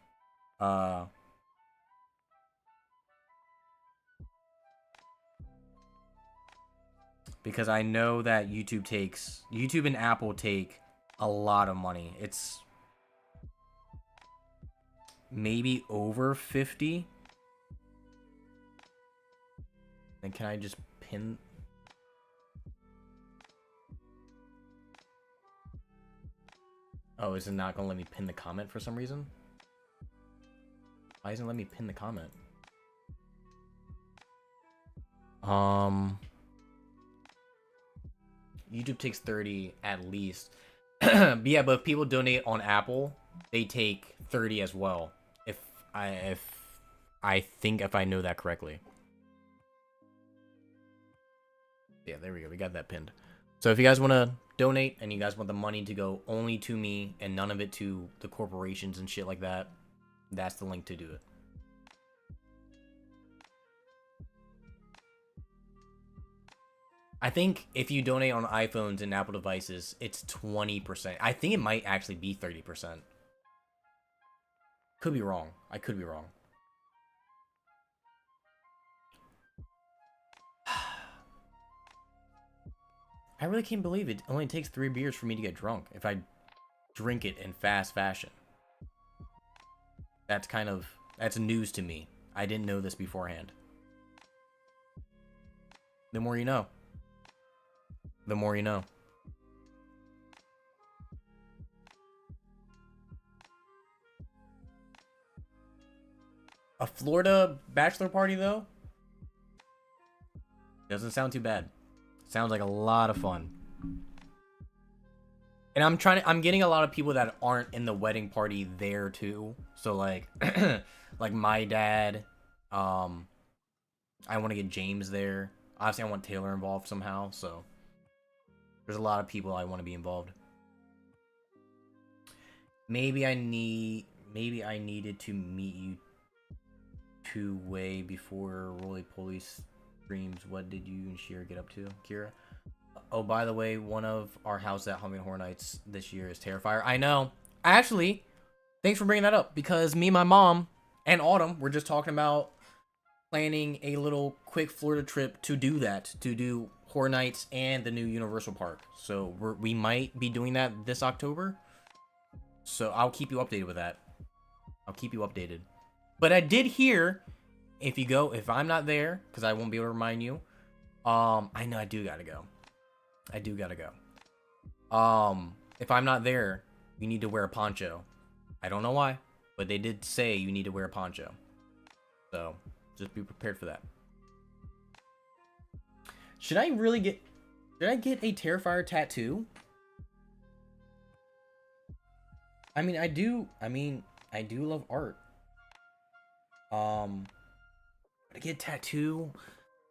Because I know that YouTube and Apple take a lot of money. It's maybe over 50. And can I just pin? Oh, is it not gonna let me pin the comment for some reason? Why isn't it letting me pin the comment? YouTube takes 30 at least. But yeah, but if people donate on Apple, they take 30 as well. If I think if I know that correctly. Yeah, there we go. We got that pinned. So if you guys want to donate and you guys want the money to go only to me and none of it to the corporations and shit like that, that's the link to do it. I think if you donate on iPhones and Apple devices, it's 20%. I think it might actually be 30%. Could be wrong. I could be wrong. I really can't believe it only takes 3 beers for me to get drunk if I drink it in fast fashion. That's news to me. I didn't know this beforehand. The more you know. The more you know. A Florida bachelor party, though? Doesn't sound too bad. Sounds like a lot of fun. And I'm getting a lot of people that aren't in the wedding party there too. So like like my dad, I want to get James there. Obviously I want Taylor involved somehow, so there's a lot of people I want to be involved. Maybe I needed to meet you way before Roly Poly streams. What did you and Shira get up to, Kira? Oh, by the way, one of our house at Humming Horror Nights this year is Terrifier. I know. Actually, thanks for bringing that up, because me, my mom, and Autumn were just talking about planning a little quick Florida trip to do that, to do Horror Nights and the new Universal Park. So we might be doing that this October. So I'll keep you updated with that. I'll keep you updated. But I did hear, if I'm not there, because I won't be able to remind you, I know I do gotta go. If I'm not there, you need to wear a poncho. I don't know why, but they did say you need to wear a poncho. So, just be prepared for that. Should I get a Terrifier tattoo? I mean, I do love art. To get a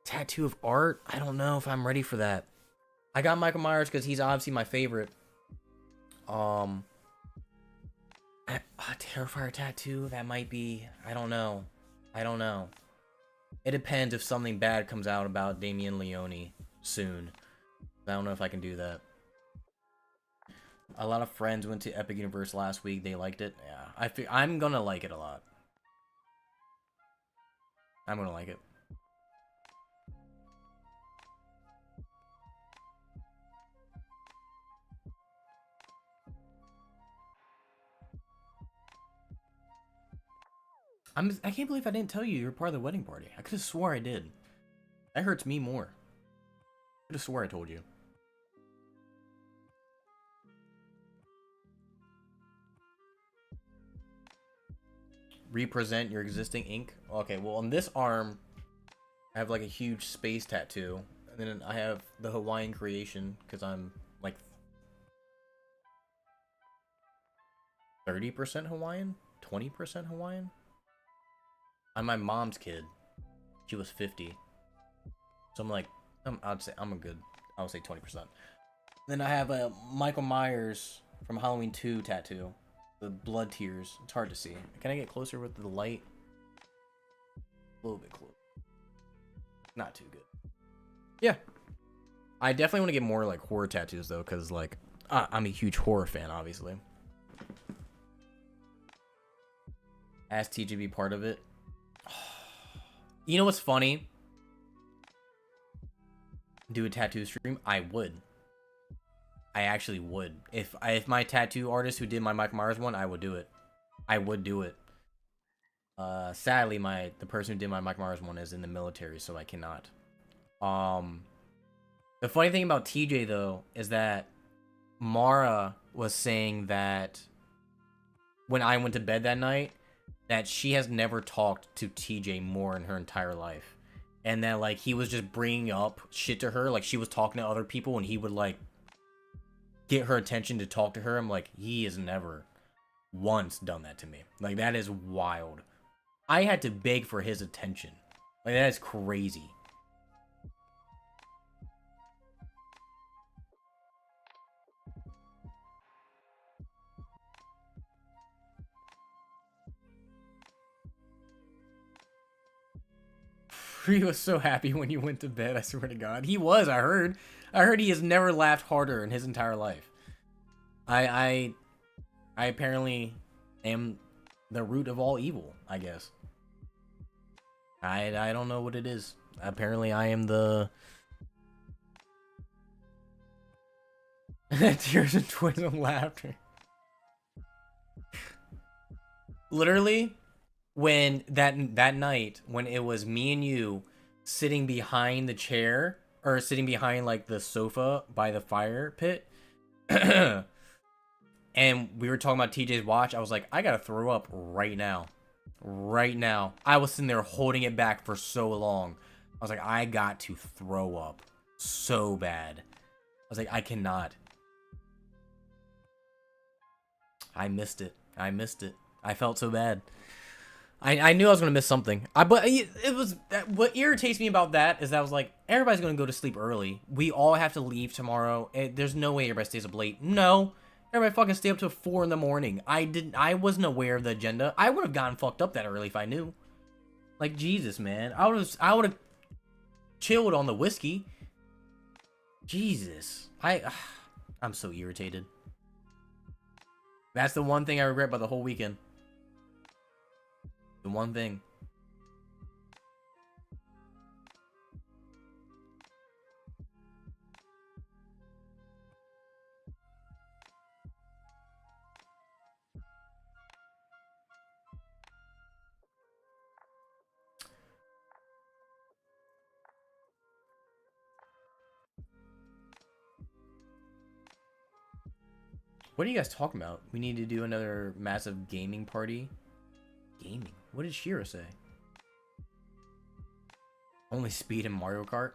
tattoo of art? I don't know if I'm ready for that. I got Michael Myers because he's obviously my favorite. A Terrifier tattoo? That might be... I don't know. It depends if something bad comes out about Damien Leone soon. I don't know if I can do that. A lot of friends went to Epic Universe last week. They liked it. Yeah, I'm gonna like it a lot. I'm gonna like it. I can't believe I didn't tell you were part of the wedding party. I could have swore I did. That hurts me more. I could have swore I told you. Represent your existing ink. Okay, well on this arm, I have like a huge space tattoo. And then I have the Hawaiian creation because I'm like 30% Hawaiian? 20% Hawaiian? I'm my mom's kid. She was 50. So I'm like, I'll say 20%. Then I have a Michael Myers from Halloween 2 tattoo. The blood tears. It's hard to see. Can I get closer with the light? A little bit close. Not too good. Yeah. I definitely want to get more like horror tattoos though, because like I'm a huge horror fan, obviously. Ask TJ to be part of it. You know what's funny? Do a tattoo stream? I would. I actually would. If my tattoo artist who did my Mike Myers one, I would do it. I would do it. Sadly, the person who did my Mike Myers one is in the military, so I cannot. The funny thing about TJ though is that Mara was saying that when I went to bed that night, that she has never talked to TJ more in her entire life, and that like he was just bringing up shit to her, like she was talking to other people, and he would like get her attention to talk to her. I'm like, he has never once done that to me. Like, that is wild. I had to beg for his attention. Like, that is crazy. He was so happy when you went to bed, I swear to God. He was, I heard. I heard he has never laughed harder in his entire life. I apparently am the root of all evil, I guess. I don't know what it is. Apparently I am the... Tears and twins of laughter. Literally, when that night, when it was me and you sitting behind the chair, or sitting behind like the sofa by the fire pit, and we were talking about TJ's watch, I was like, I gotta throw up right now. Right now. I was sitting there holding it back for so long. I was like, I got to throw up so bad. I was like, I cannot. I missed it. I missed it. I felt so bad. I knew I was gonna miss something. But it was what irritates me about that is that I was like, everybody's gonna go to sleep early. We all have to leave tomorrow. There's no way everybody stays up late. No, everybody fucking stay up till 4 in the morning. I wasn't aware of the agenda. I would have gotten fucked up that early if I knew. Like, Jesus, man, I would have chilled on the whiskey. Jesus, I'm so irritated. That's the one thing I regret about the whole weekend. The one thing. What are you guys talking about? We need to do another massive gaming party. Gaming? What did Shira say? Only speed in Mario Kart?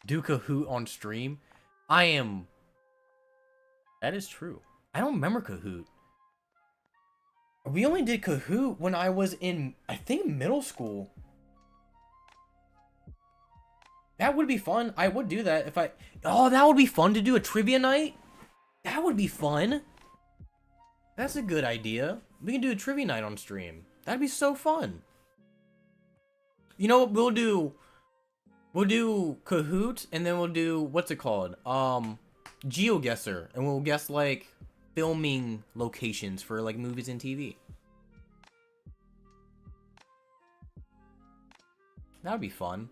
Do Kahoot on stream? I am... That is true. I don't remember Kahoot. We only did Kahoot when I was in, I think, middle school. That would be fun. I would do that if I... Oh, that would be fun to do a trivia night? That would be fun. That's a good idea. We can do a trivia night on stream. That'd be so fun. You know what we'll do? We'll do Kahoot, and then we'll do, what's it called? GeoGuessr, and we'll guess like filming locations for like movies and TV. That'd be fun.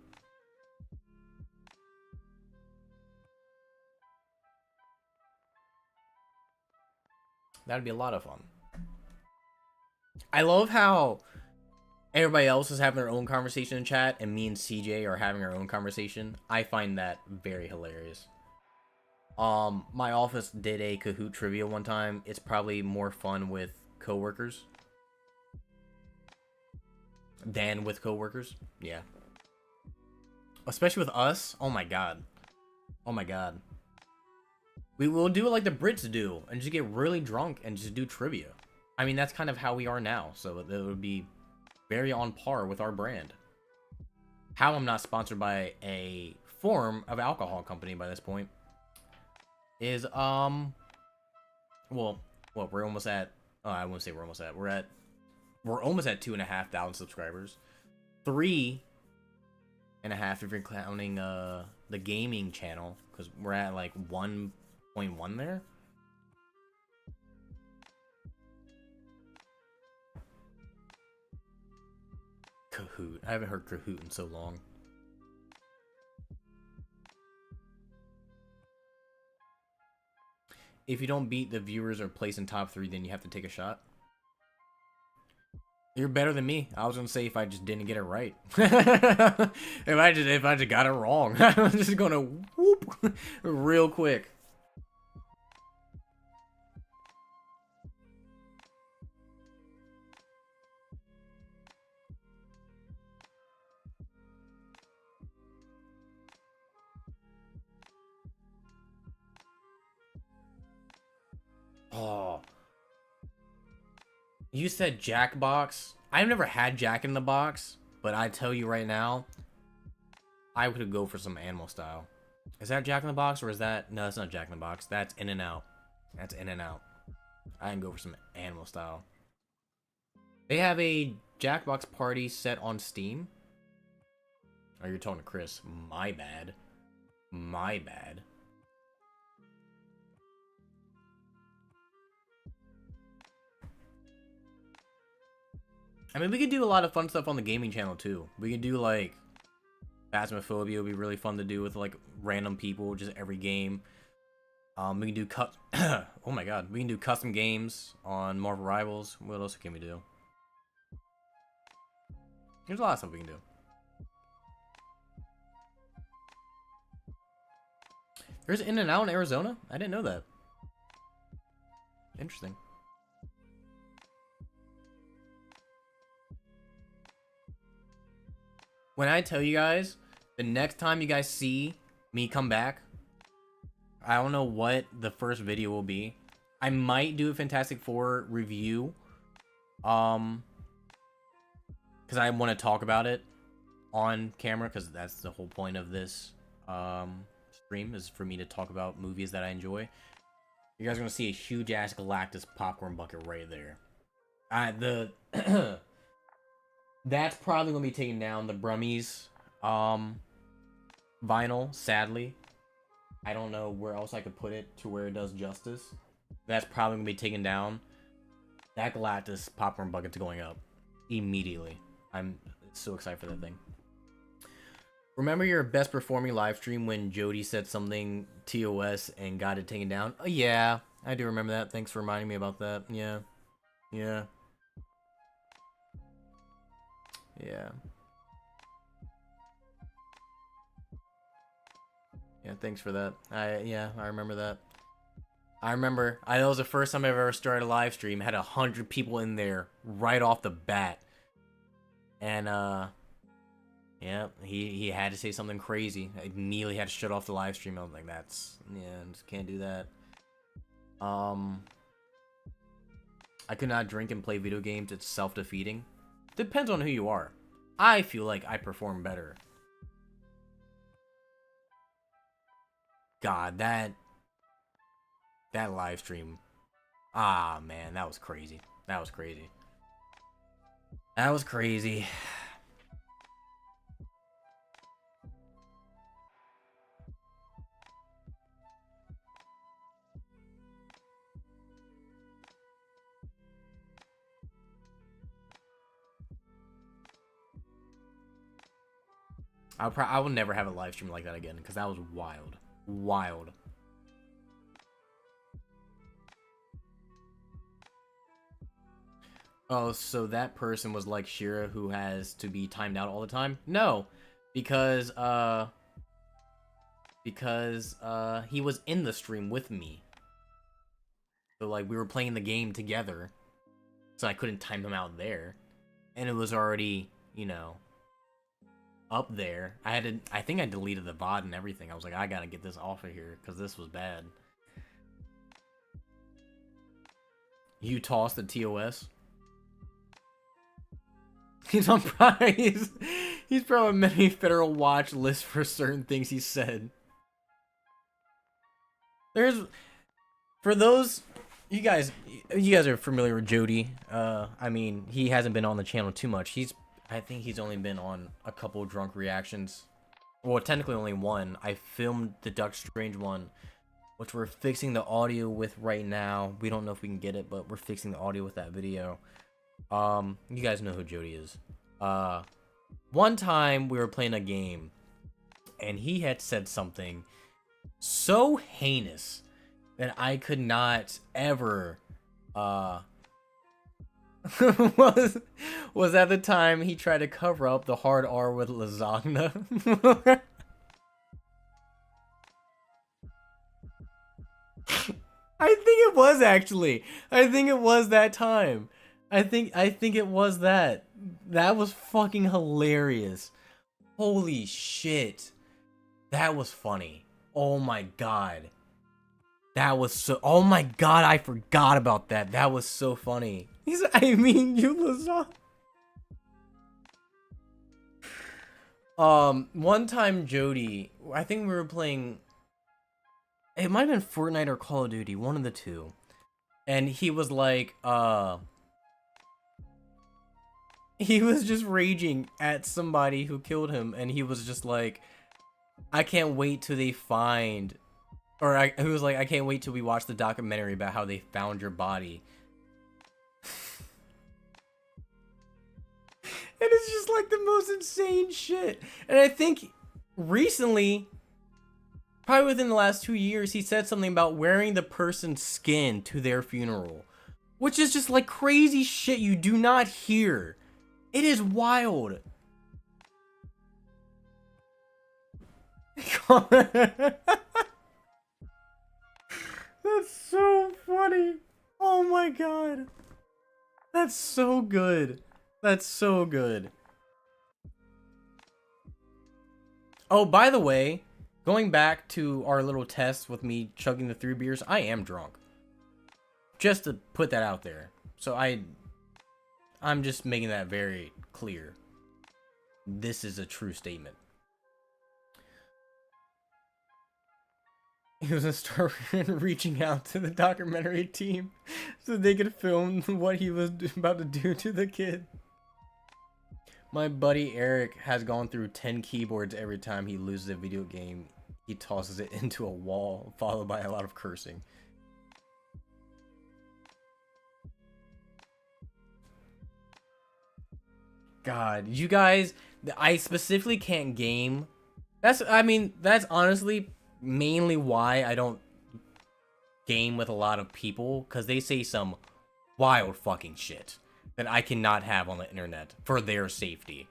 That'd be a lot of fun. I love how everybody else is having their own conversation in chat, and me and CJ are having our own conversation. I find that very hilarious. My office did a Kahoot trivia one time. It's probably more fun with coworkers than with coworkers. Yeah. Especially with us. Oh my god. Oh my god. We will do it like the Brits do, and just get really drunk and just do trivia. I mean, that's kind of how we are now, so it would be very on par with our brand. How I'm not sponsored by a form of alcohol company by this point is, well, we're almost at, I won't say we're almost at, we're almost at 2,500 subscribers. 3.5 if you're counting, the gaming channel, because we're at like 0.1 there? Kahoot. I haven't heard Kahoot in so long. If you don't beat the viewers or place in top 3, then you have to take a shot. You're better than me. I was gonna say if I just didn't get it right. if I just got it wrong. I'm just gonna whoop real quick. Oh. You said Jackbox. I've never had Jack in the Box, but I tell you right now, I would go for some animal style. Is that Jack in the Box or is that... No, that's not Jack in the Box. That's In-N-Out. That's In-N-Out. I can go for some animal style. They have a Jackbox party set on Steam. Oh, you're talking to Chris. My bad. My bad. I mean, we could do a lot of fun stuff on the gaming channel, too. We could do, like, Phasmophobia would be really fun to do with, like, random people, just every game. We can do oh my god. We can do custom games on Marvel Rivals. What else can we do? There's a lot of stuff we can do. There's In-N-Out in Arizona? I didn't know that. Interesting. When I tell you guys, the next time you guys see me come back, I don't know what the first video will be. I might do a Fantastic Four review. Because I want to talk about it on camera, because that's the whole point of this stream, is for me to talk about movies that I enjoy. You guys are going to see a huge-ass Galactus popcorn bucket right there. That's probably going to be taking down the Brummies vinyl, sadly. I don't know where else I could put it to where it does justice. That's probably going to be taken down. That Galactus popcorn bucket's going up immediately. I'm so excited for that thing. Remember your best performing live stream when Jody said something TOS and got it taken down? Oh, yeah, I do remember that. Thanks for reminding me about that. Yeah. Yeah. Yeah. Yeah, thanks for that. I remember that. I remember. That was the first time I've ever started a live stream. Had 100 people in there right off the bat. And yeah, he had to say something crazy. I immediately had to shut off the live stream. I was like, that's, yeah, just can't do that. I could not drink and play video games. It's self-defeating. Depends on who you are. I feel like I perform better. God, that live stream. Ah, man, that was crazy. That was crazy. That was crazy. I will never have a live stream like that again, because that was wild. Wild. Oh, so that person was like Shira, who has to be timed out all the time? No, because he was in the stream with me. So like we were playing the game together, so I couldn't time him out there, and it was already, you know, up there. I think I deleted the VOD and everything. I was like, I gotta get this off of here because this was bad. You tossed the TOS. He's on prize. He's probably many federal watch list for certain things he said. For those you guys are familiar with Jody. I mean, he hasn't been on the channel too much. I think he's only been on a couple drunk reactions. Well, technically only one. I filmed the Duck Strange one which we're fixing the audio with right now. We don't know if we can get it, but we're fixing the audio with that video. You guys know who Jody is. One time we were playing a game and he had said something so heinous that I could not ever was at the time he tried to cover up the hard R with lasagna. I think it was actually. I think it was that time. I think it was that. That was fucking hilarious. Holy shit. That was funny. Oh my god. That was so... Oh my god, I forgot about that. That was so funny. He's... I mean, you lasagna. One time Jody... I think we were playing... It might have been Fortnite or Call of Duty. One of the two. And he was like, he was just raging at somebody who killed him. And he was just like, I can't wait till they find... Or he was like, I can't wait till we watch the documentary about how they found your body. And it's just like the most insane shit. And I think recently, probably within the last 2 years, he said something about wearing the person's skin to their funeral. Which is just like crazy shit you do not hear. It is wild. That's so funny. Oh my god. That's so good. That's so good. Oh, by the way, going back to our little test with me chugging the 3 beers, I am drunk. Just to put that out there. So I'm just making that very clear. This is a true statement. He was gonna start reaching out to the documentary team so they could film what he was about to do to the kid. My buddy Eric has gone through 10 keyboards every time he loses a video game. He tosses it into a wall, followed by a lot of cursing. God, you guys, I specifically can't game. That's honestly mainly why I don't game with a lot of people, because they say some wild fucking shit that I cannot have on the internet for their safety.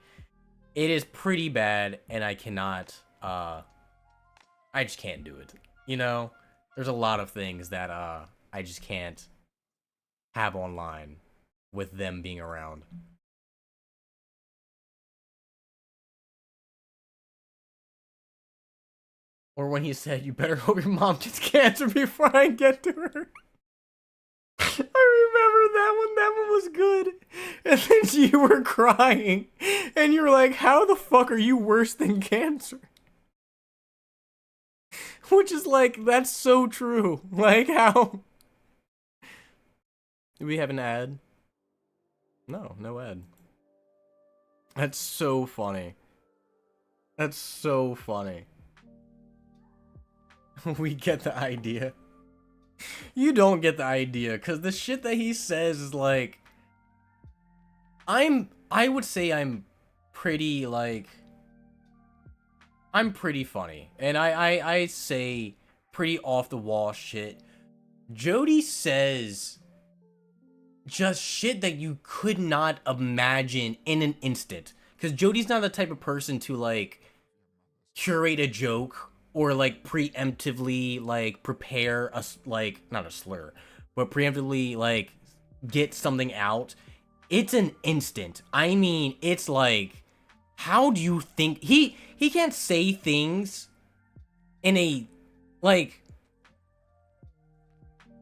It is pretty bad, and I cannot, I just can't do it. You know, there's a lot of things that, I just can't have online with them being around. Or when he said, you better hope your mom gets cancer before I get to her. I remember that one. That one was good. And then you were crying. And you were like, how the fuck are you worse than cancer? Which is like, that's so true. Like, how? Do we have an ad? No, no ad. That's so funny. That's so funny. We get the idea. You don't get the idea, because the shit that he says is like... I would say I'm pretty, like... I'm pretty funny. And I say pretty off-the-wall shit. Jody says... just shit that you could not imagine in an instant. Because Jody's not the type of person to, like, curate a joke... or like preemptively like prepare a like not a slur, but preemptively like get something out. It's an instant. I mean, it's like, how do you think he can't say things in a like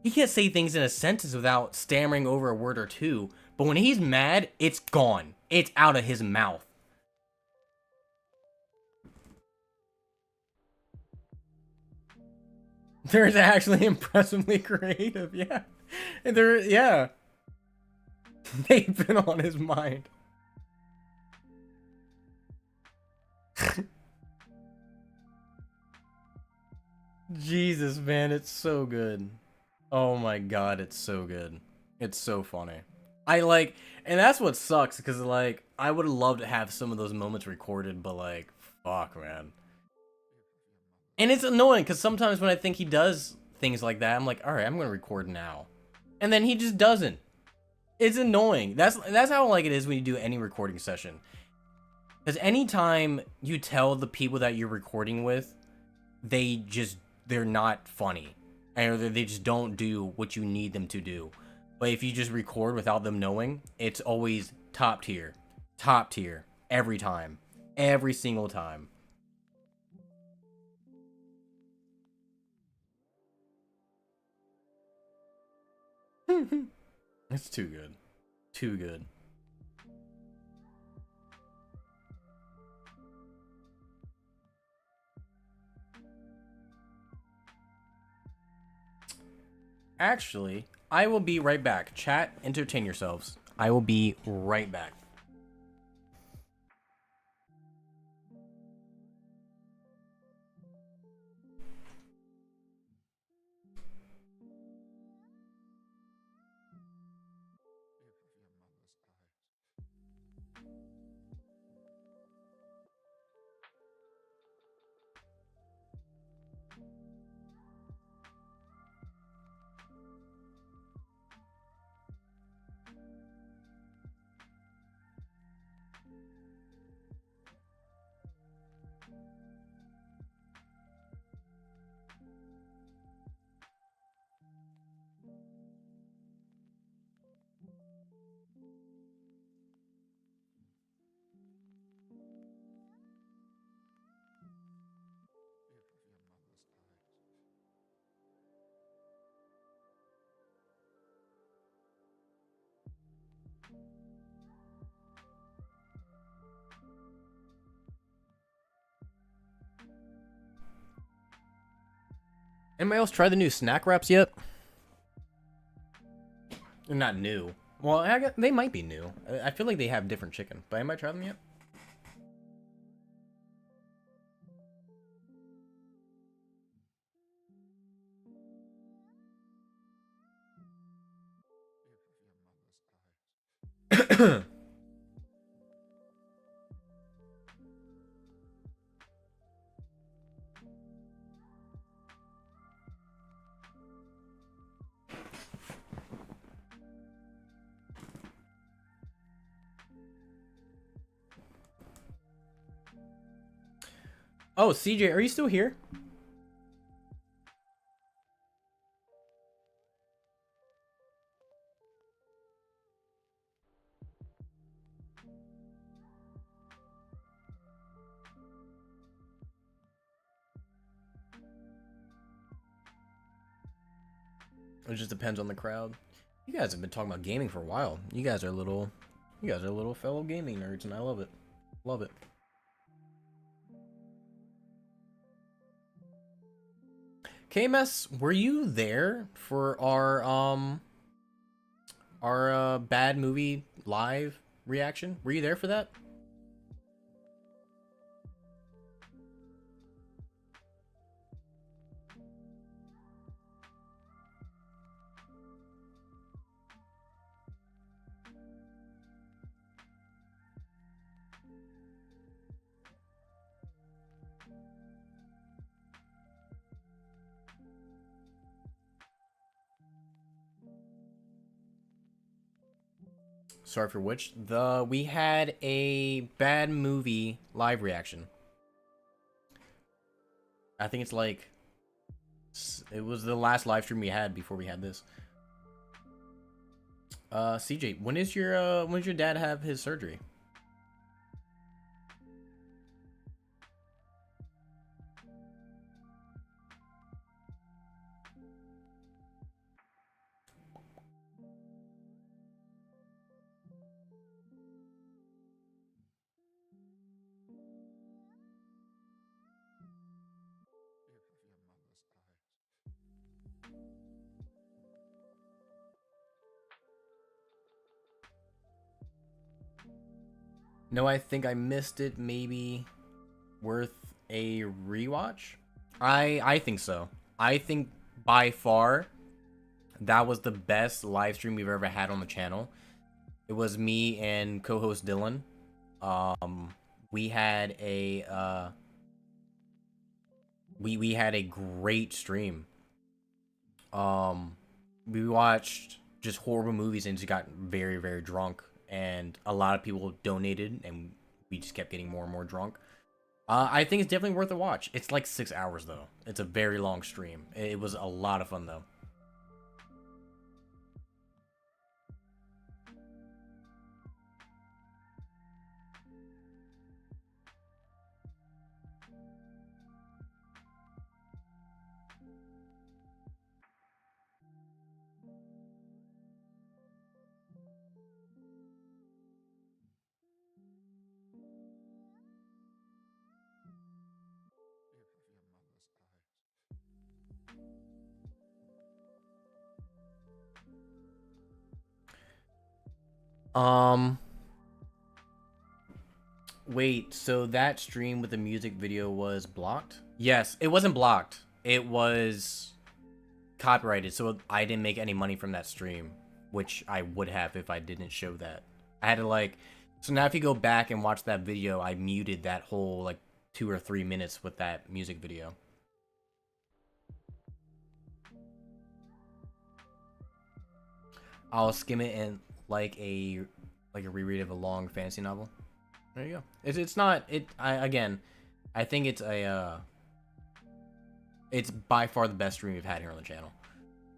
he can't say things in a sentence without stammering over a word or two. But when he's mad, it's gone. It's out of his mouth. They're actually impressively creative, yeah. And yeah. They've been on his mind. Jesus, man, it's so good. Oh my god, it's so good. It's so funny. I like, and that's what sucks because like I would love to have some of those moments recorded, but like, fuck, man. And it's annoying because sometimes when I think he does things like that, I'm like, all right, I'm gonna record now, and then he just doesn't. It's annoying. That's how like it is when you do any recording session. Because anytime you tell the people that you're recording with, they're not funny, or they just don't do what you need them to do. But if you just record without them knowing, it's always top tier every time, every single time. It's too good, too good. Actually, I will be right back. Chat, entertain yourselves. I will be right back. Anybody else try the new snack wraps yet? They're not new. Well, they might be new. I feel like they have different chicken, but anybody try them yet? Oh, CJ, are you still here? It just depends on the crowd. You guys have been talking about gaming for a while. You guys are little fellow gaming nerds, and I love it. Love it. KMS, were you there for our bad movie live reaction? Were you there for that? Sorry for which. We had a bad movie live reaction. I think it's like it was the last live stream we had before we had this. CJ, when does your dad have his surgery? No, I think I missed it. Maybe worth a rewatch. I think so. I think by far that was the best live stream we've ever had on the channel. It was me and co-host Dylan. We had a we had a great stream. We watched just horrible movies and just got very, very drunk, and a lot of people donated, and we just kept getting more and more drunk. I think it's definitely worth a watch. It's like 6 hours though. It's a very long stream. It was a lot of fun though. Um, Wait, so that stream with the music video was blocked? Yes, it wasn't blocked. It was copyrighted, so I didn't make any money from that stream, which I would have if I didn't show that. I had to like, so now if you go back and watch that video, I muted that whole like 2 or 3 minutes with that music video. I'll skim it and like a reread of a long fantasy novel. There you go. It's not it. Again, I think it's a it's by far the best stream we've had here on the channel.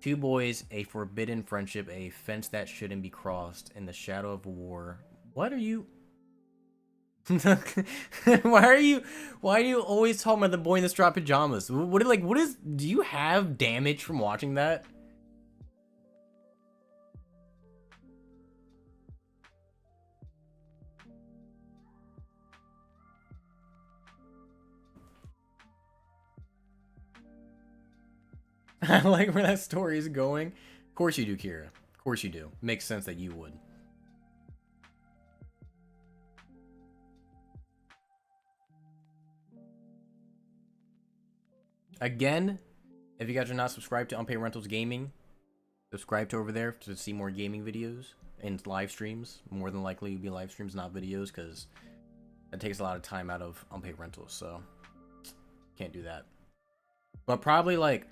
Two boys, a forbidden friendship, a fence that shouldn't be crossed, in the shadow of war. What are you? Why are you always talking about the boy in the straw pajamas? What is? Do you have damage from watching that? I like where that story is going. Of course you do, Kira. Of course you do. Makes sense that you would. Again, if you guys are not subscribed to Unpaid Rentals Gaming, subscribe to over there to see more gaming videos and live streams. More than likely, it'll be live streams, not videos, because that takes a lot of time out of Unpaid Rentals, so can't do that. But probably like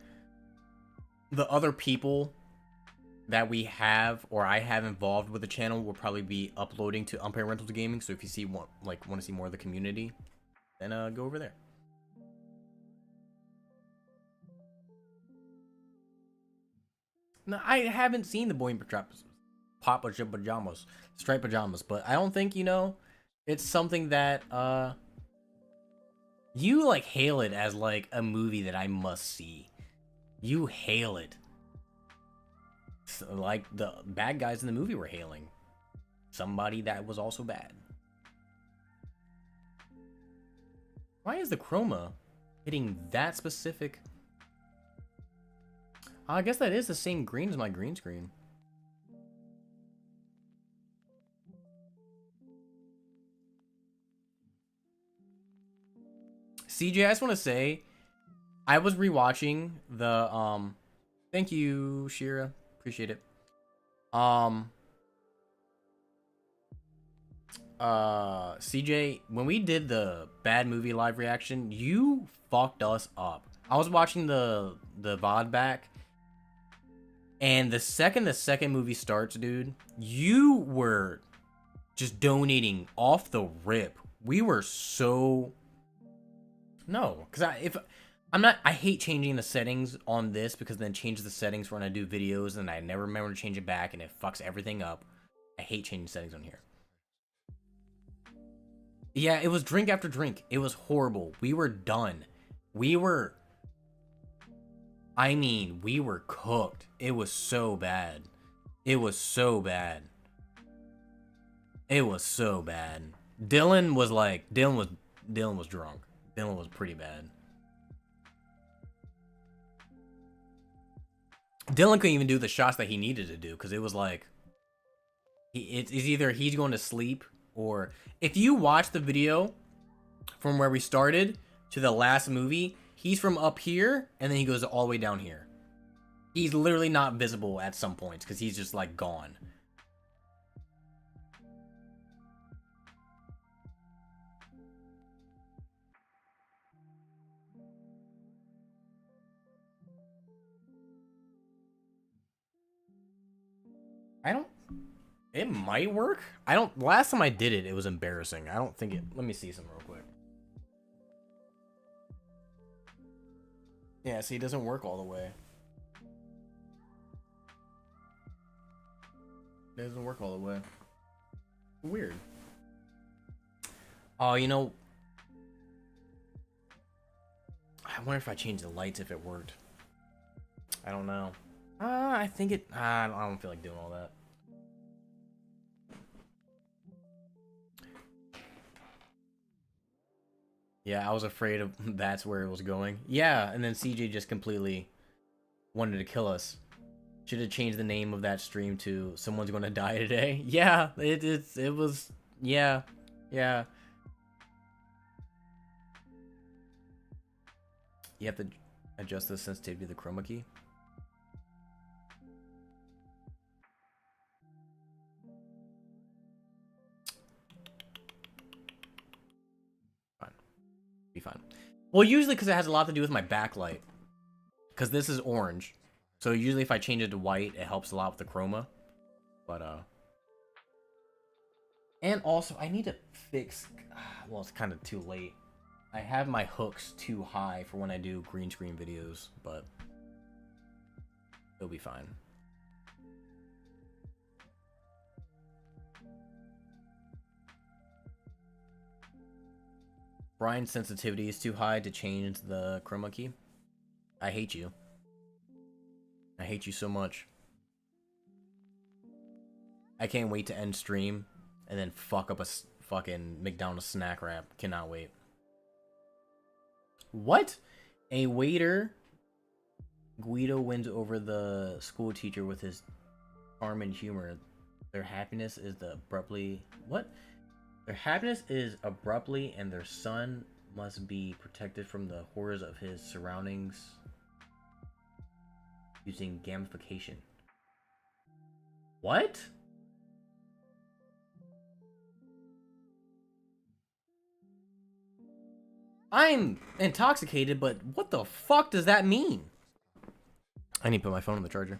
the other people that we have or I have involved with the channel will probably be uploading to Unpaid Rentals Gaming. So if you see want to see more of the community, then go over there. No, I haven't seen the boy in pajamas, striped pajamas, but I don't think, you know, it's something that you like hail it as like a movie that I must see. You hail it. So, like the bad guys in the movie were hailing somebody that was also bad. Why is the chroma hitting that specific? I guess that is the same green as my green screen. CJ, I just want to say, I was rewatching the thank you, Shira. Appreciate it. CJ, when we did the bad movie live reaction, you fucked us up. I was watching the VOD back, and the second movie starts, dude, you were just donating off the rip. We were so no, because I hate changing the settings on this, because then change the settings for when I do videos and I never remember to change it back and it fucks everything up. I hate changing settings on here. Yeah, it was drink after drink. It was horrible. We were done. We were cooked. It was so bad. It was so bad. It was so bad. Dylan was drunk. Dylan was pretty bad. Dylan couldn't even do the shots that he needed to do, because it was like it's either he's going to sleep, or if you watch the video from where we started to the last movie, He's from up here, and then he goes all the way down here. He's literally not visible at some points because he's just like gone. I don't. It might work. I don't. Last time I did it, it was embarrassing. I don't think it. Let me see some real quick. Yeah, see, it doesn't work all the way. It doesn't work all the way. Weird. Oh, you know. I wonder if I changed the lights if it worked. I don't know. I think it. I don't feel like doing all that. Yeah, I was afraid of that's where it was going. Yeah, and then CJ just completely wanted to kill us. Should have changed the name of that stream to "Someone's Gonna Die Today." Yeah, it was. Yeah, yeah. You have to adjust the sensitivity of the chroma key. Fine, be fine. Well, usually because it has a lot to do with my backlight. Because this is orange, so usually if I change it to white, it helps a lot with the chroma. But and also I need to fix. Well, it's kind of too late. I have my hooks too high for when I do green screen videos, but it'll be fine. Brian's sensitivity is too high to change the chroma key. I hate you. I hate you so much. I can't wait to end stream and then fuck up a fucking McDonald's snack wrap. Cannot wait. What? A waiter. Guido wins over the school teacher with his charm and humor. Their happiness is abruptly and their son must be protected from the horrors of his surroundings using gamification. What? I'm intoxicated, but what the fuck does that mean? I need to put my phone on the charger.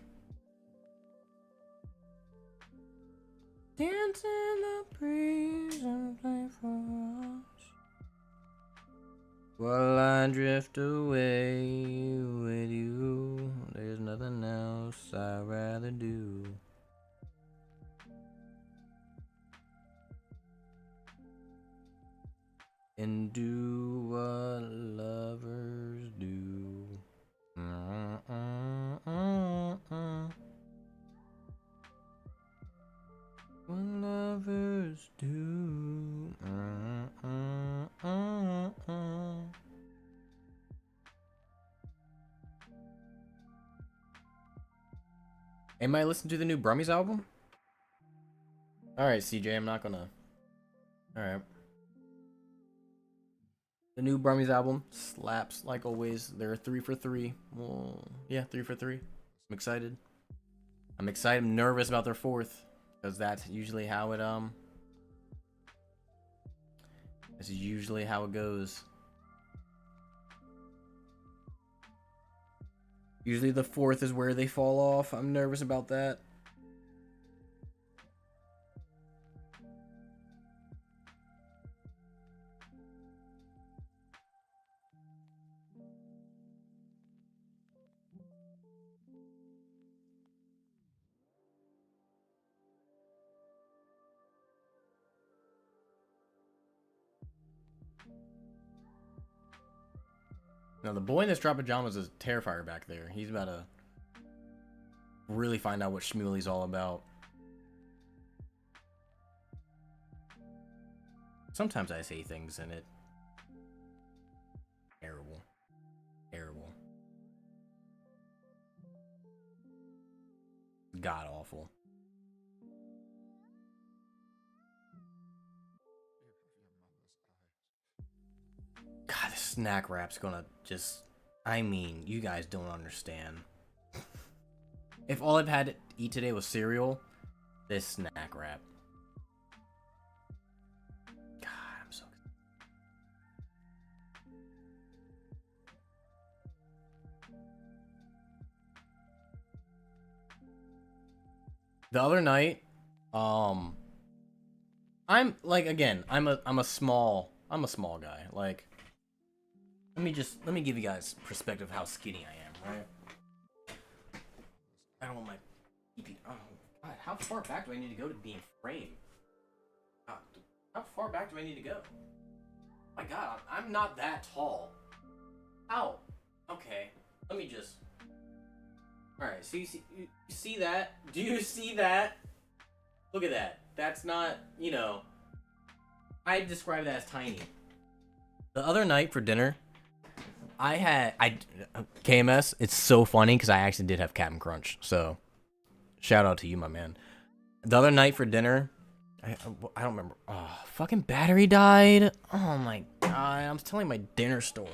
Dance in the breeze and play for us while I drift away with you. There's nothing else I'd rather do. And do what lovers do. What lovers do. Am I listening to the new Brummies album? Alright, CJ, I'm not gonna. Alright. The new Brummies album slaps like always. They're 3 for 3. Well, yeah, 3 for 3. I'm excited. I'm excited. I'm nervous about their 4th because that's usually how it That's usually how it goes. Usually the 4th is where they fall off. I'm nervous about that. Now, the boy in the striped pajamas is a terrifier back there. He's about to really find out what Shmuely's all about. Sometimes I say things and it... Terrible. Terrible. God awful. God, this snack wrap's gonna just I mean, you guys don't understand. If all I've had to eat today was cereal, this snack wrap. God, I'm so good. The other night, I'm like, again, I'm a small guy. Like, let me give you guys perspective of how skinny I am, right? I don't want my PP. Oh God, how far back do I need to go to be in frame? God, how far back do I need to go? Oh my God, I'm not that tall. How? Okay, let me just. All right, so you see that? Do you see that? Look at that. That's not, you know. I describe that as tiny. The other night for dinner, I KMS. It's so funny because I actually did have Captain Crunch. So, shout out to you, my man. The other night for dinner, I don't remember. Oh, fucking battery died. Oh my God, I'm telling my dinner story.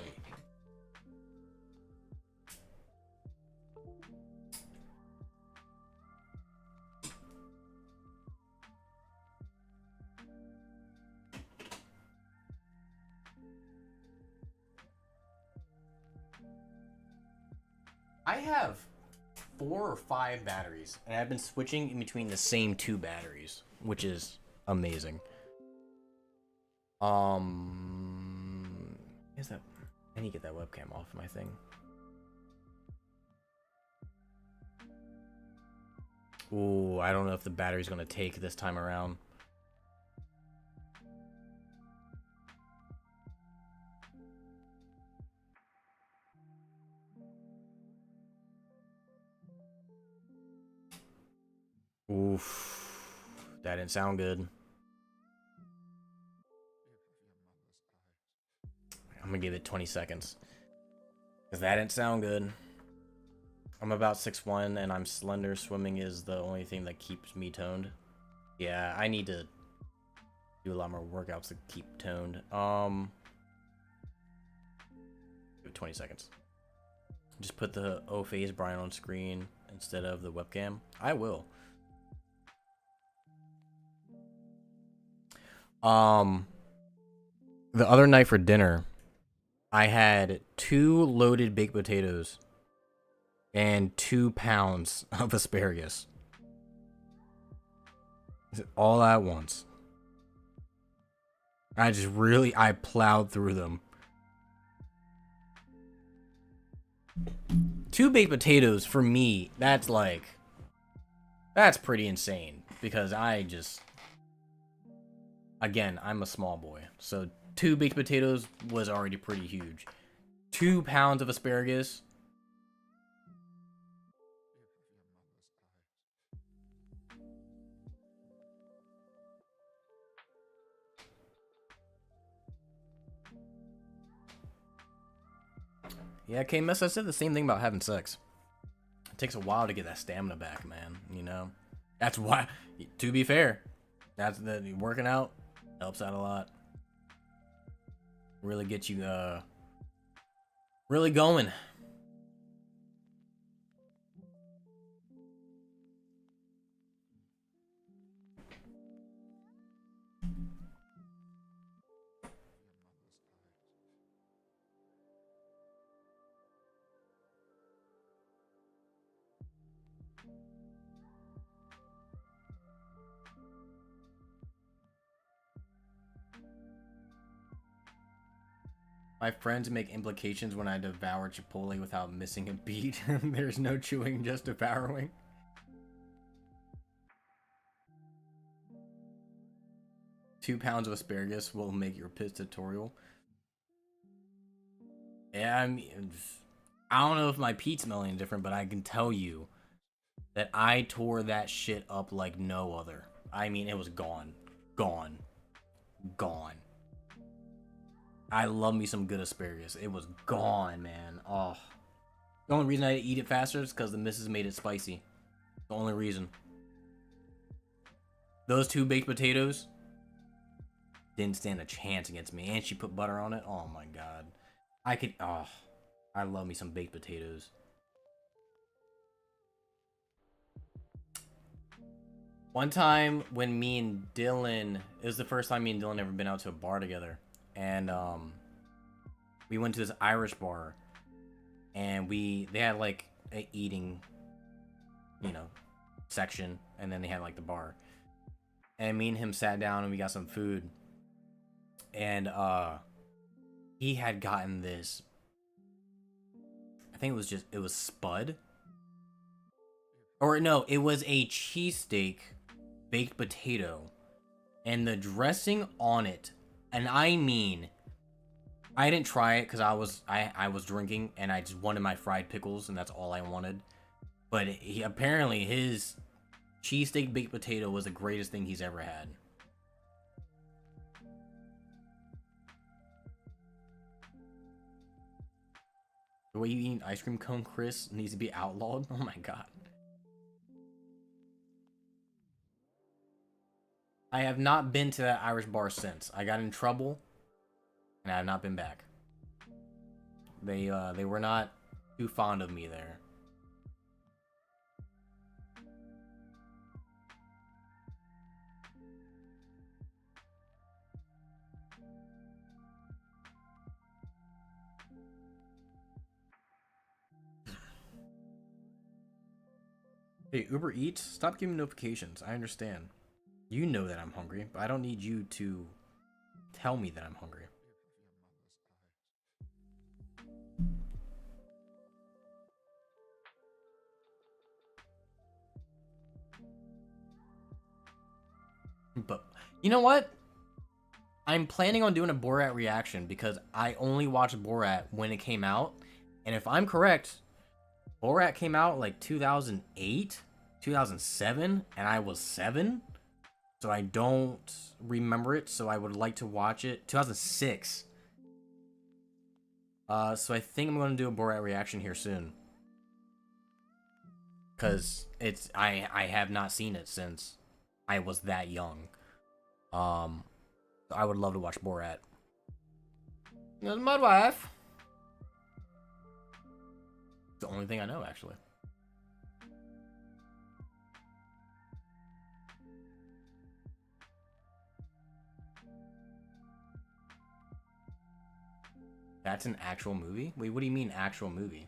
I have 4 or 5 batteries, and I've been switching in between the same 2 batteries, which is amazing. Is that? I need to get that webcam off my thing. Ooh, I don't know if the battery's gonna take this time around. Oof, that didn't sound good. I'm gonna give it 20 seconds. Because that didn't sound good. I'm about 6'1" and I'm slender. Swimming is the only thing that keeps me toned. Yeah, I need to do a lot more workouts to keep toned. Give it 20 seconds. Just put the O phase Brian on screen instead of the webcam. I will. The other night for dinner, I had 2 loaded baked potatoes and 2 pounds of asparagus. All at once. I plowed through them. 2 baked potatoes for me, that's pretty insane because again, I'm a small boy. So 2 baked potatoes was already pretty huge. 2 pounds of asparagus. Yeah, K-Mess, I said the same thing about having sex. It takes a while to get that stamina back, man. You know? That's why, to be fair, that's the working out helps out a lot. Really get you, really going. My friends make implications when I devour Chipotle without missing a beat. There's no chewing, just devouring. £2 of asparagus will make your piss tutorial. Yeah, I don't know if my Pete's smelling different, but I can tell you that I tore that shit up like no other. I mean, it was gone. Gone. Gone. I love me some good asparagus. It was gone, man. Oh. The only reason I eat it faster is because the missus made it spicy. The only reason. Those 2 baked potatoes didn't stand a chance against me. And she put butter on it. Oh my god. I could. Oh. I love me some baked potatoes. One time when me and Dylan, it was the first time me and Dylan ever been out to a bar together, and we went to this Irish bar, and they had like a eating, section, and then they had like the bar, and me and him sat down and we got some food, and he had gotten this. I think it was spud, or no, it was a cheesesteak baked potato, and the dressing on it, and I mean, I didn't try it because I was drinking and I just wanted my fried pickles and that's all I wanted. But apparently his cheesesteak baked potato was the greatest thing he's ever had. The way you eat an ice cream cone, Chris, needs to be outlawed. Oh my god. I have not been to that Irish bar since. I got in trouble, and I have not been back. They were not too fond of me there. Hey, Uber Eats, stop giving notifications. I understand. You know that I'm hungry, but I don't need you to tell me that I'm hungry. But you know what? I'm planning on doing a Borat reaction because I only watched Borat when it came out. And if I'm correct, Borat came out like 2008, 2007, and I was 7. So I don't remember it, so I would like to watch it. 2006. So I think I'm going to do a Borat reaction here soon. Because I have not seen it since I was that young. I would love to watch Borat. That's my wife. It's the only thing I know, actually. That's an actual movie? Wait, what do you mean actual movie?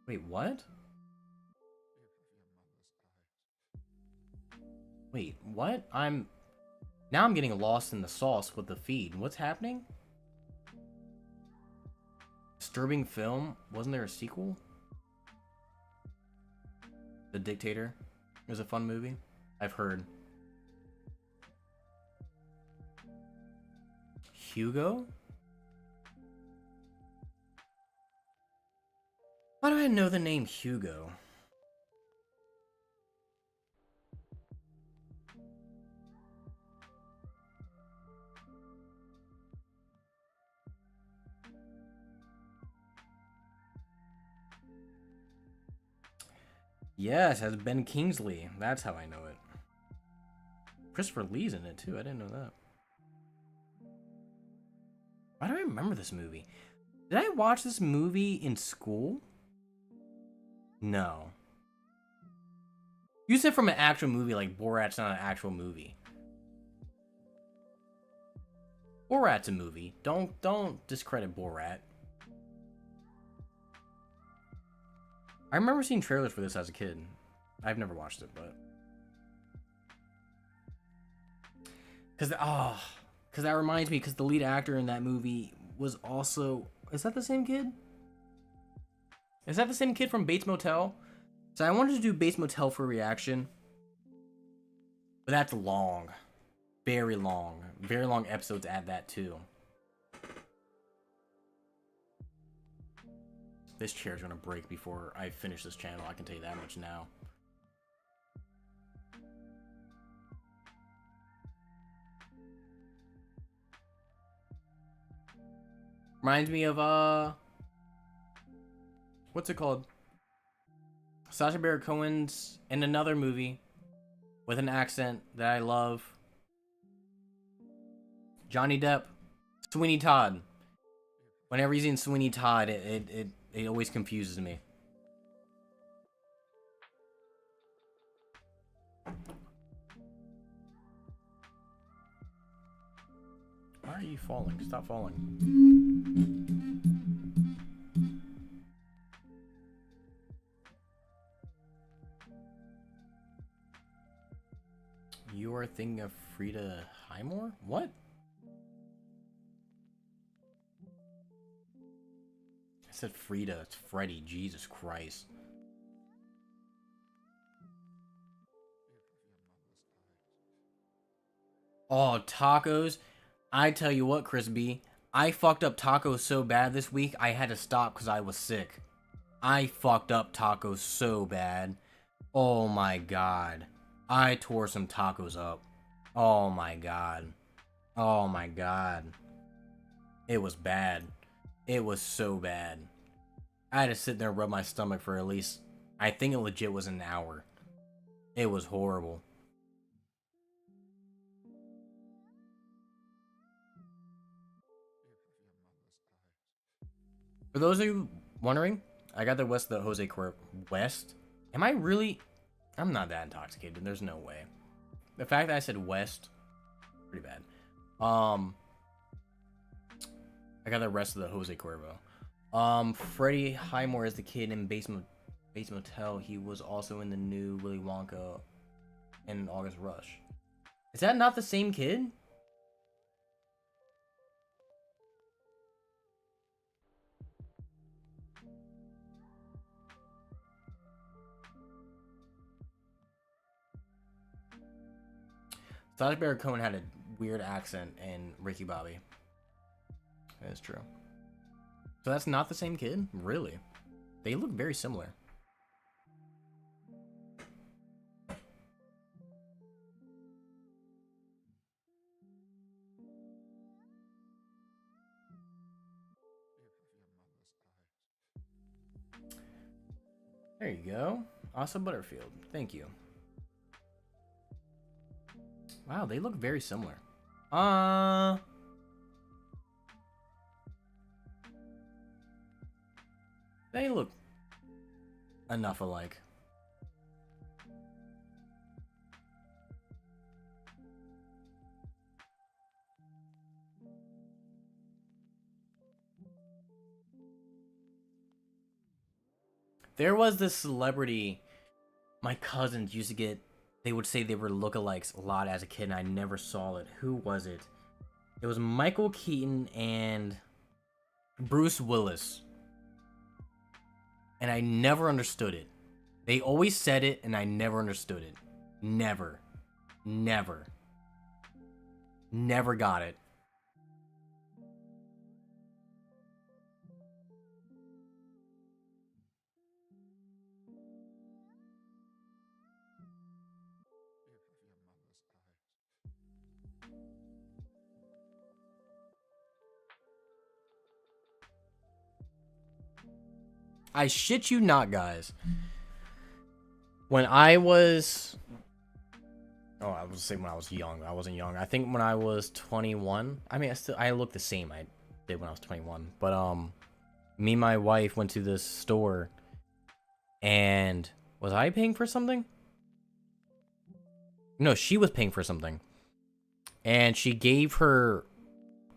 Wait, what? Wait, what? Now I'm getting lost in the sauce with the feed. What's happening? Disturbing film? Wasn't there a sequel? The Dictator was a fun movie. I've heard. Hugo? Why do I know the name Hugo? Yes, it has Ben Kingsley. That's how I know it. Christopher Lee's in it too. I didn't know that. Why do I remember this movie? Did I watch this movie in school? No. You said from an actual movie, like Borat's not an actual movie. Borat's a movie. Don't discredit Borat. I remember seeing trailers for this as a kid. I've never watched it, but because that reminds me, because the lead actor in that movie was also, is that the same kid? Is that the same kid from Bates Motel? So I wanted to do Bates Motel for a reaction, but that's long, very long episodes at that too. This chair's gonna break before I finish this channel, I can tell you that much now. Reminds me of, what's it called? Sacha Baron Cohen's in another movie with an accent that I love. Johnny Depp, Sweeney Todd. Whenever he's in Sweeney Todd, it always confuses me. Why are you falling? Stop falling. You are thinking of Frida Highmore? What? I said Frida. It's Freddy. Jesus Christ. Oh, tacos. I tell you what, Chris B. I fucked up tacos so bad this week, I had to stop because I was sick. I fucked up tacos so bad. Oh my god. I tore some tacos up. Oh my god. Oh my god. It was bad. It was so bad. I had to sit there and rub my stomach for at least, I think it legit was an hour. It was horrible. For those of you wondering, I got the West of the Jose Cuervo. West? Am I really? I'm not that intoxicated. There's no way. The fact that I said West, pretty bad. I got the rest of the Jose Cuervo. Freddie Highmore is the kid in Basement Motel. He was also in the new Willy Wonka and August Rush. Is that not the same kid? Sacha Baron Cohen had a weird accent in Ricky Bobby. That is true. So that's not the same kid? Really? They look very similar. There you go. Asa Butterfield. Thank you. Wow, they look very similar. They look enough alike. There was this celebrity my cousins used to get. They would say they were lookalikes a lot as a kid, and I never saw it. Who was it? It was Michael Keaton and Bruce Willis. And I never understood it. They always said it, and I never understood it. Never. Never. Never got it. I shit you not, guys. When I was... Oh, I was saying when I was young. I wasn't young. I think when I was 21. I mean, I look the same I did when I was 21. But, me and my wife went to this store. And... Was I paying for something? No, she was paying for something. And she gave her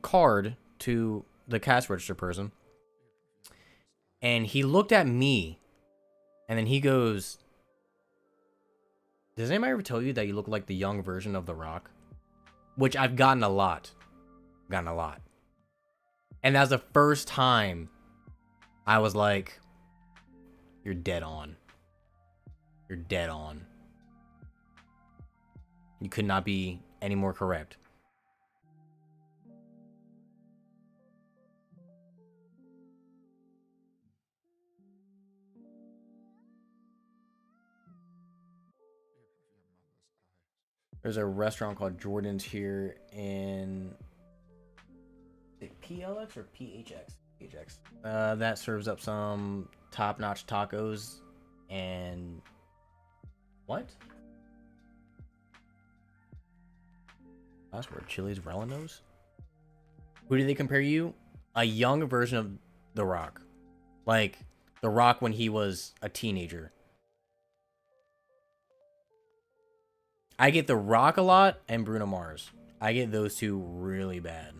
card to the cash register person. And he looked at me, and then he goes, does anybody ever tell you that you look like the young version of The Rock? Which I've gotten a lot. And that's the first time I was like, you're dead on. You're dead on. You could not be any more correct. There's a restaurant called Jordan's here in PLX or PHX? PHX. That serves up some top-notch tacos and what? Last word, Chili's Rellenos? Who do they compare you? A young version of The Rock. Like, The Rock when he was a teenager. I get The Rock a lot and Bruno Mars. I get those two really bad.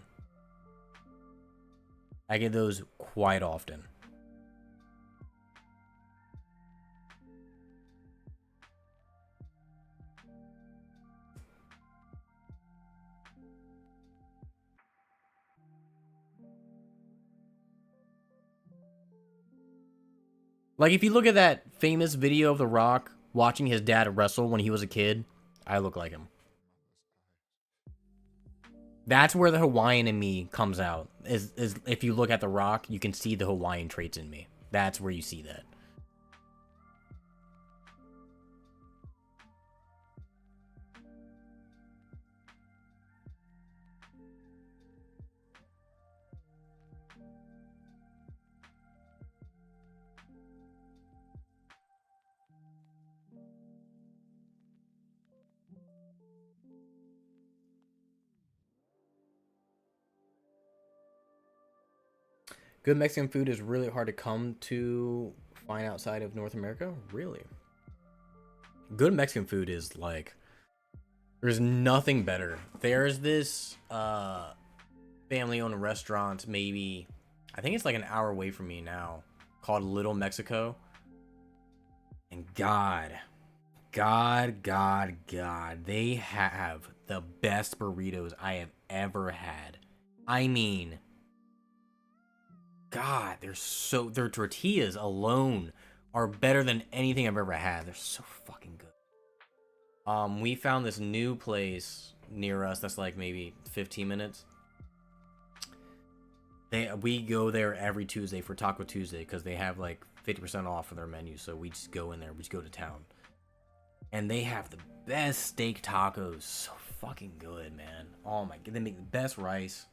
I get those quite often. Like, if you look at that famous video of The Rock watching his dad wrestle when he was a kid, I look like him. That's where the Hawaiian in me comes out. Is if you look at The Rock, you can see the Hawaiian traits in me. That's where you see that. Good Mexican food is really hard to come to find outside of North America. Really? Good Mexican food is like, there's nothing better. There's this family owned restaurant, maybe, I think it's like an hour away from me now, called Little Mexico. And God, they have the best burritos I have ever had. I mean, God, their tortillas alone are better than anything I've ever had. They're so fucking good. We found this new place near us that's like maybe 15 minutes. We go there every Tuesday for Taco Tuesday because they have like 50% off of their menu. So we just go in there. We just go to town. And they have the best steak tacos. So fucking good, man. Oh my god. They make the best rice.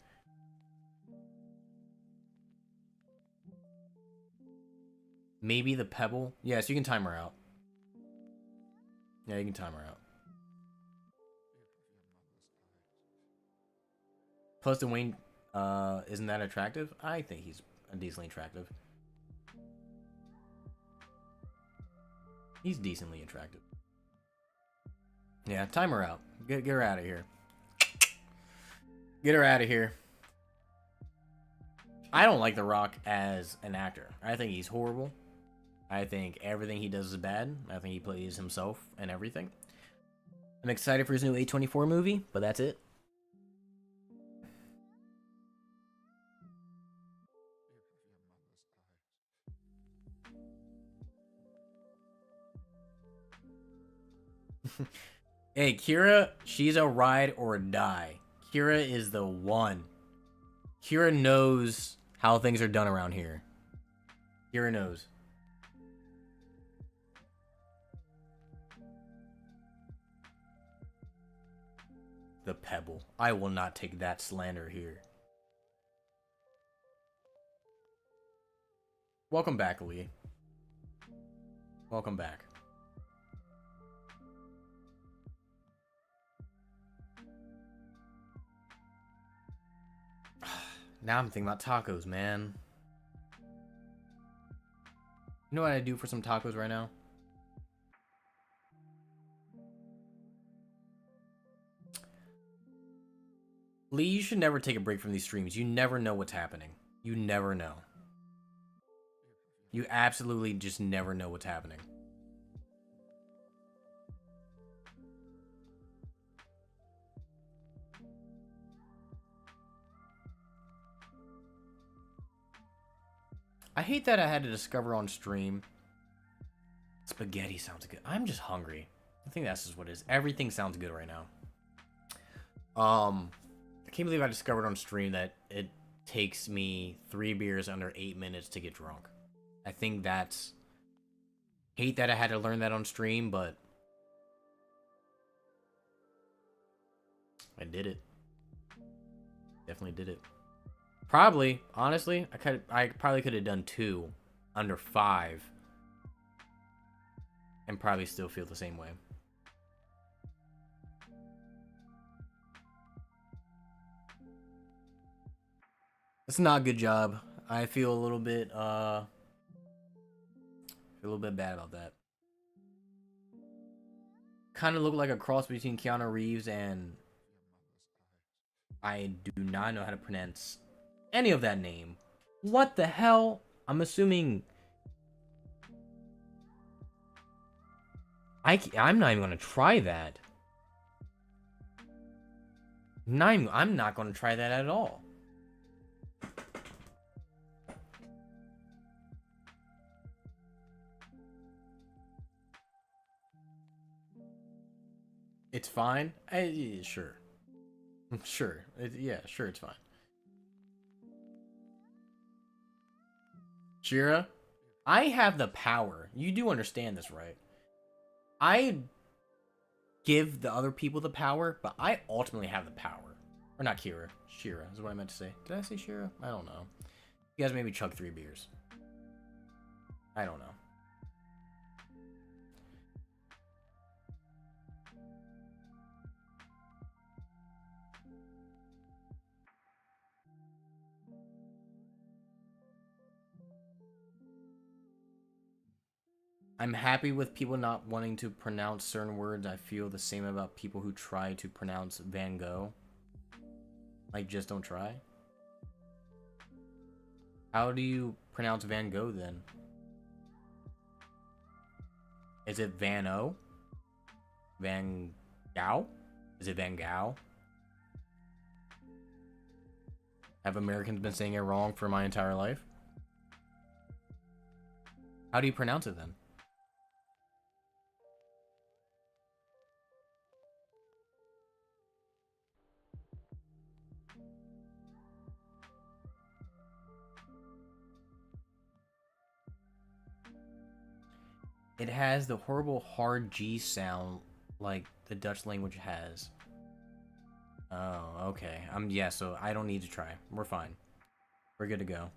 Maybe the Pebble. Yes, you can time her out. Yeah, you can time her out. Plus, Dwayne isn't that attractive? I think he's decently attractive. He's decently attractive. Yeah, time her out. Get her out of here. Get her out of here. I don't like The Rock as an actor. I think he's horrible. I think everything he does is bad. I think he plays himself and everything. I'm excited for his new A24 movie, but that's it. Hey, Kira, she's a ride or die. Kira is the one. Kira knows how things are done around here. Kira knows. The Pebble. I will not take that slander here. Welcome back, Lee. Welcome back. Now I'm thinking about tacos, man. You know what I do for some tacos right now? Lee, you should never take a break from these streams. You never know what's happening. You never know. You absolutely just never know what's happening. I hate that I had to discover on stream. Spaghetti sounds good. I'm just hungry. I think that's just what it is. Everything sounds good right now. I can't believe I discovered on stream that it takes me 3 beers under 8 minutes to get drunk. I think that's... Hate that I had to learn that on stream, but... I did it. Definitely did it. Probably, honestly, I probably could have done 2 under 5 and probably still feel the same way. That's not a good job. I feel a little bit bad about that. Kind of look like a cross between Keanu Reeves and I do not know how to pronounce any of that name. What the hell? I'm assuming I'm not even gonna try that. I'm not gonna try that at all. It's fine. Sure. Sure. Yeah, sure, it's fine. Shira, I have the power. You do understand this, right? I give the other people the power, but I ultimately have the power. Or not Kira. Shira is what I meant to say. Did I say Shira? I don't know. You guys maybe chug 3 beers. I don't know. I'm happy with people not wanting to pronounce certain words. I feel the same about people who try to pronounce Van Gogh. Like, just don't try. How do you pronounce Van Gogh then? Is it Van O? Van Gogh? Is it Van Gogh? Have Americans been saying it wrong for my entire life? How do you pronounce it then? It has the horrible hard G sound like the Dutch language has. Oh, okay. Yeah, so I don't need to try. We're fine. We're good to go.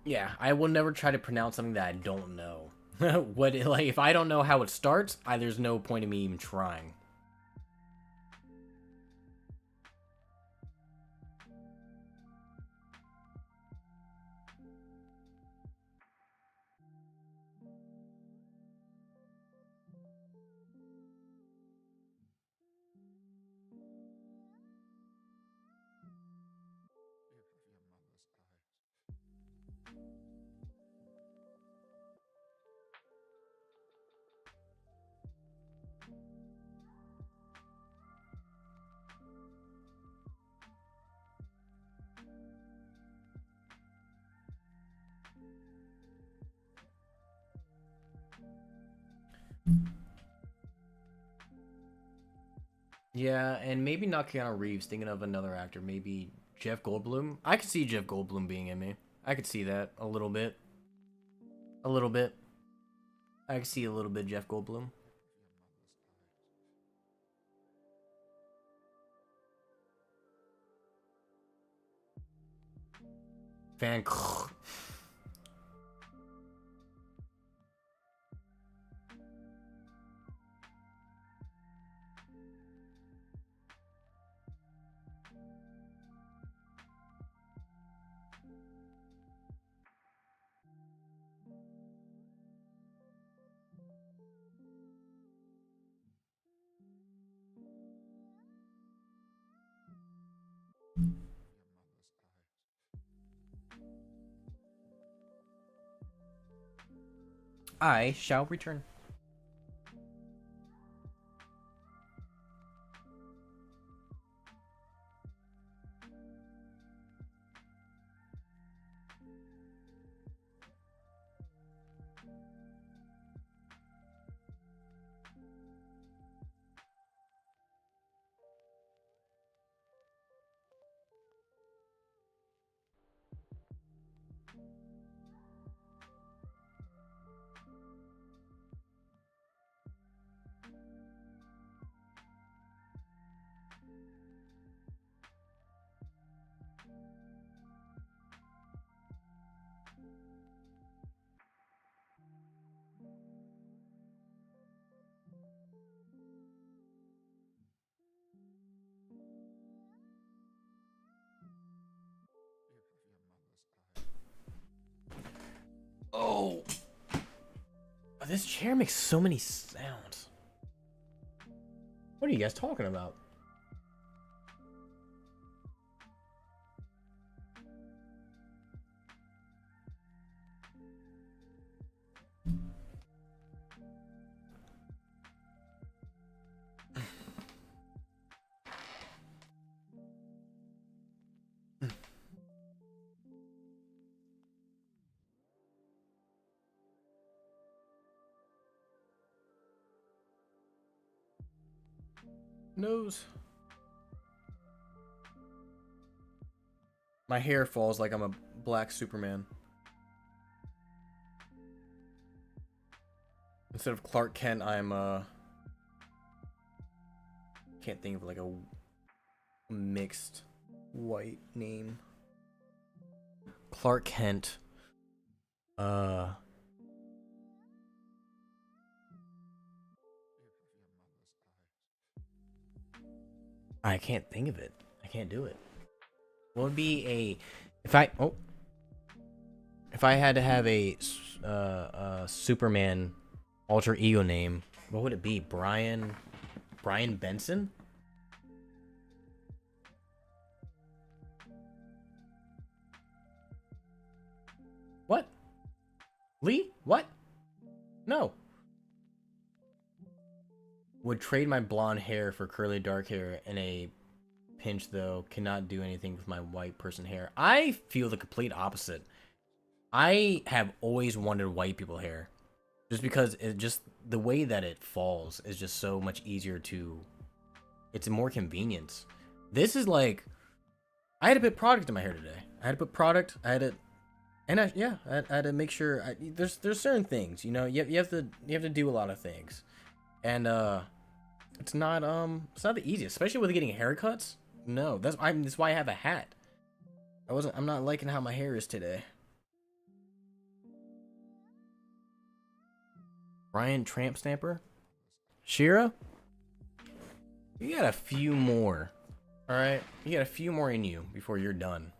Yeah, I will never try to pronounce something that I don't know. Like if I don't know how it starts, there's no point in me even trying. Yeah, and maybe not Keanu Reeves, thinking of another actor, maybe Jeff Goldblum. I could see Jeff Goldblum being in me. I could see that a little bit. A little bit. I could see a little bit Jeff Goldblum. Van I shall return. This chair makes so many sounds. What are you guys talking about? Nose. My hair falls like I'm a black Superman. Instead of Clark Kent, I'm can't think of like a mixed white name. Clark Kent. I can't think of it. I can't do it. What would be a if I had to have a Superman alter ego name, what would it be? Brian Benson? What? Lee? What? No. Would trade my blonde hair for curly dark hair in a pinch, though. Cannot do anything with my white person hair. I feel the complete opposite. I have always wanted white people hair. Just because it just the way that it falls is just so much easier to it's more convenience. This is like I had to put product in my hair today. I had to put product. I had to and I had to make sure there's certain things, you know, you have to do a lot of things. And it's not the easiest, especially with getting haircuts. No, that's why I have a hat. I'm not liking how my hair is today. Brian Tramp Stamper? Shira? You got a few more. Alright? You got a few more in you before you're done.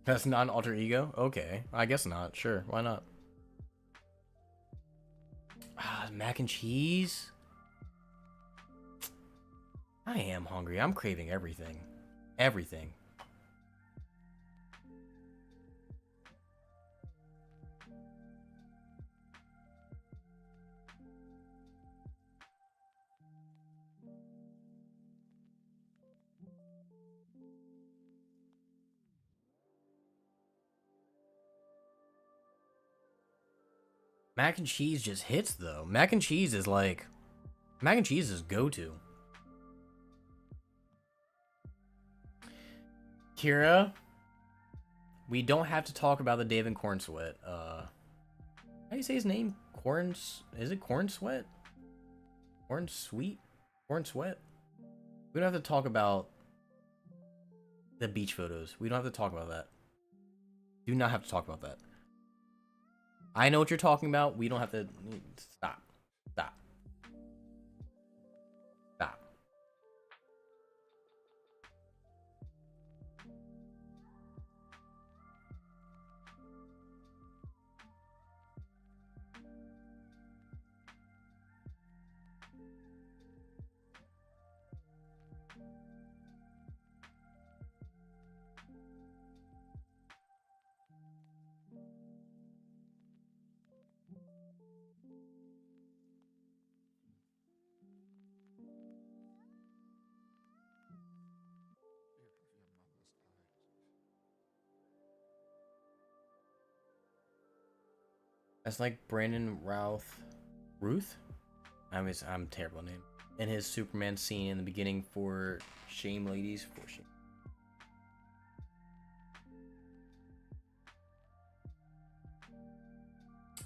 That's not an alter ego? Okay. I guess not. Sure. Why not? Mac and cheese? I am hungry. I'm craving everything. Everything. Mac and cheese just hits though. Mac and cheese is go-to. Kira, we don't have to talk about the David Corn Sweat. How do you say his name? Is it Corn Sweat? Corn Sweet? Corn Sweat? We don't have to talk about the beach photos. We don't have to talk about that. Do not have to talk about that. I know what you're talking about. We don't have to stop. Stop. Stop. That's like Brandon Routh Ruth? I'm terrible name. And his Superman scene in the beginning for Shame Ladies for Shame.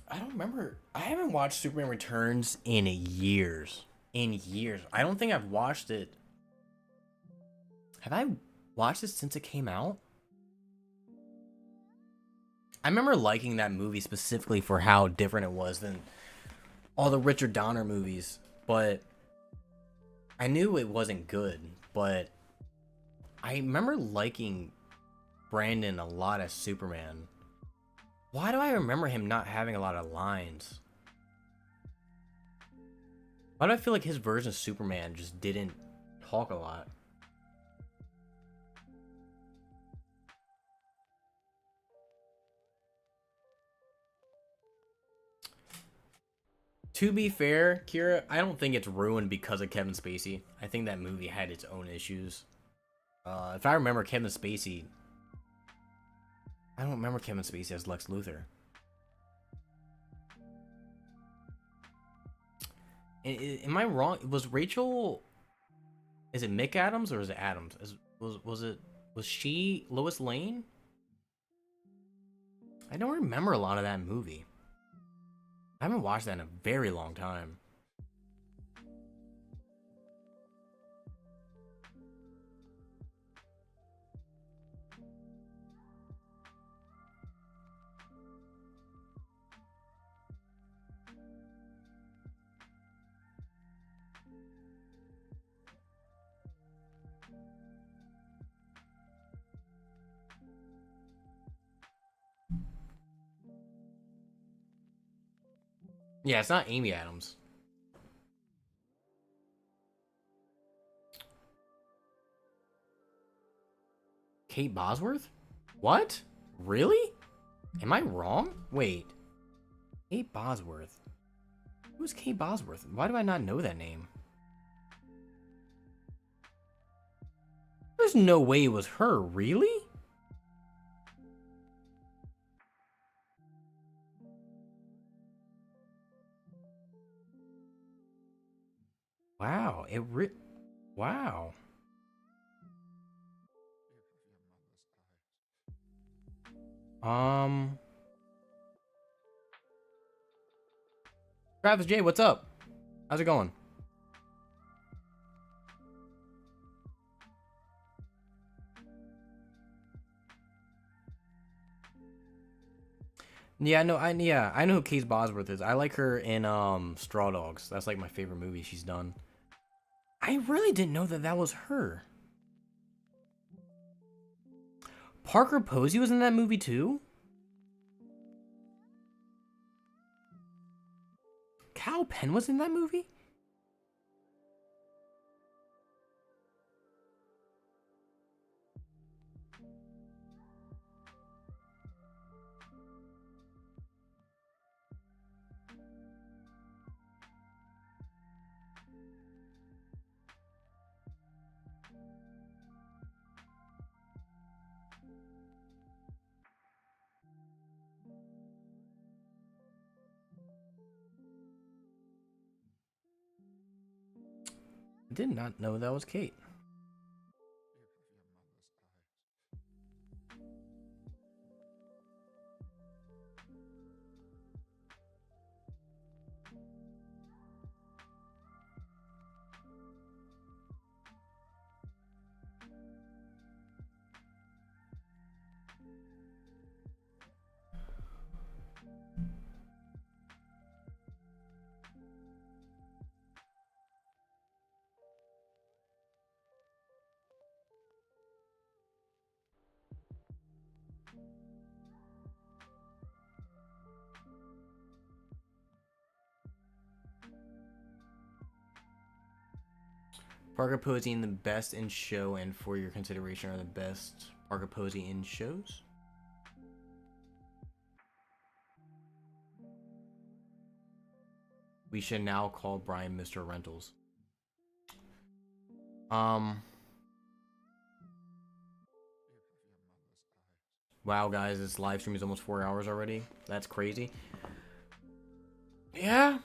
I don't remember. I haven't watched Superman Returns in years. In years. I don't think I've watched it. Have I watched it since it came out? I remember liking that movie specifically for how different it was than all the Richard Donner movies, but I knew it wasn't good, but I remember liking Brandon a lot as Superman. Why do I remember him not having a lot of lines? Why do I feel like his version of Superman just didn't talk a lot? To be fair, Kira, I don't think it's ruined because of Kevin Spacey. I think that movie had its own issues. If I remember Kevin Spacey, I don't remember Kevin Spacey as Lex Luthor. Am I wrong? Was Rachel? Is it Mick Adams or is it Adams? Was she Lois Lane? I don't remember a lot of that movie. I haven't watched that in a very long time. Yeah, it's not Amy Adams. Kate Bosworth? What? Really? Am I wrong? Wait. Kate Bosworth. Who's Kate Bosworth? Why do I not know that name? There's no way it was her, really? Wow, wow. Um Travis J, what's up? How's it going? Yeah, I know who Kate Bosworth is. I like her in Straw Dogs. That's like my favorite movie she's done. I really didn't know that that was her. Parker Posey was in that movie too? Cal Penn was in that movie? I did not know that was Kate. Parker Posey in the best in show and for your consideration are the best Parker Posey in shows. We should now call Brian Mr. Rentals. Um Wow guys, this live stream is almost 4 hours already. That's crazy. Yeah.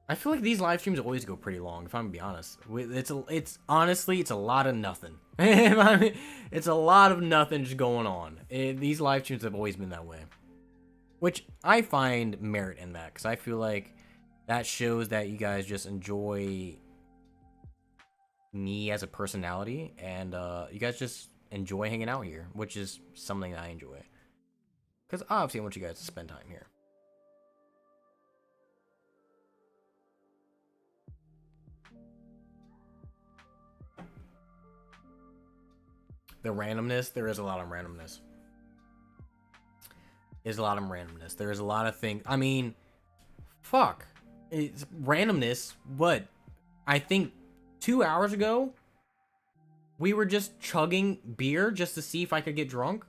I feel like these live streams always go pretty long, if I'm gonna be honest. It's honestly, it's a lot of nothing. It's a lot of nothing just going on. These live streams have always been that way. Which I find merit in that, because I feel like that shows that you guys just enjoy me as a personality, and you guys just enjoy hanging out here, which is something I enjoy. Because obviously I want you guys to spend time here. The randomness, there is a lot of randomness. There's a lot of randomness. There's a lot of things. I mean, fuck. It's randomness. What? I think 2 hours ago, we were just chugging beer just to see if I could get drunk.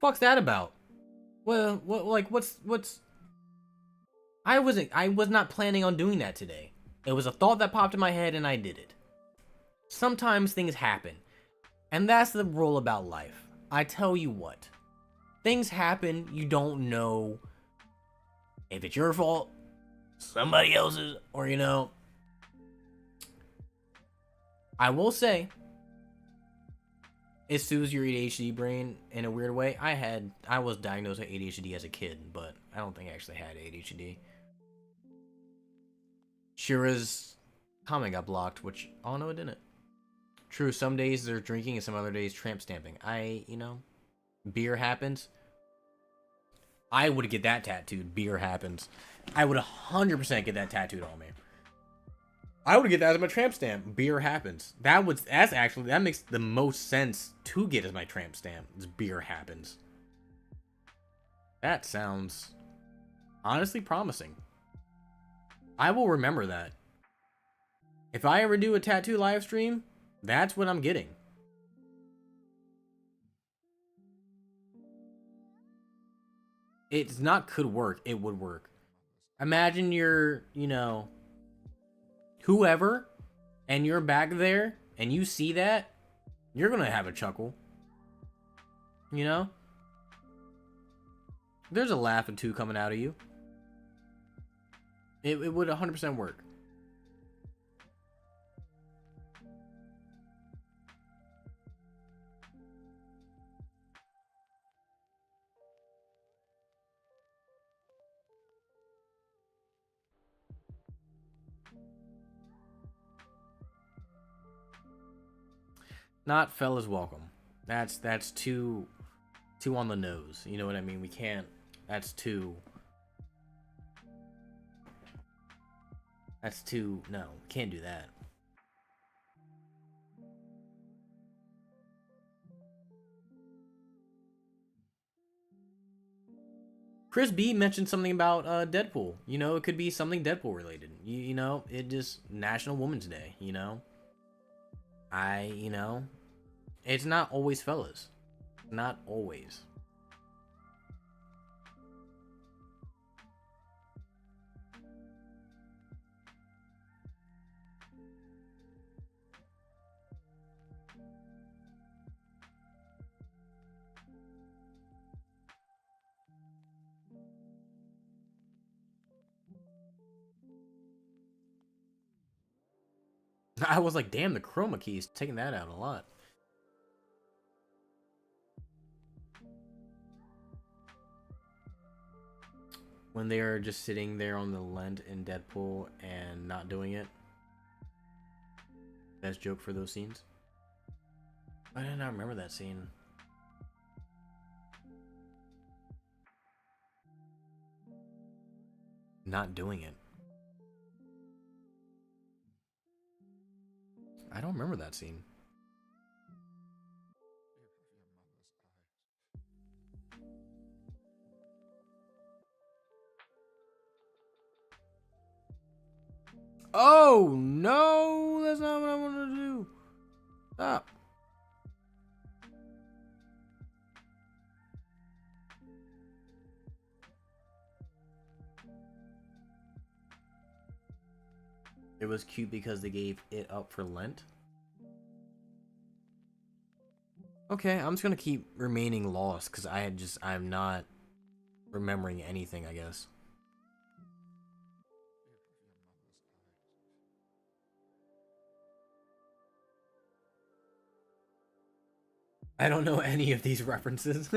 Fuck's that about? Well, what's? I was not planning on doing that today. It was a thought that popped in my head and I did it. Sometimes things happen. And that's the rule about life. I tell you what. Things happen, you don't know if it's your fault, somebody else's, or I will say, it soothes your ADHD brain in a weird way. I was diagnosed with ADHD as a kid, but I don't think I actually had ADHD. Shira's comment got blocked, which, oh no, it didn't. True, some days they're drinking and some other days tramp stamping. Beer happens. I would get that tattooed. Beer happens. I would 100% get that tattooed on me. I would get that as my tramp stamp. Beer happens. That makes the most sense to get as my tramp stamp. Is beer happens. That sounds honestly promising. I will remember that. If I ever do a tattoo live stream, that's what I'm getting. It's not could work, it would work. Imagine you're, whoever, and you're back there, and you see that, you're gonna have a chuckle. There's a laugh or two coming out of you. It would 100% work. Not fellas welcome. That's too on the nose. You know what I mean? We can't. That's too. No, can't do that. Chris B mentioned something about Deadpool. It could be something Deadpool related. It just National Women's Day. It's not always fellas. Not always. I was like, damn, the chroma key is taking that out a lot. When they are just sitting there on the lent in Deadpool and not doing it. Best joke for those scenes. I did not remember that scene. Not doing it. I don't remember that scene. Oh, no! That's not what I wanted to do. Stop. It was cute because they gave it up for Lent. Okay, I'm just gonna keep remaining lost because I'm not remembering anything, I guess. I don't know any of these references.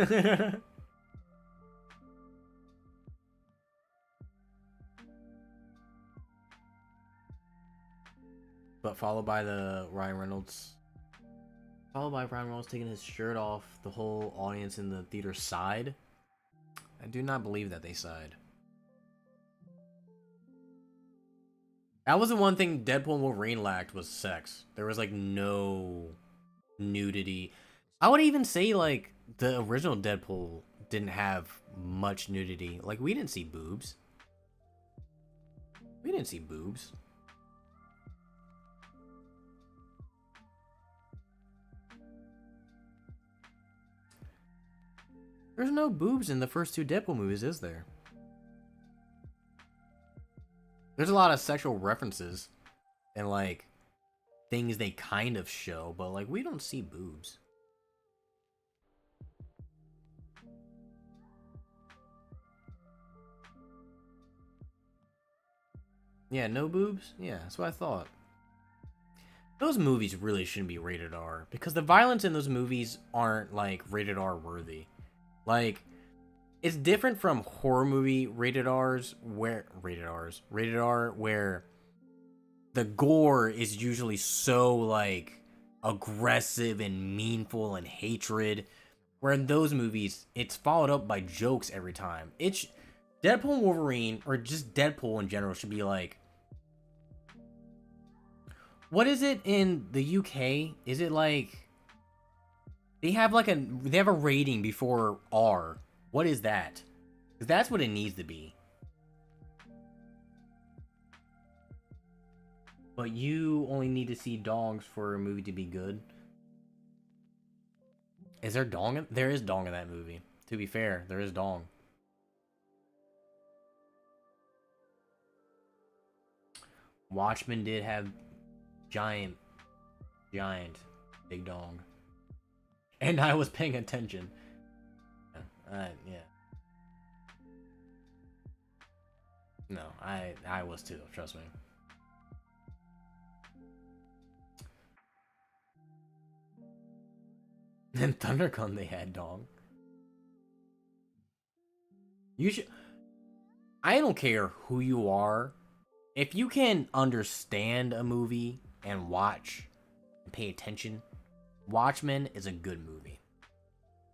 But followed by the Ryan Reynolds. Followed by Ryan Reynolds taking his shirt off. The whole audience in the theater sighed. I do not believe that they sighed. That was the one thing Deadpool and Wolverine lacked, was sex. There was like no nudity. I would even say like the original Deadpool didn't have much nudity. Like we didn't see boobs. We didn't see boobs. There's no boobs in the first two Deadpool movies, is there? There's a lot of sexual references and like things they kind of show, but like we don't see boobs. Yeah, no boobs? Yeah, that's what I thought. Those movies really shouldn't be rated R because the violence in those movies aren't like rated R worthy. Like, it's different from horror movie rated R where the gore is usually so like aggressive and meaningful and hatred. Where in those movies, it's followed up by jokes every time. It's Deadpool and Wolverine, or just Deadpool in general, should be like, what is it in the UK? Is it like they have a rating before R? What is that? Because that's what it needs to be. But you only need to see dongs for a movie to be good. Is there dong? There is dong in that movie. To be fair, there is dong. Watchmen did have giant big dong. And I was paying attention. Yeah. No, I was too, trust me. And Thundergun they had dong. You should. I don't care who you are. If you can understand a movie and watch and pay attention, Watchmen is a good movie.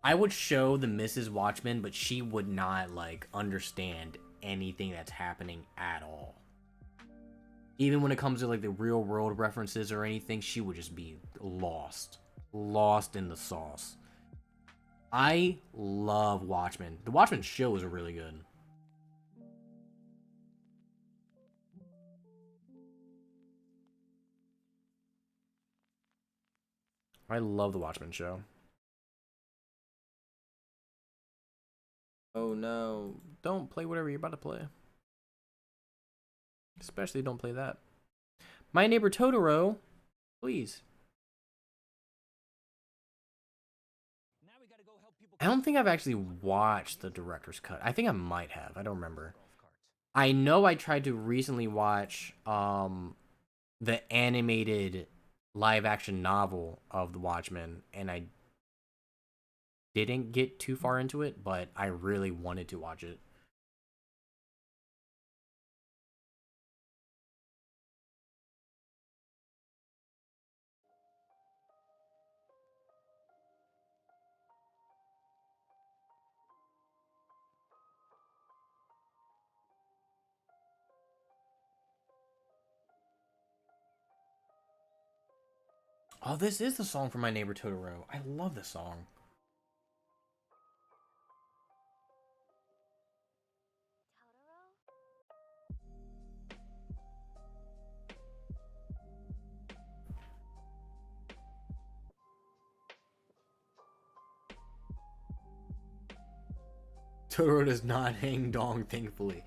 I would show the Mrs. Watchmen, but she would not like understand anything that's happening at all. Even when it comes to like the real world references or anything, she would just be lost in the sauce. I love Watchmen. The Watchmen show is really good. I love the Watchmen show. Oh no, don't play whatever you're about to play. Especially don't play that. My Neighbor Totoro, please. I don't think I've actually watched the director's cut. I think I might have. I don't remember. I know I tried to recently watch the animated live action novel of The Watchmen, and I didn't get too far into it, but I really wanted to watch it. Oh, this is the song from My Neighbor Totoro. I love this song. Totoro does not hang dong, thankfully.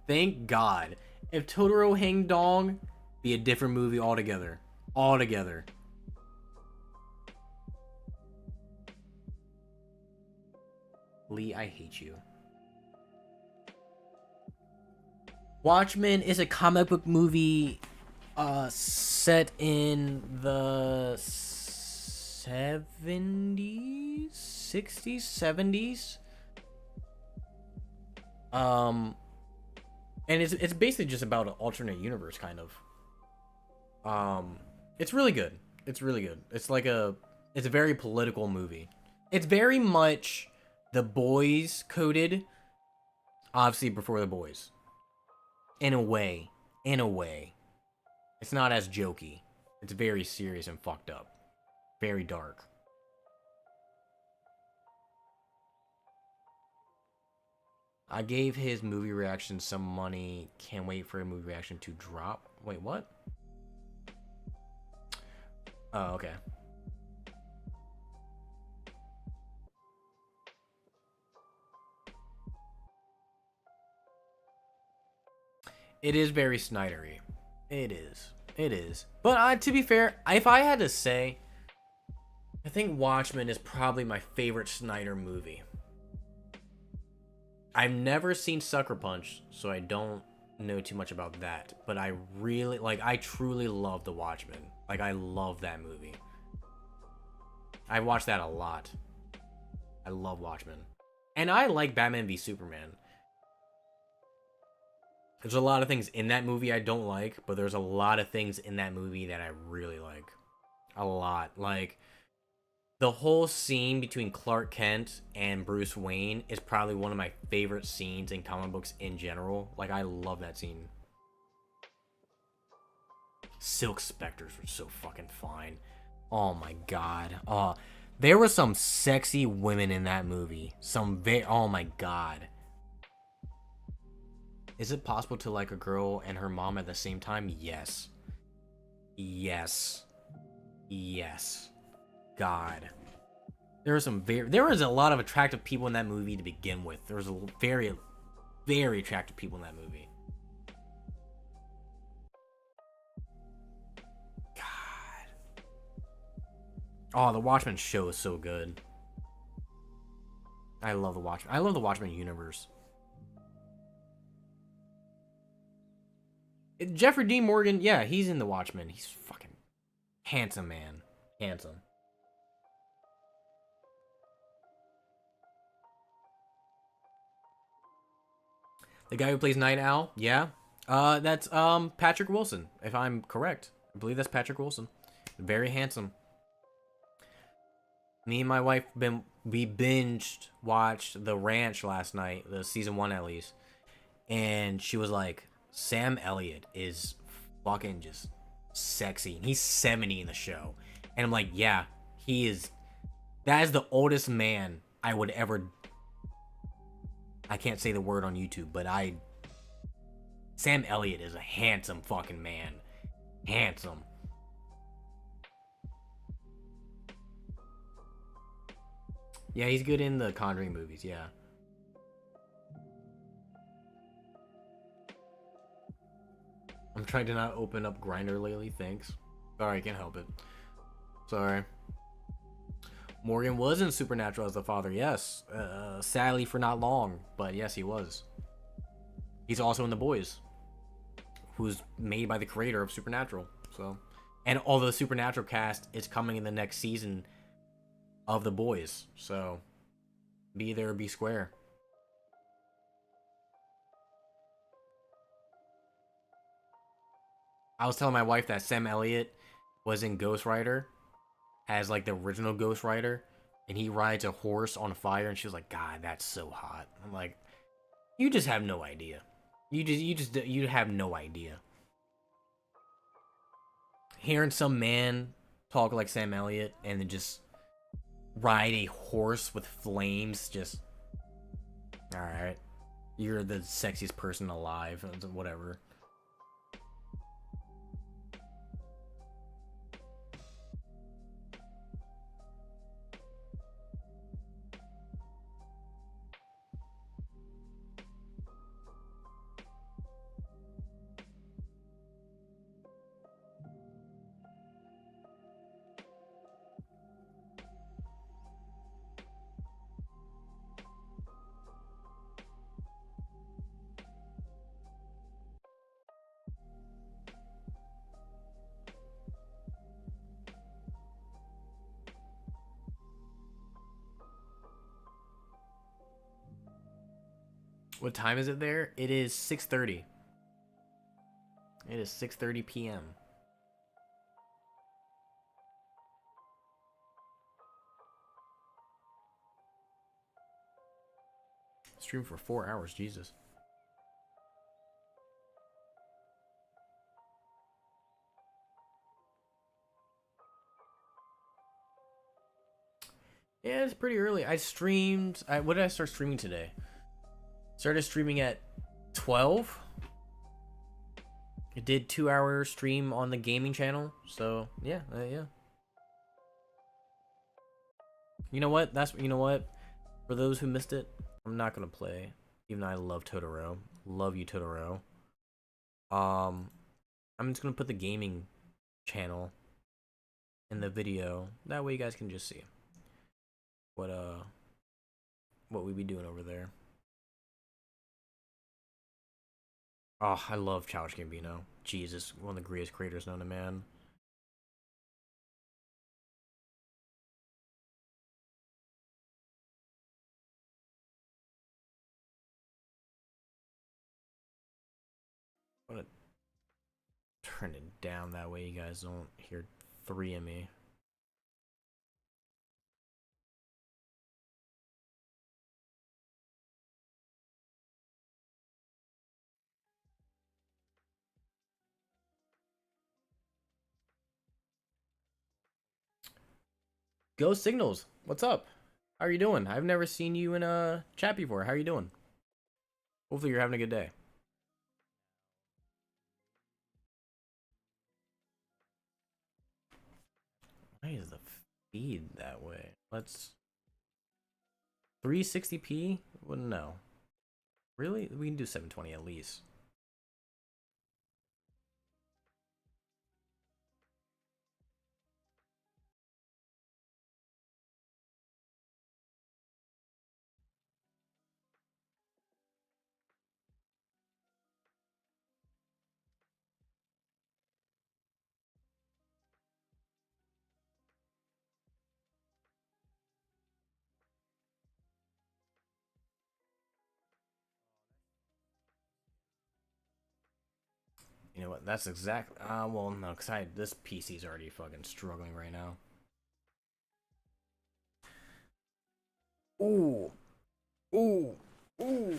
Thank God. If Totoro hang dong, be a different movie altogether. Altogether. Lee, I hate you. Watchmen is a comic book movie set in the 70s, 60s, 70s. And it's basically just about an alternate universe kind of. It's really good. It's really good. It's a very political movie. It's very much The Boys coded, obviously before The Boys. In a way. It's not as jokey. It's very serious and fucked up. Very dark. I gave his movie reaction some money. Can't wait for a movie reaction to drop. Wait, what? Oh, okay. It is very Snydery. It is. It is. But to be fair, if I had to say, I think Watchmen is probably my favorite Snyder movie. I've never seen Sucker Punch, so I don't know too much about that. But I truly love The Watchmen. Like, I love that movie. I watched that a lot. I love Watchmen. And I like Batman v Superman. There's a lot of things in that movie I don't like, but there's a lot of things in that movie that I really like. A lot. Like, the whole scene between Clark Kent and Bruce Wayne is probably one of my favorite scenes in comic books in general. Like, I love that scene. Silk Spectres were so fucking fine. Oh my god. There were some sexy women in that movie. Oh my god. Is it possible to like a girl and her mom at the same time? Yes. Yes. Yes. God. There was a lot of attractive people in that movie to begin with. There was a very, very attractive people in that movie. God. Oh, the Watchmen show is so good. I love the Watchmen. I love the Watchmen universe. Jeffrey Dean Morgan, yeah, he's in the Watchmen. He's fucking handsome, man. Handsome. The guy who plays Night Owl, yeah. That's Patrick Wilson, if I'm correct. I believe that's Patrick Wilson. Very handsome. Me and my wife we watched The Ranch last night, the season 1 at least, and she was like, Sam Elliott is fucking just sexy. He's 70 in the show. And I'm like, yeah, he is. That is the oldest man I would ever. I can't say the word on YouTube, but Sam Elliott is a handsome fucking man. Handsome. Yeah, he's good in the Conjuring movies, yeah. I'm trying to not open up Grindr lately, thanks. Sorry, I can't help it. Sorry. Morgan was in Supernatural as the father, yes. Sadly for not long, but yes, he was. He's also in The Boys, who's made by the creator of Supernatural. So, and all the Supernatural cast is coming in the next season of The Boys. So, be there, be square. I was telling my wife that Sam Elliott was in Ghost Rider, as like the original Ghost Rider, and he rides a horse on fire, and she was like, God, that's so hot. I'm like, you just have no idea. You have no idea. Hearing some man talk like Sam Elliott and then just ride a horse with flames, just, alright. You're the sexiest person alive, whatever. What time is it there? It is 6:30. It is 6:30 p.m. Stream for 4 hours, Jesus. Yeah, it's pretty early. I streamed. What did I start streaming today? Started streaming at 12. I did 2 hour stream on the gaming channel. So yeah, yeah. You know what? You know what? For those who missed it, I'm not gonna play. Even though I love Totoro. Love you, Totoro. I'm just gonna put the gaming channel in the video. That way you guys can just see what we be doing over there. Oh, I love Childish Gambino. Jesus, one of the greatest creators known to man. I'm gonna turn it down that way you guys don't hear three of me. Go Signals, what's up? How are you doing? I've never seen you in a chat before. How are you doing? Hopefully you're having a good day. Why is the feed that way? Let's 360p? Well, no. Really? We can do 720 at least. You know what? That's exactly. Well, no, cause this PC's already fucking struggling right now. Ooh, ooh, ooh.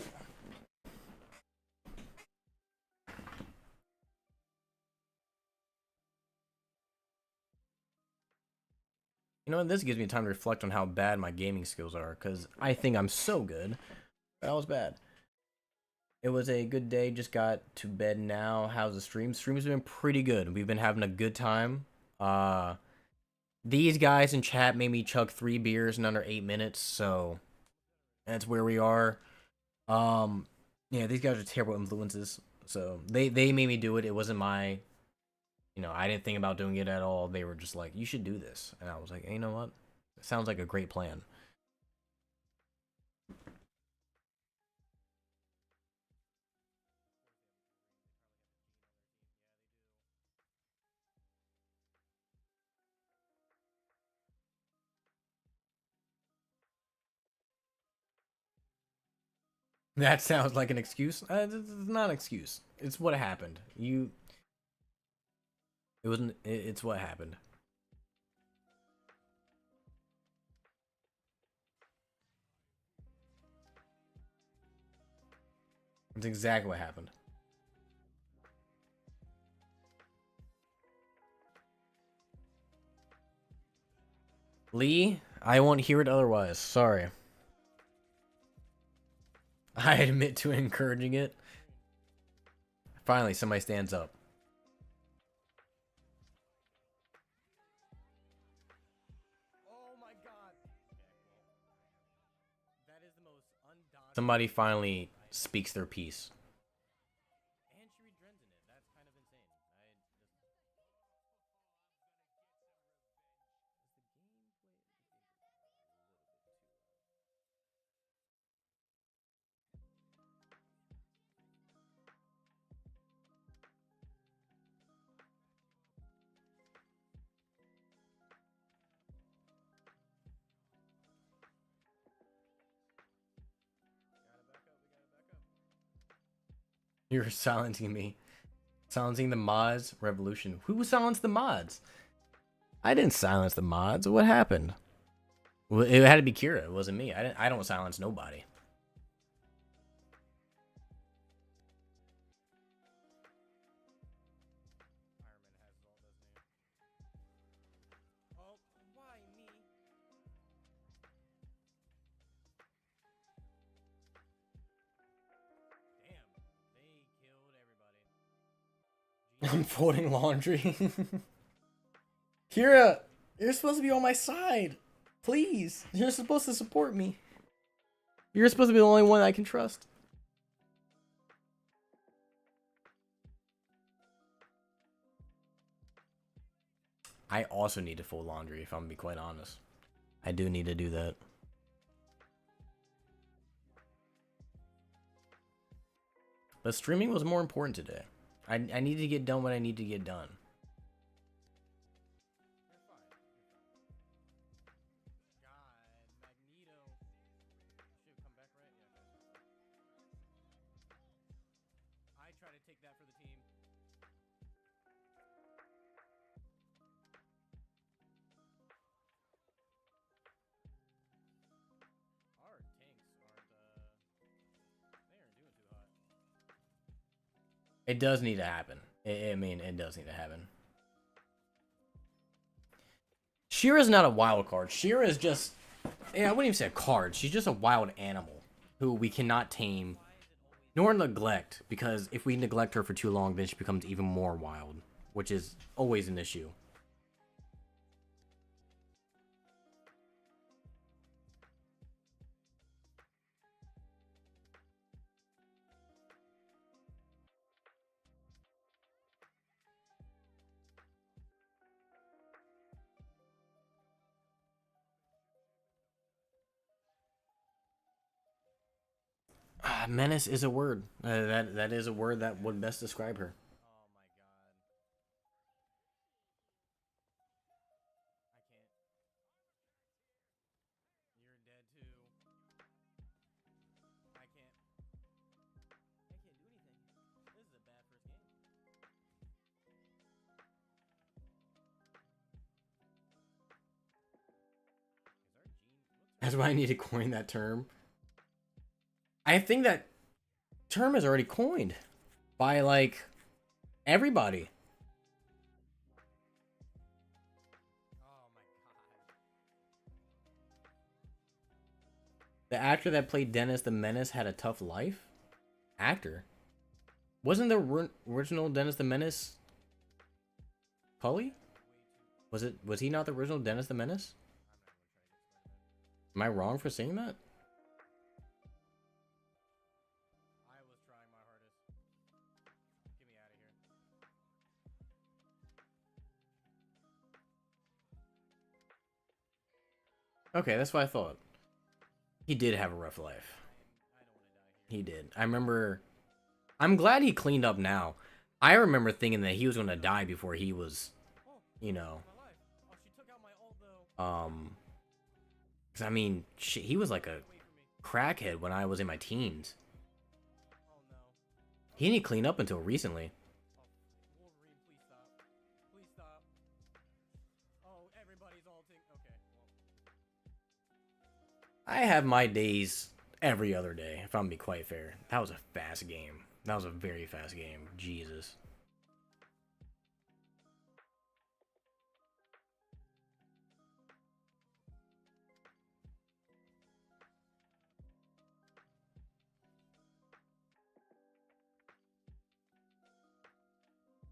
You know what? This gives me time to reflect on how bad my gaming skills are, cause I think I'm so good. That was bad. It was a good day. Just got to bed now. How's the stream? Stream's been pretty good. We've been having a good time. These guys in chat made me chug 3 beers in under 8 minutes, so that's where we are. Yeah, these guys are terrible influences. So they made me do it. It wasn't my, I didn't think about doing it at all. They were just like, you should do this, and I was like, hey, you know what? It sounds like a great plan. That sounds like an excuse. It's not an excuse. It's what happened. It wasn't. It's what happened. It's exactly what happened. Lee, I won't hear it otherwise. Sorry. I admit to encouraging it. Finally, somebody stands up. Oh my god. That is the most undaunted. Somebody finally speaks their piece. And she regrets in it. That's kind of insane. Gotta back up. We gotta back up. You're silencing me. Silencing the mods. Revolution. Who silenced the mods? I didn't silence the mods. What happened? Well, it had to be Kira. It wasn't me. I don't silence nobody. I'm folding laundry. Kira, you're supposed to be on my side. Please. You're supposed to support me. You're supposed to be the only one I can trust. I also need to fold laundry, if I'm gonna be quite honest. I do need to do that. But streaming was more important today. I need to get done what I need to get done. It does need to happen. I mean, it does need to happen. Shira's not a wild card. Shira is just... Yeah, I wouldn't even say a card. She's just a wild animal who we cannot tame nor neglect, because if we neglect her for too long, then she becomes even more wild, which is always an issue. Menace is a word. That is a word that would best describe her. That's why I need to coin that term. I think that term is already coined by, like, everybody. The actor that played Dennis the Menace had a tough life? Actor? Wasn't the original Dennis the Menace Cully? Was he not the original Dennis the Menace? Am I wrong for saying that? Okay, that's what I thought. He did have a rough life. He did. I remember... I'm glad he cleaned up now. I remember thinking that he was going to die before he was, you know... Cause I mean, shit, he was like a crackhead when I was in my teens. He didn't clean up until recently. I have my days every other day, if I'm gonna be quite fair. That was a fast game. That was a very fast game. Jesus.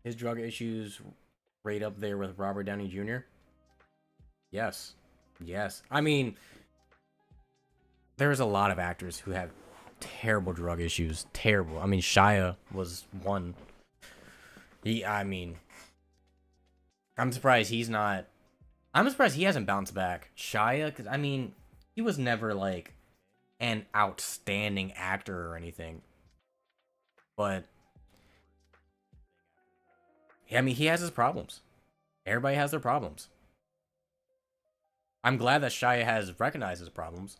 His drug issues right up there with Robert Downey Jr.? Yes. Yes. I mean, there's a lot of actors who have terrible drug issues. Terrible. I mean, Shia was one. I mean, I'm surprised he's not. I'm surprised he hasn't bounced back. Shia, because, I mean, he was never, like, an outstanding actor or anything. But, I mean, he has his problems. Everybody has their problems. I'm glad that Shia has recognized his problems.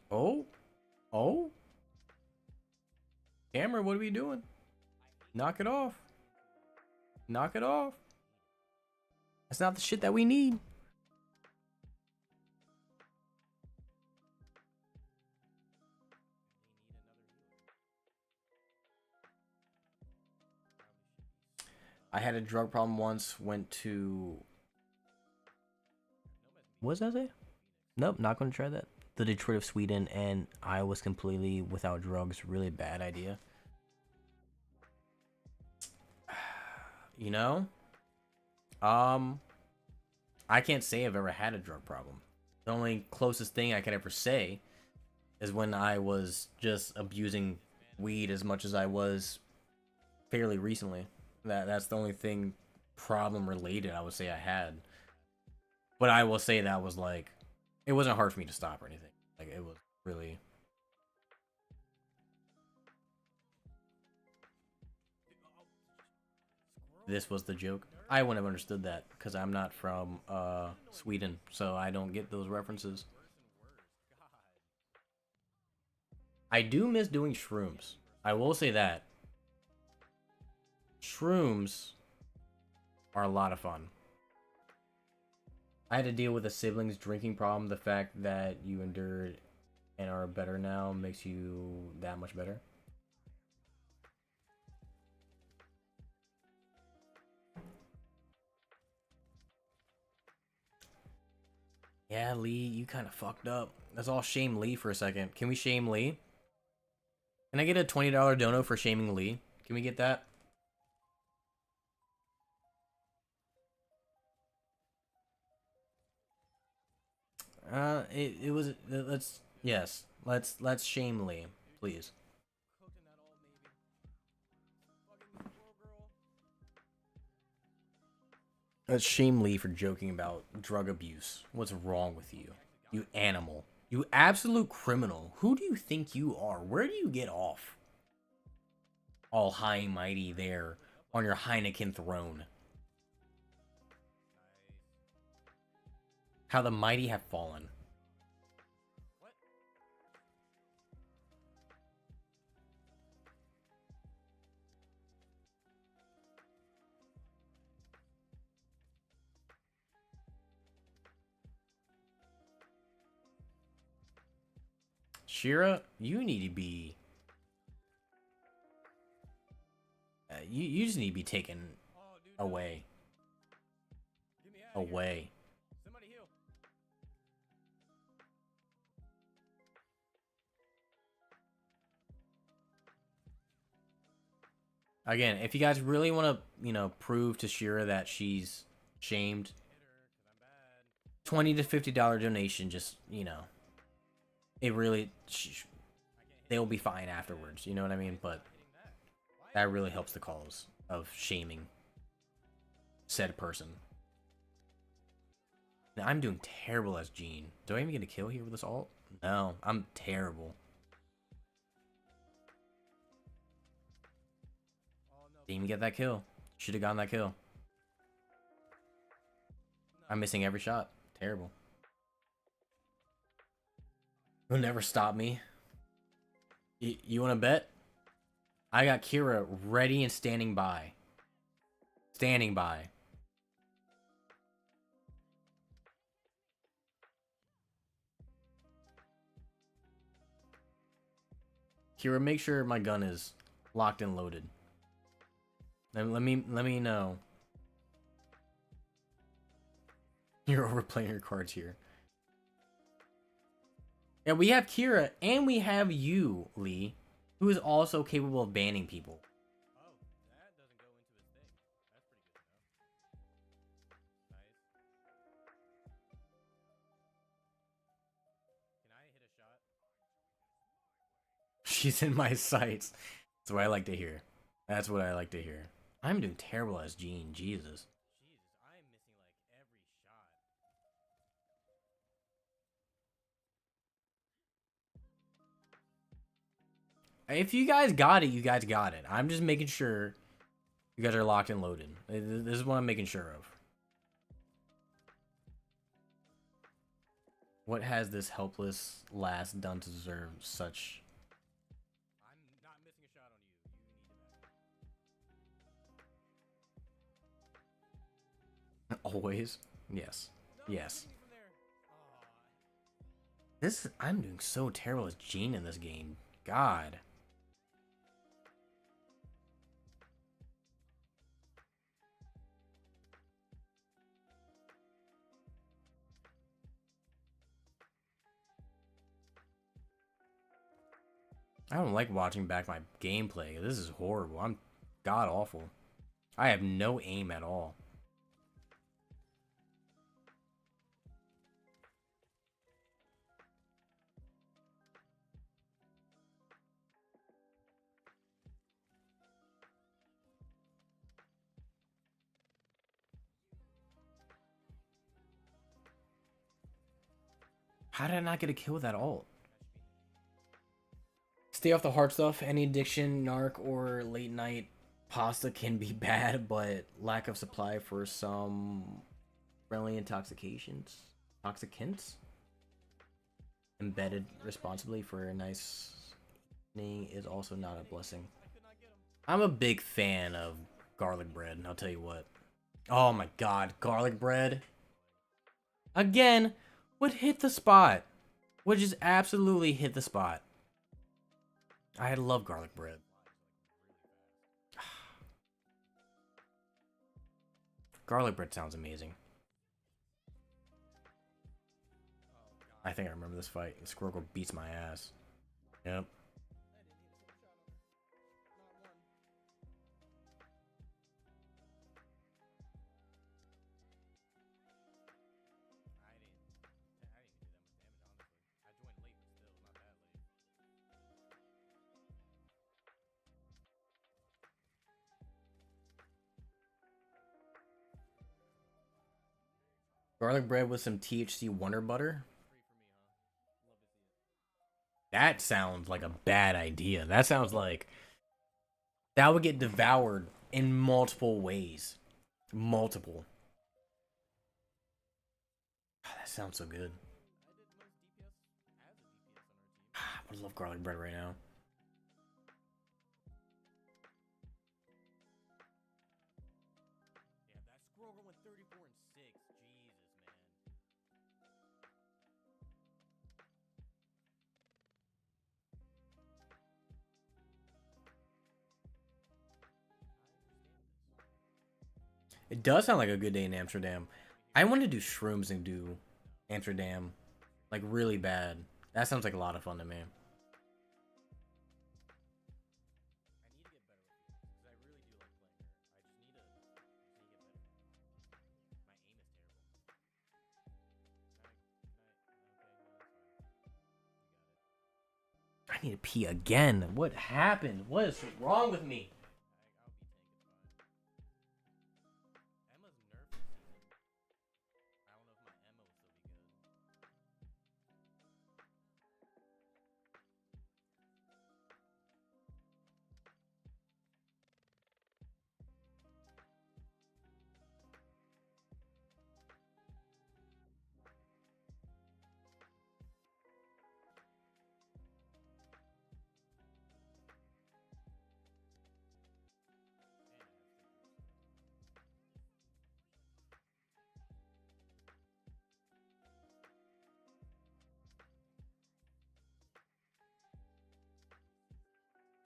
Oh, oh, camera, what are we doing? Knock it off. Knock it off. That's not the shit that we need. I had a drug problem once, went to... What does that say? Nope, not going to try that. The Detroit of Sweden, and I was completely without drugs. Really bad idea. You know? I can't say I've ever had a drug problem. The only closest thing I could ever say is when I was just abusing weed as much as I was fairly recently. That's the only thing problem related I would say I had. But I will say that was like, it wasn't hard for me to stop or anything. Like, it was really... This was the joke. I wouldn't have understood that because I'm not from Sweden, so I don't get those references. I do miss doing shrooms. I will say that. Shrooms are a lot of fun. I had to deal with a sibling's drinking problem. The fact that you endured and are better now makes you that much better. Yeah, Lee, you kind of fucked up. Let's all shame Lee for a second. Can we shame Lee? Can I get a $20 dono for shaming Lee? Can we get that? It was let's shame Lee, please. Let's shame Lee for joking about drug abuse. What's wrong with you? You animal. You absolute criminal. Who do you think you are? Where do you get off? All high and mighty there on your Heineken throne. How the mighty have fallen. Shira, you need to be... you just need to be taken away. Away. Again, if you guys really want to, you know, prove to Shira that she's shamed, $20 to $50 donation, just, you know, it really, they'll be fine afterwards, you know what I mean? But that really helps the cause of shaming said person. Now, I'm doing terrible as Gene. Do I even get a kill here with this ult? No, I'm terrible. Didn't even get that kill. Should have gotten that kill. I'm missing every shot. Terrible. You'll never stop me. You want to bet? I got Kira ready and standing by. Standing by. Kira, make sure my gun is locked and loaded. Let me know. You're overplaying your cards here. Yeah, we have Kira and we have you, Lee, who is also capable of banning people. Oh, that doesn't go into his thing. That's pretty good to know. Nice. Can I hit a shot? She's in my sights. That's what I like to hear. That's what I like to hear. I'm doing terrible as Gene. Jesus. Jesus, I am missing like every shot. If you guys got it, you guys got it. I'm just making sure you guys are locked and loaded. This is what I'm making sure of. What has this helpless lass done to deserve such? I'm not missing a shot on you. You need to back. Always. Yes. No, Yes. hit me from there. Aw. I'm doing so terrible as Gene in this game. God. I don't like watching back my gameplay. This is horrible. I'm god awful. I have no aim at all. How did I not get a kill with that ult? Stay off the hard stuff. Any addiction, narc, or late night pasta can be bad, but lack of supply for some friendly toxicants, embedded responsibly for a nice evening is also not a blessing. I could not get him. I'm a big fan of garlic bread, I'll tell you what. Oh my god, garlic bread. Again, would hit the spot. Would just absolutely hit the spot. I love garlic bread. Garlic bread sounds amazing. Oh god. I think I remember this fight. Squirgle beats my ass. Yep. I didn't even hit a single shot on her. Not one. I didn't even do that much damage, honestly. I joined late, but still not that late. Garlic bread with some THC Wonder Butter. Free for me, huh? Love to see it. That sounds like a bad idea. That sounds like that would get devoured in multiple ways. Multiple. That sounds so good. I did most DPS as a DPS on our team. I love garlic bread right now. Yeah, that Scroll went 34 and 6. Jesus, man. It does sound like a good day in Amsterdam. I want to do shrooms and do Amsterdam. Like really bad. That sounds like a lot of fun to me. I need to get better with you because I really do like playing her. I just need to get better. My aim is terrible. I need to pee again. What happened? What is wrong with me? I'll be tank. It's fine. Emma's nerf this season. I don't know if my Emma will still be good. And I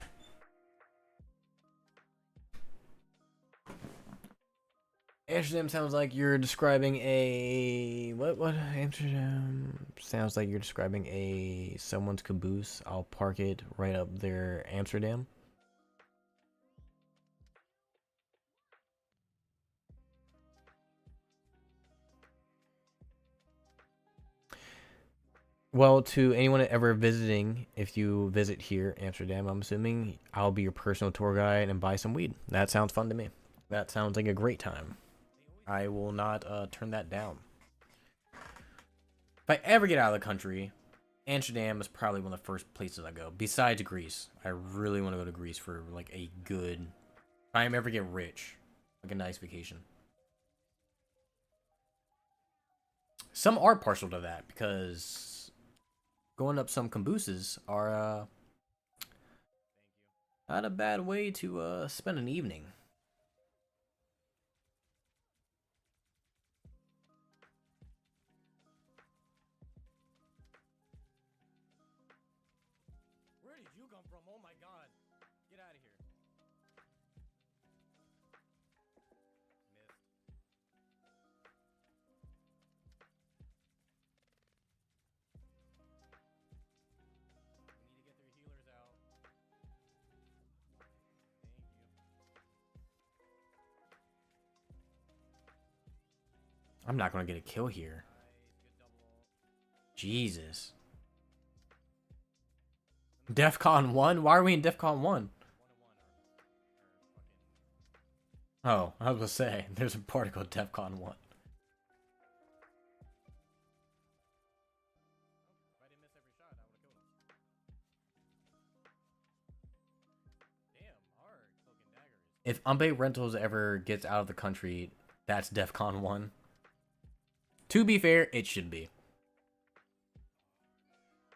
have stickers. Amsterdam sounds like you're describing a what Amsterdam sounds like you're describing a someone's caboose. I'll park it right up there, Amsterdam. Well, to anyone ever visiting, if you visit here, Amsterdam, I'm assuming I'll be your personal tour guide and buy some weed. That sounds fun to me. That sounds like a great time. I will not turn that down. If I ever get out of the country, Amsterdam is probably one of the first places I go. Besides Greece, I really want to go to Greece for like a good. If I ever get rich, like a nice vacation. Some are partial to that because going up some cabooses are not a bad way to spend an evening. Where did you come from? Oh my god. Get out of here. Missed. We need to get their healers out. Thank you. I'm not gonna get a kill here. Nice. Good double. Jesus. DEFCON 1? Why are we in DEFCON 1? 101 or fucking. Oh, I was gonna say, there's a party called DEFCON 1. If I didn't miss every shot, I would have killed him. Damn, hard. Cloak and daggers. If Unpaid Rentals ever gets out of the country, that's DEFCON 1. To be fair, it should be.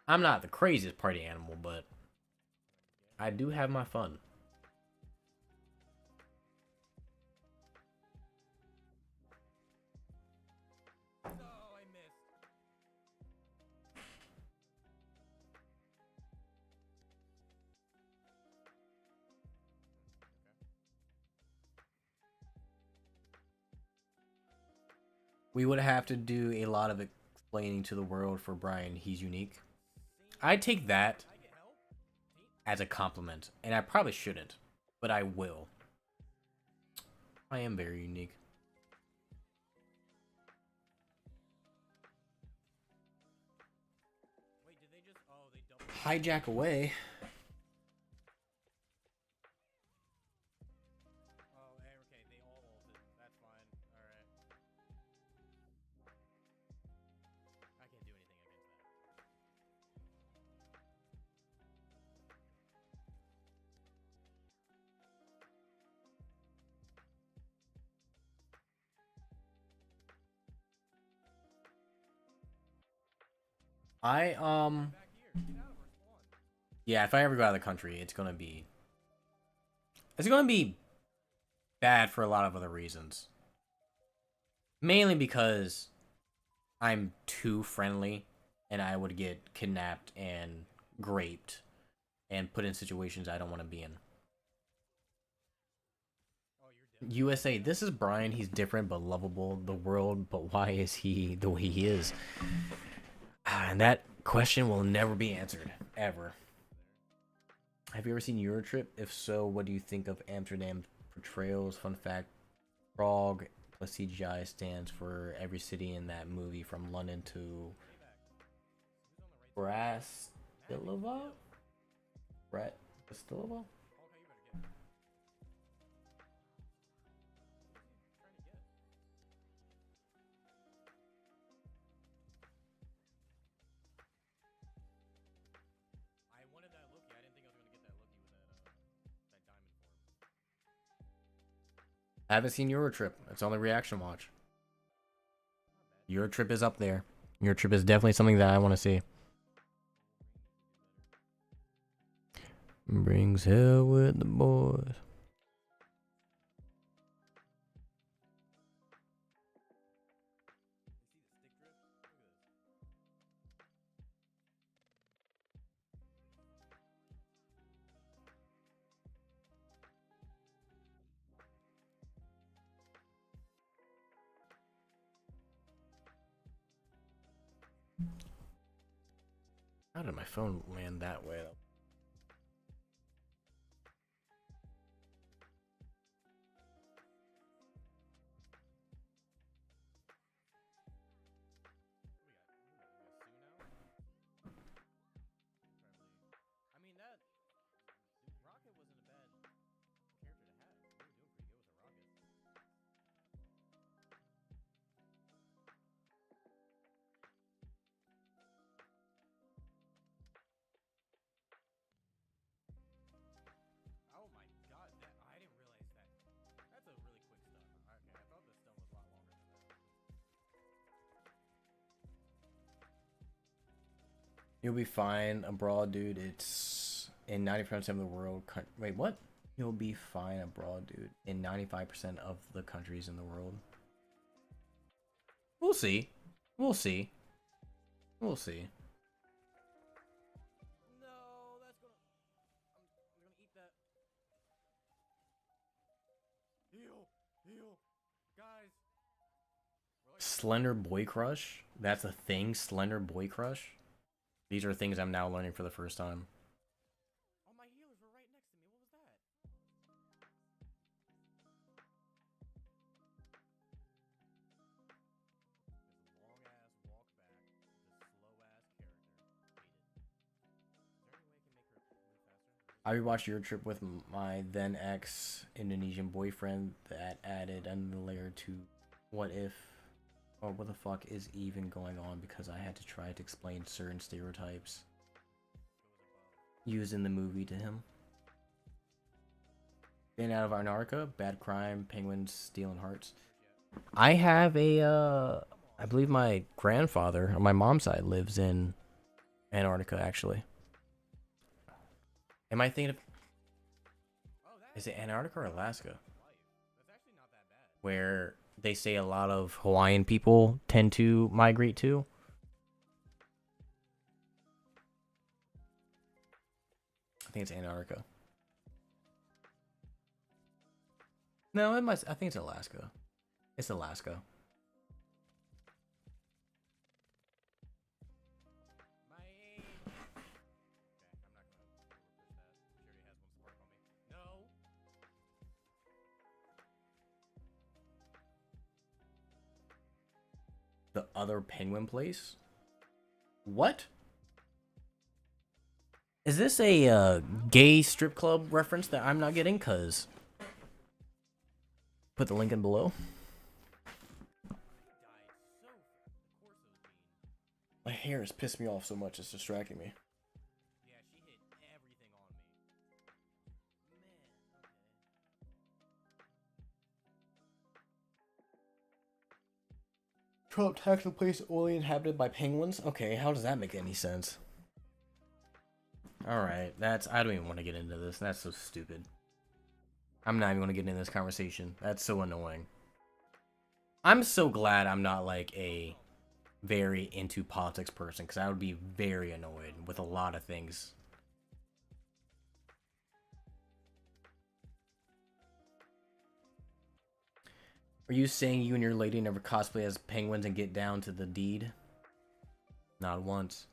I'm not the craziest party animal, but I do have my fun. No, I missed. We would have to do a lot of explaining to the world for Brian he's unique. I take that I get help? as a compliment, and I probably shouldn't, but I will. I am very unique. Wait, did they just? Oh, they doubled. Hijack away. Oh, okay, they all ulted. That's fine. Alright. I can't do anything against that. I Back here. Get out of our spawn. Yeah, if I ever go out of the country, it's gonna be bad for a lot of other reasons. Mainly because I'm too friendly and I would get kidnapped and raped and put in situations I don't want to be in. Oh, you're dead. USA, this is Brian. He's different but lovable. The world, but why is he the way he is? And that question will never be answered, ever. Have you ever seen Eurotrip? If so, what do you think of Amsterdam's portrayals? Fun fact, Prague plus CGI stands for every city in that movie from London to Who's on the right side? Bratislava? Bratislava? Okay, you better get. Who's he trying to get? I wanted that Loki. I didn't think I was gonna get that Loki with that diamond form. I haven't seen Eurotrip. It's only reaction watch. Not bad. Eurotrip is up there. Eurotrip is definitely something that I want to see. Brings hell with the boys. You see the stick drift? Look at this. How did my phone land that way? What we got? Sue now? I mean, that Rocket wasn't a bad character to have. He was doing pretty good with the Rocket. You'll be fine abroad, dude. It's in 90% of the world. Wait, what? You'll be fine abroad, dude. In 95% of the countries in the world. We'll see. We'll see. We'll see. No, that's gonna. I'm gonna eat that. Heal, guys. Slender boy crush? That's a thing? Slender boy crush? These are things I'm now learning for the first time. All my healers were right next to me. What was that? This long ass walk back. This slow ass character. Hate it. Is there any way I can make her move faster? I rewatched Your Trip with my then ex Indonesian boyfriend. That added another layer to what if, or what the fuck is even going on, because I had to try to explain certain stereotypes used in the movie to him. Getting out of Antarctica, bad crime, penguins stealing hearts. I have I believe my grandfather on my mom's side lives in Antarctica, actually. Am I thinking of, is it Antarctica or Alaska? That's actually not that bad. Where they say a lot of Hawaiian people tend to migrate to? I think it's Antarctica. No, it must. I think it's Alaska. It's Alaska. My aim. Okay, I'm not gonna push that. She already has one spark on me. No. The other penguin place? What? Is this a gay strip club reference that I'm not getting? Cause put the link in below. My hair has pissed me off so much, it's distracting me. Yeah, she hit everything on me. Man, okay. Trump tax a place only inhabited by penguins? Okay, how does that make any sense? Alright, I don't even want to get into this. That's so stupid. I'm not even going to get into this conversation. That's so annoying. I'm so glad I'm not like a very into politics person, because I would be very annoyed with a lot of things. Are you saying you and your lady never cosplay as penguins and get down to the deed? Not once.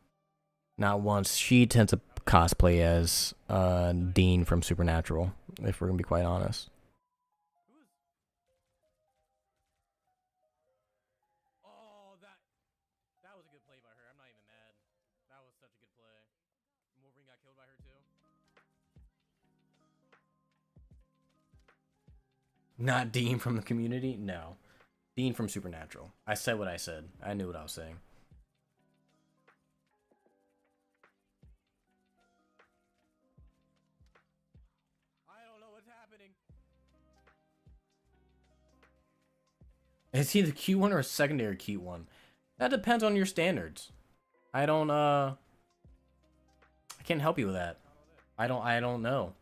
Not once. She tends to cosplay as Dean from Supernatural, if we're gonna be quite honest. Oh, that was a good play by her. I'm not even mad. That was such a good play. Wolverine got killed by her too. Not Dean from the Community? No. Dean from Supernatural. I said what I said. I knew what I was saying. I don't know what's happening. Is he the cute one or a secondary cute one? That depends on your standards. I can't help you with that. I don't know.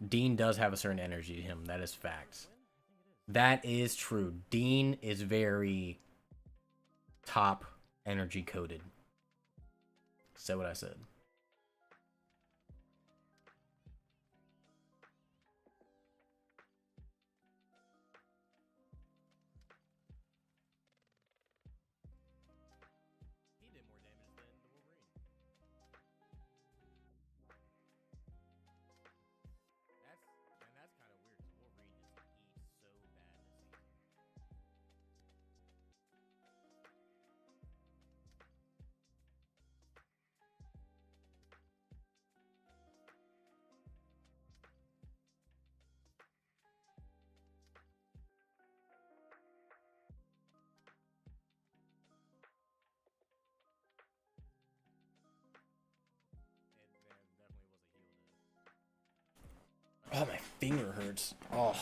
Dean does have a certain energy to him. That is facts. That is true. Dean is very top energy coded. Said what I said. He did more damage than the Wolverine. That's kind of weird because Wolverine just eats so bad this season. Oh, my finger hurts. Oh,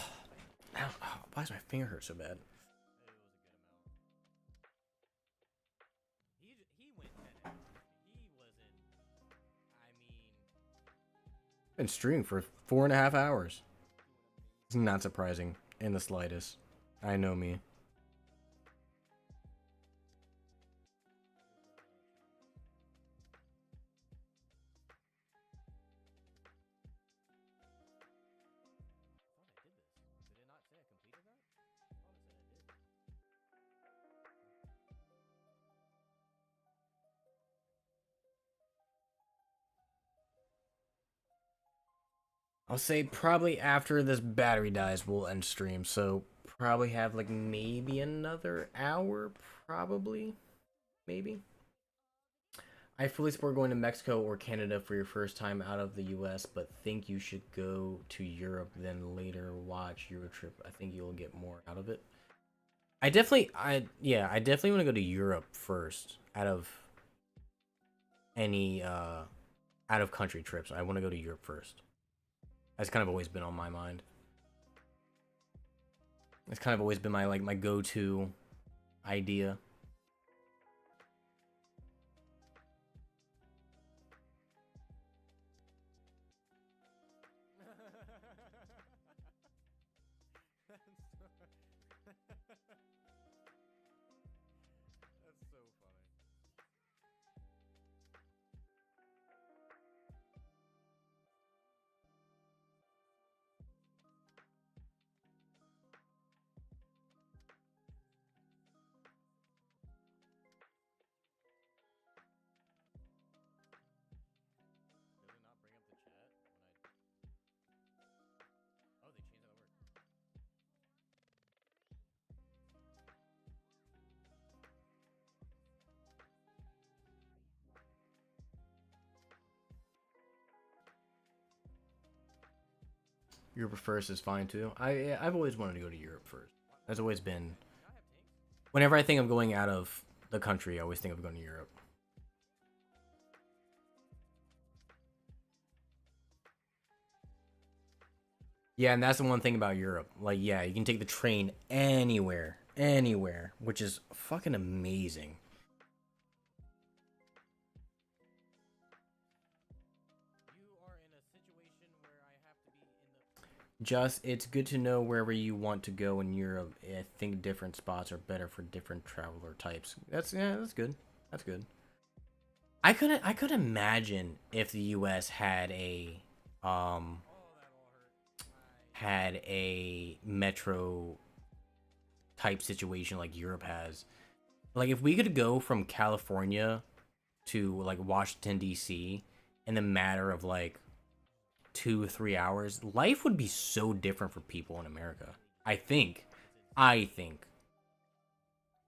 ow, ow, why does my finger hurt so bad? He went 10 hours. He wasn't. I mean, Been streaming for 4.5 hours. It's not surprising in the slightest. I know me. I'll say probably after this battery dies, we'll end stream. So probably have like maybe another hour, probably, maybe. I fully support going to Mexico or Canada for your first time out of the U.S., but think you should go to Europe, then later watch Eurotrip. I think you'll get more out of it. I definitely want to go to Europe first out of any out of country trips. I want to go to Europe first. That's kind of always been on my mind. It's kind of always been my go-to idea. That's so funny. Does it not bring up the chat when I? Oh, they changed how that works. Europe first is fine too. I've always wanted to go to Europe first. That's always been. Whenever I think of going out of the country, I always think of going to Europe. Yeah, and that's the one thing about Europe. Like, yeah, you can take the train anywhere, which is fucking amazing. You are in a situation where I have to be in the. Just, it's good to know wherever you want to go in Europe. I think different spots are better for different traveler types. That's good. That's good. I could imagine if the U.S. Oh, that all hurt. had a metro type situation like Europe has. Like if we could go from California to like Washington D.C. in a matter of like 2 or 3 hours, life would be so different for people in America. I think. I think.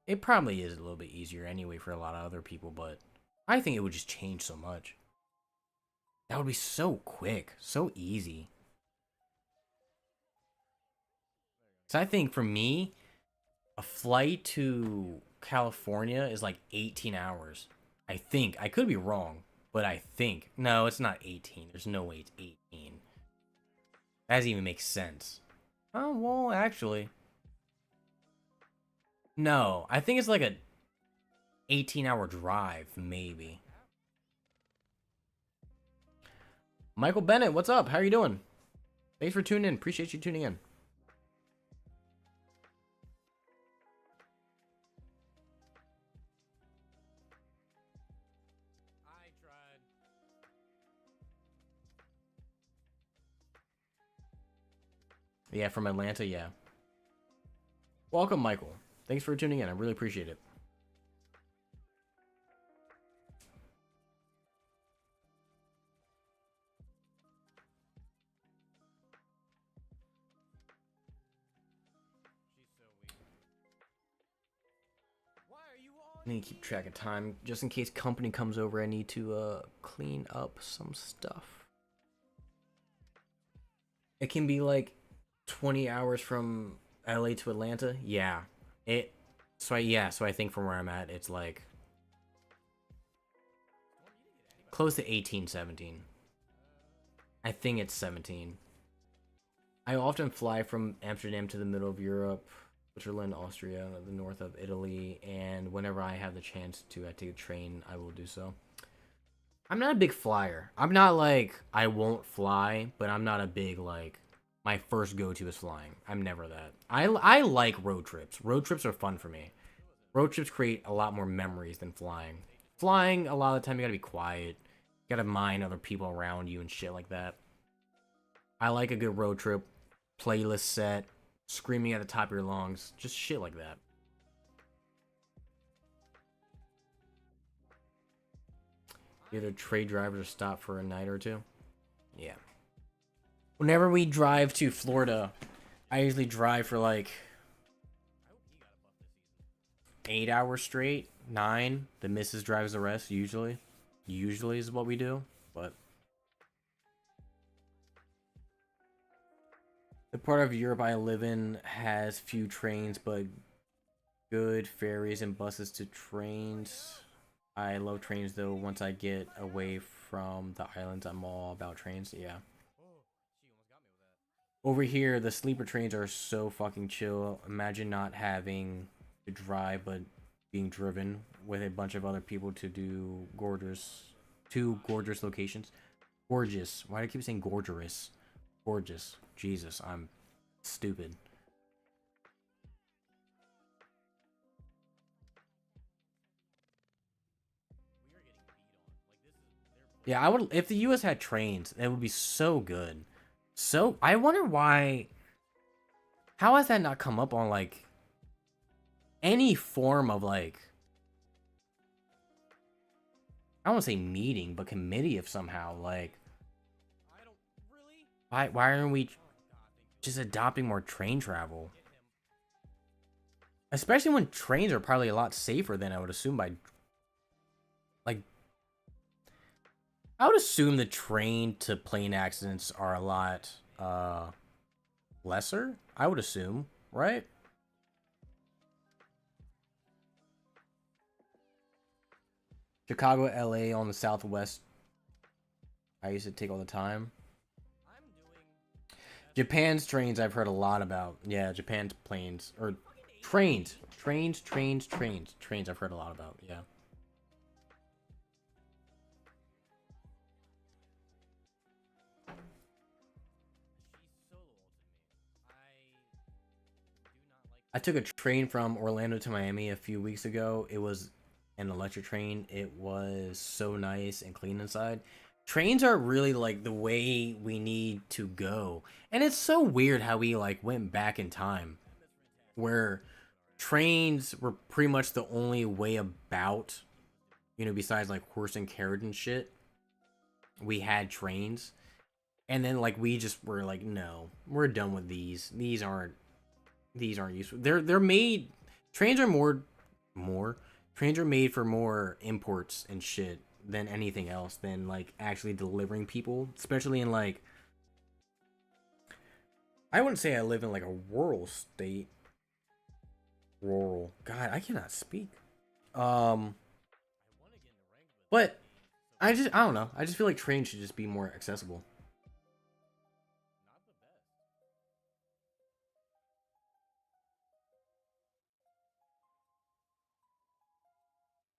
It probably is a little bit easier anyway for a lot of other people, but I think it would just change so much. That would be so quick, so easy. So I think for me, a flight to California is like 18 hours. I think. I could be wrong, but I think. No, it's not 18. There's no way it's 18. That doesn't even make sense. Oh, well, actually. No, I think it's like a 18-hour drive, maybe. Michael Bennett, what's up? How are you doing? Thanks for tuning in. Appreciate you tuning in. I tried. Yeah, from Atlanta, yeah. Welcome, Michael. Thanks for tuning in. I really appreciate it. She's so weak. Why are you on? I need to keep track of time just in case company comes over. I need to clean up some stuff. It can be like 20 hours from LA to Atlanta. Yeah. So I think from where I'm at, it's like close to 18, 17. I think it's 17. I often fly from Amsterdam to the middle of Europe, Switzerland, Austria, the north of Italy, and whenever I have the chance to take a train, I will do so. I'm not a big flyer. I'm not like I won't fly, but I'm not a big like my first go-to is flying. I'm never that. I like road trips. Road trips are fun for me. Road trips create a lot more memories than flying. Flying, a lot of the time you gotta be quiet. You gotta mind other people around you and shit like that. I like a good road trip, playlist set, screaming at the top of your lungs, just shit like that. Either trade drivers or stop for a night or two. Yeah. Whenever we drive to Florida, I usually drive for like 8 hours straight, 9. The missus drives the rest usually. Usually is what we do, but the part of Europe I live in has few trains, but good ferries and buses to trains. I love trains though. Once I get away from the islands, I'm all about trains. Yeah. Over here, the sleeper trains are so fucking chill. Imagine not having to drive, but being driven with a bunch of other people to do gorgeous locations. Gorgeous. Why do I keep saying gorgeous? Gorgeous. Jesus, I'm stupid. Yeah, I would if the US had trains, it would be so good. So, I wonder why how has that not come up on like any form of like I don't want to say meeting, but committee of somehow like why aren't we just adopting more train travel? Especially when trains are probably a lot safer than I would assume by like I would assume the train to plane accidents are a lot lesser. I would assume, right? Chicago, LA on the Southwest. I used to take all the time. Japan's trains I've heard a lot about. Yeah, Japan's planes or trains I've heard a lot about. Yeah. I took a train from Orlando to Miami a few weeks ago. It was an electric train. It was so nice and clean inside. Trains are really like the way we need to go. And it's so weird how we like went back in time where trains were pretty much the only way about, besides like horse and carriage and shit. We had trains. And then like we just were like, no, we're done with these. These aren't useful. They're made trains are more trains are made for more imports and shit than anything else than like actually delivering people, especially in like I wouldn't say I live in like a rural state. Rural. God, I cannot speak. Um but I don't know. I just feel like trains should just be more accessible.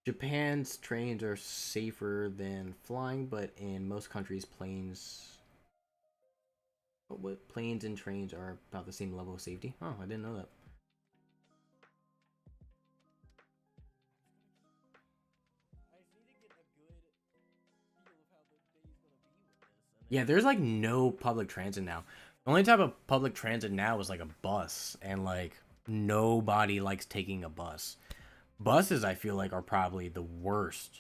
Japan's trains are safer than flying, but in most countries, planes and trains are about the same level of safety. Oh, I didn't know that. Yeah, there's like no public transit now. The only type of public transit now is like a bus, and like nobody likes taking a bus. Buses, I feel like, are probably the worst.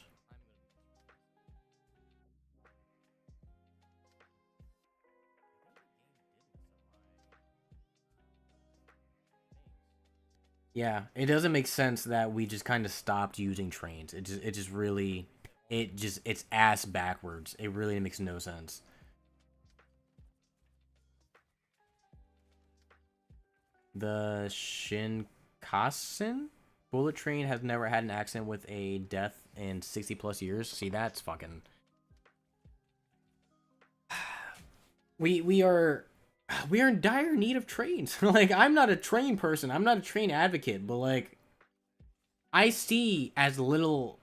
Yeah, it doesn't make sense that we just kind of stopped using trains. It just really, it's ass backwards. It really makes no sense. The Shinkansen bullet train has never had an accident with a death in 60 plus years. See, that's fucking. We are we are in dire need of trains. Like, I'm not a train person. I'm not a train advocate, but like, I see as little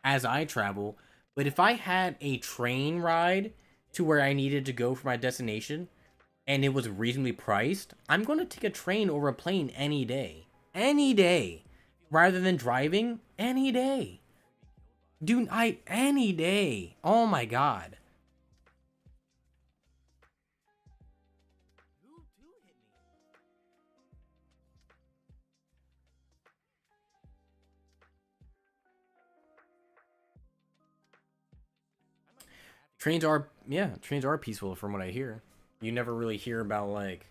as I travel. But if I had a train ride to where I needed to go for my destination and it was reasonably priced, I'm going to take a train over a plane any day. Any day. Rather than driving, any day. Dude, any day. Oh my god. Who hit me? I might even have to get Trains are, yeah, trains are peaceful from what I hear. You never really hear about like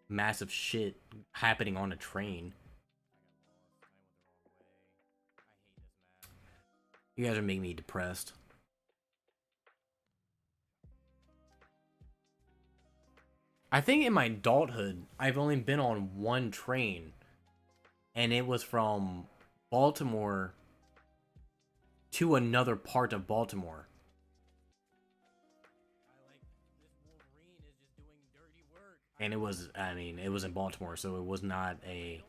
massive shit happening on a train. You guys are making me depressed. I think in my adulthood, I've only been on one train, and it was from Baltimore to another part of Baltimore. And it was, I mean, it was in Baltimore, so it was not a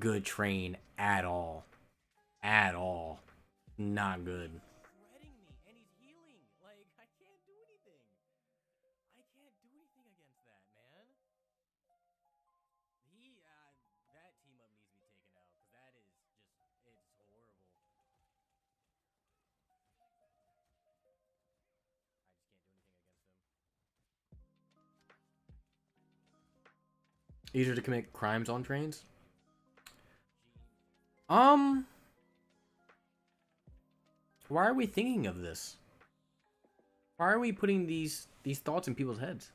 good train at all. At all. Not good. shredding me, and he's healing. Like, I can't do anything. I can't do anything against that, man. That team up needs to be taken out, because that is just, it's horrible. I just can't do anything against him. Easier to commit crimes on trains? Gene. Um, why are we thinking of this? Why are we putting these thoughts in people's heads?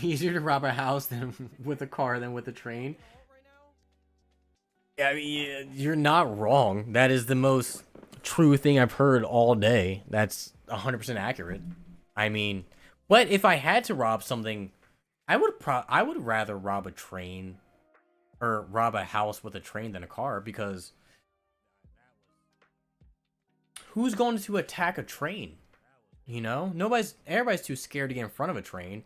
Easier to rob a house than with a car than with a train. Right now? I mean, you're not wrong. That is the most true thing I've heard all day. That's 100% accurate. I mean, but if I had to rob something, I would rather rob a train or rob a house with a train than a car, because who's going to attack a train? You know, everybody's too scared to get in front of a train.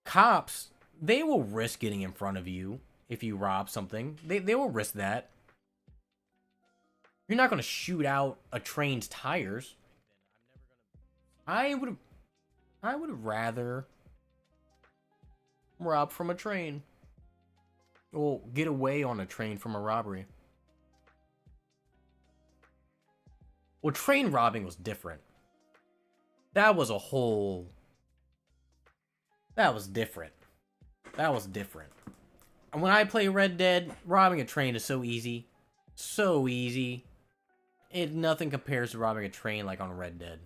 Cops, they will risk getting in front of you if you rob something. They will risk that. You're not going to shoot out a train's tires. I would rather rob from a train. Well, get away on a train from a robbery. Well, train robbing was different. That was a whole... That was different. That was different. And when I play Red Dead, robbing a train is so easy. So easy. Nothing compares to robbing a train like on Red Dead.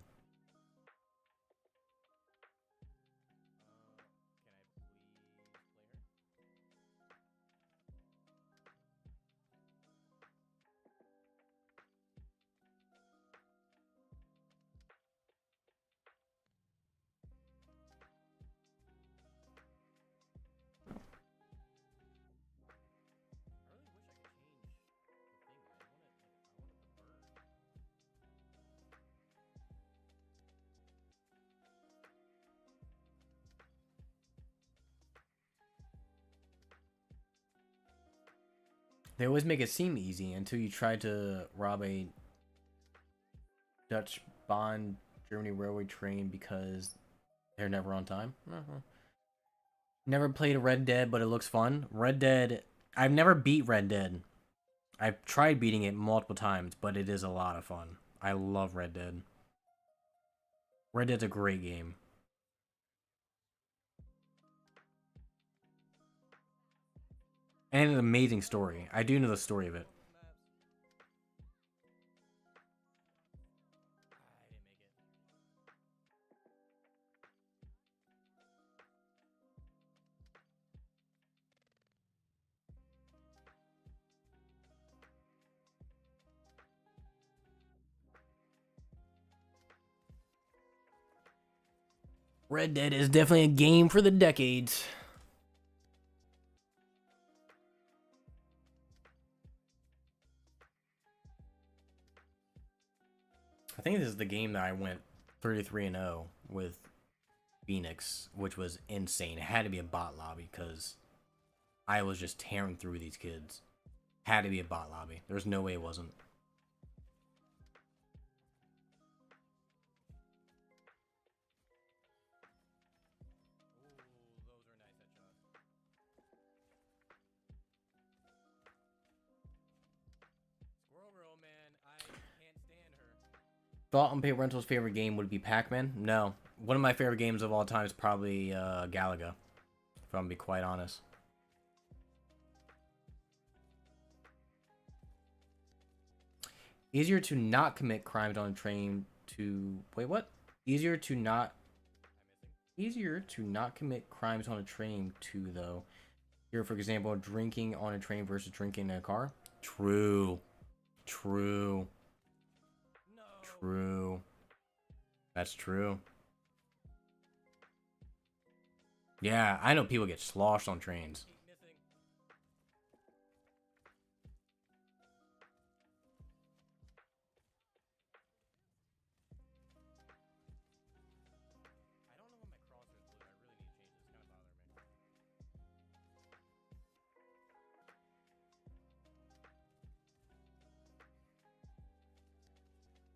They always make it seem easy until you try to rob a Dutch Bond Germany railway train because they're never on time. Never played Red Dead, but it looks fun. Red Dead, I've never beat Red Dead. I've tried beating it multiple times, but it is a lot of fun. I love Red Dead. Red Dead's a great game. And an amazing story. I do know the story of it. Red Dead is definitely a game for the decades. I think this is the game that I went 33-0 with Phoenix, which was insane. It had to be a bot lobby because I was just tearing through these kids. Had to be a bot lobby. There's no way it wasn't. Ooh, those are nice headshots. Squirrel Girl, man, I can't stand her. Thought Unpaid Rentals' favorite game would be Pac-Man? No. One of my favorite games of all time is probably Galaga, if I'm gonna be quite honest. Easier to not commit crimes on a train to... Wait, what? Easier to not... Easier to not commit crimes on a train to, though. Here, for example, drinking on a train versus drinking in a car? True. True. No. True. That's true. Yeah, I know people get sloshed on trains. Keep missing. I don't know what my crosshair is blue. I really need to change this.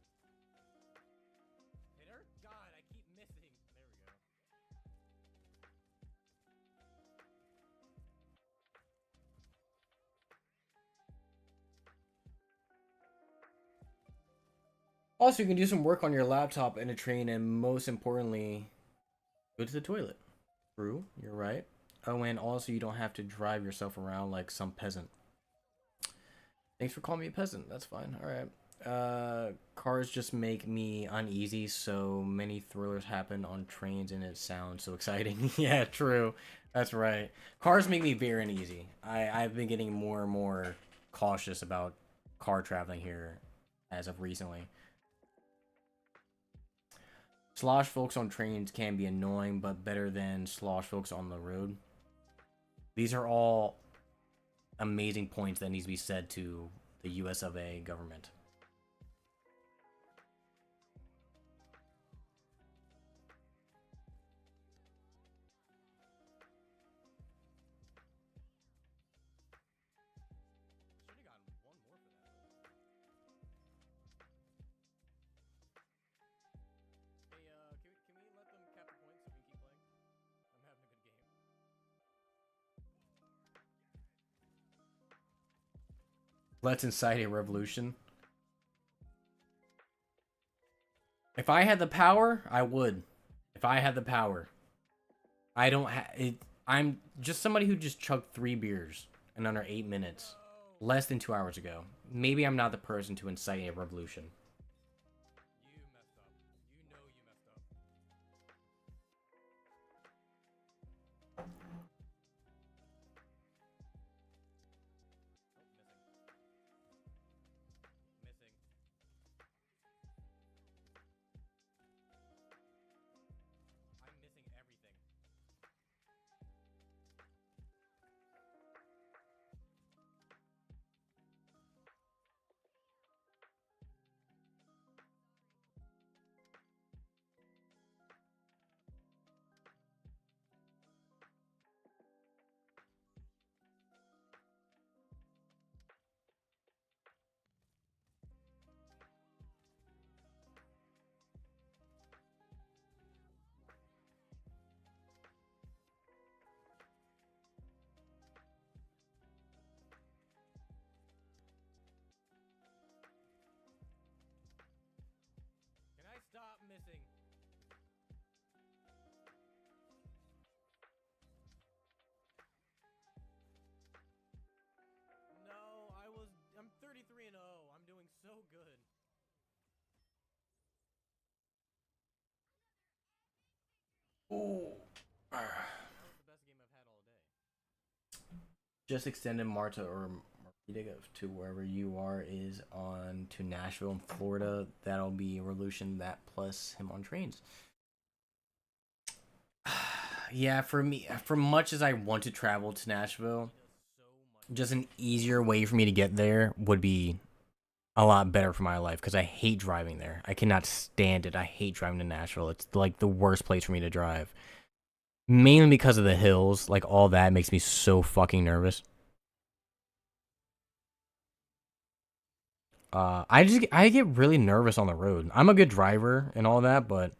It's kind of bothering me. Hit her? God, I keep missing. There we go. Also, you can do some work on your laptop in a train, and most importantly, go to the toilet. True, you're right. Oh, and also you don't have to drive yourself around like some peasant. Thanks for calling me a peasant. That's fine. All right. Cars just make me uneasy. So many thrillers happen on trains, and it sounds so exciting. Yeah, true. That's right. Cars make me very uneasy. I've been getting more and more cautious about car traveling here as of recently. Slosh folks on trains can be annoying, but better than slosh folks on the road. These are all amazing points that needs to be said to the US of A government. Should have gotten one more for that. Hey, can we let them cap the points so we can keep playing? I'm having a good game. Let's incite a revolution. If I had the power, I would. If I had the power. I don't have it. I'm just somebody who just chugged 3 beers in under 8 minutes. No. Less than 2 hours ago. Maybe I'm not the person to incite a revolution. You messed up. You know you messed up. Oh, missing. Missing. I'm missing everything. Can I stop missing? No, I'm 33-0. I'm doing so good. Ooh. That was the best game I've had all day. Just extended Marta or Marita to wherever you are is on to Nashville in Florida. That'll be Revolution, that plus him on trains. Yeah, for me, for much as I want to travel to Nashville, Does so much. just an easier way for me to get there would be a lot better for my life because I hate driving there. I cannot stand it. I hate driving to Nashville. It's like the worst place for me to drive. Mainly because of the hills. Like all that makes me so fucking nervous. I get really nervous on the road. I'm a good driver and all that, but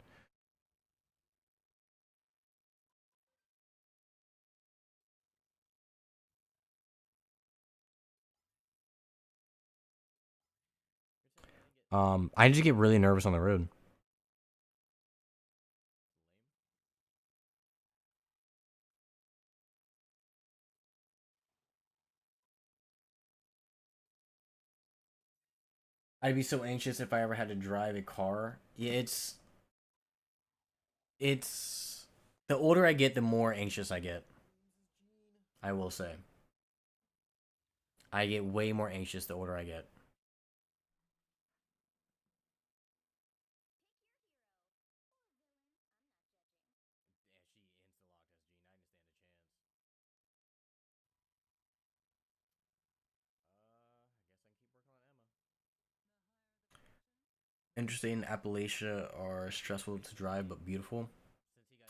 I just get really nervous on the road. I'd be so anxious if I ever had to drive a car. Yeah, it's the older I get, the more anxious I get. I will say. I get way more anxious the older I get. Interesting. Appalachia are stressful to drive but beautiful.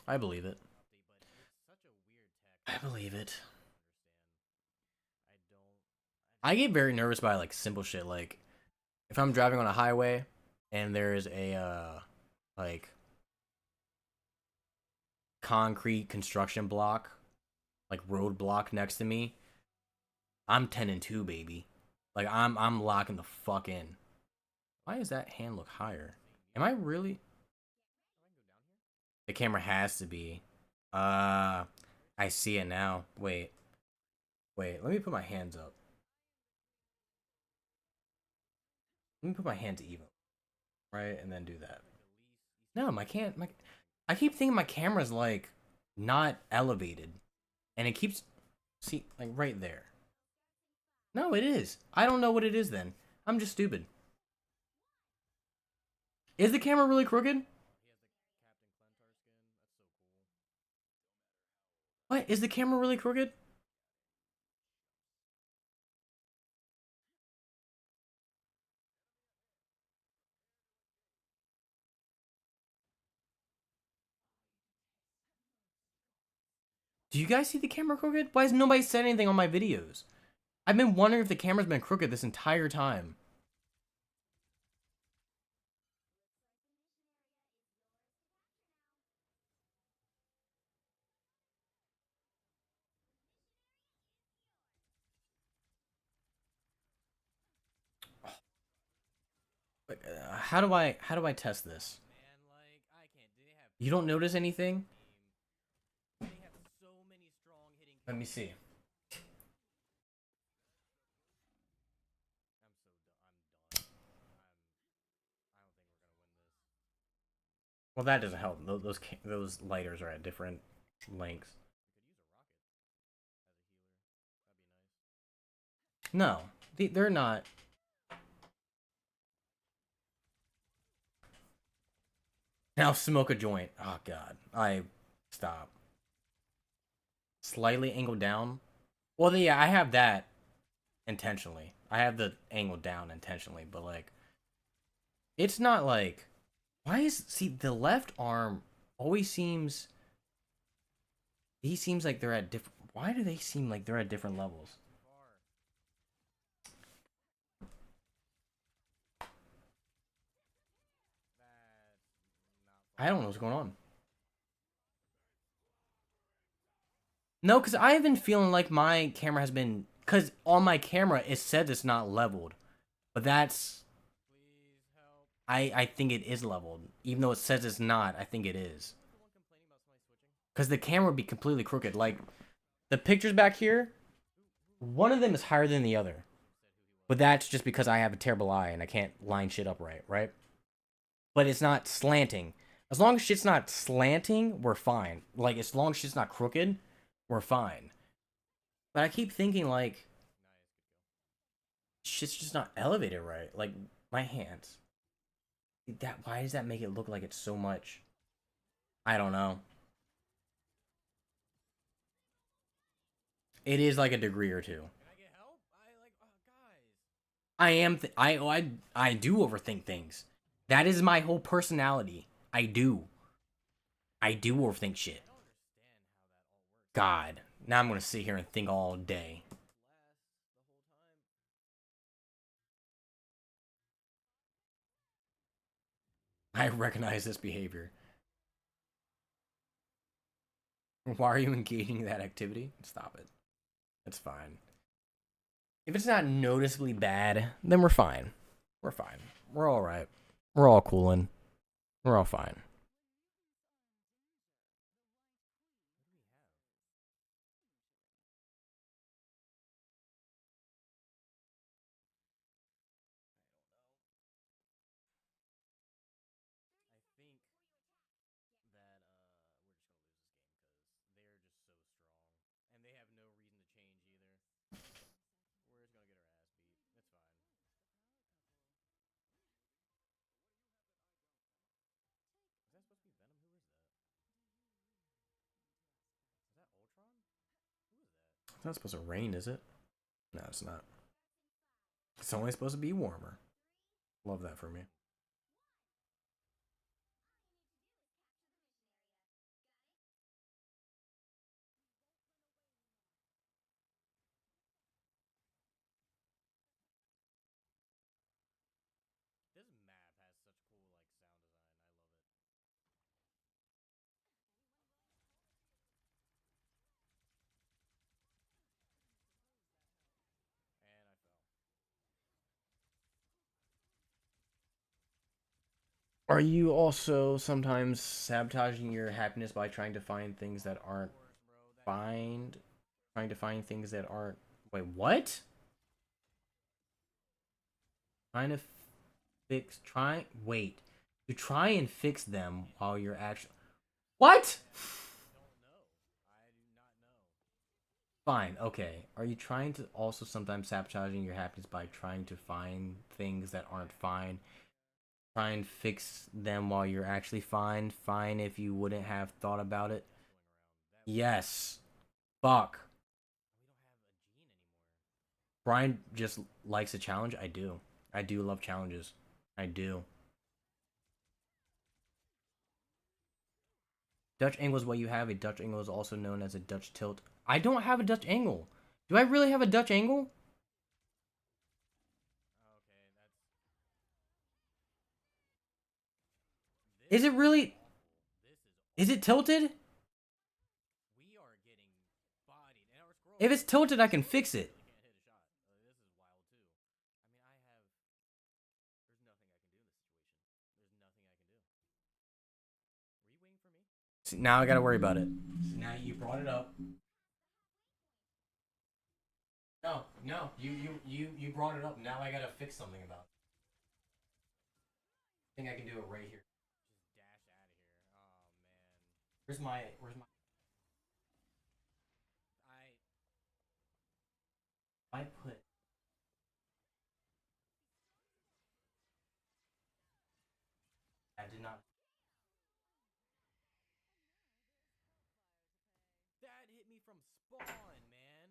I believe it. I believe it. I get very nervous by like simple shit. Like if I'm driving on a highway and there's a like concrete construction block, like road block next to me, I'm 10-2, baby. Like I'm locking the fuck in. Why does that hand look higher? Am I really? The camera has to be. I see it now. Wait, wait. Let me put my hands up. Let me put my hand to even, right, and then do that. No, my can't. My I keep thinking my camera's like not elevated, and it keeps see like right there. No, it is. I don't know what it is. Then I'm just stupid. Is the camera really crooked? What is the camera really crooked? Do you guys see the camera crooked? Why has nobody said anything on my videos? I've been wondering if the camera's been crooked this entire time. How do I test this? You don't notice anything? Let me see. Well, that doesn't help. Those lighters are at different lengths. No, they're not. Now smoke a joint. Oh god, I stop. Slightly angled down. Well, yeah, I have that intentionally. I have the angle down intentionally, but like, it's not like. Why is see the left arm always seems. He seems like they're at different. Why do they seem like they're at different levels? I don't know what's going on. No, because I have been feeling like my camera has been. Because on my camera, it said it's not leveled. But that's. I think it is leveled. Even though it says it's not, I think it is. Because the camera would be completely crooked. Like, the pictures back here, one of them is higher than the other. But that's just because I have a terrible eye and I can't line shit up right? But it's not slanting. As long as shit's not slanting, we're fine. Like, as long as shit's not crooked, we're fine. But I keep thinking, like, shit's just not elevated right. Like, my hands. That why does that make it look like it's so much? I don't know. It is like a degree or two. I am. I do overthink things. That is my whole personality. I do. I do overthink shit. God. Now I'm gonna sit here and think all day. I recognize this behavior. Why are you engaging in that activity? Stop it. It's fine. If it's not noticeably bad, then we're fine. We're fine. We're all right. We're all coolin'. We're all fine. I think that we're just gonna lose this game because they're just so strong, and they have no reason to change either. We're just gonna get our ass beat. It's fine. Is that supposed to be Venom? Who is that? Is that Ultron? Who is that? It's not supposed to rain, is it? No, it's not. It's only supposed to be warmer. Love that for me. This map has such cool like sound design. I love it. And I fell. Are you also sometimes sabotaging your happiness by trying to find things that aren't Of course, bro. That find trying to find things that aren't wait, what? Trying to fix try wait. You try and fix them while you're actually what? don't know. I do not know. Fine, okay. Are you trying to also sometimes sabotaging your happiness by trying to find things that aren't fine? Try and fix them while you're actually fine. Fine if you wouldn't have thought about it. Going around. That Yes. Fuck. we don't have a gene anymore. Brian just likes a challenge. I do. I do love challenges. I do. Dutch angle is what you have. A Dutch angle is also known as a Dutch tilt. I don't have a Dutch angle. Do I really have a Dutch angle? Okay, that's Is it really? This is Is it tilted? We are getting bodied, and our scroll If it's really tilted, I can fix it. can't hit a shot. This is wild too. I mean, I have. There's nothing I can do in this situation. There's nothing I can do. Were you waiting for me? See, now I gotta worry about it. Now you brought it up. No, no, you brought it up. Now I gotta fix something about it. I think I can do it right here. Just dash out of here. Oh man. Where's my I I put I did not. That hit me from spawn, man.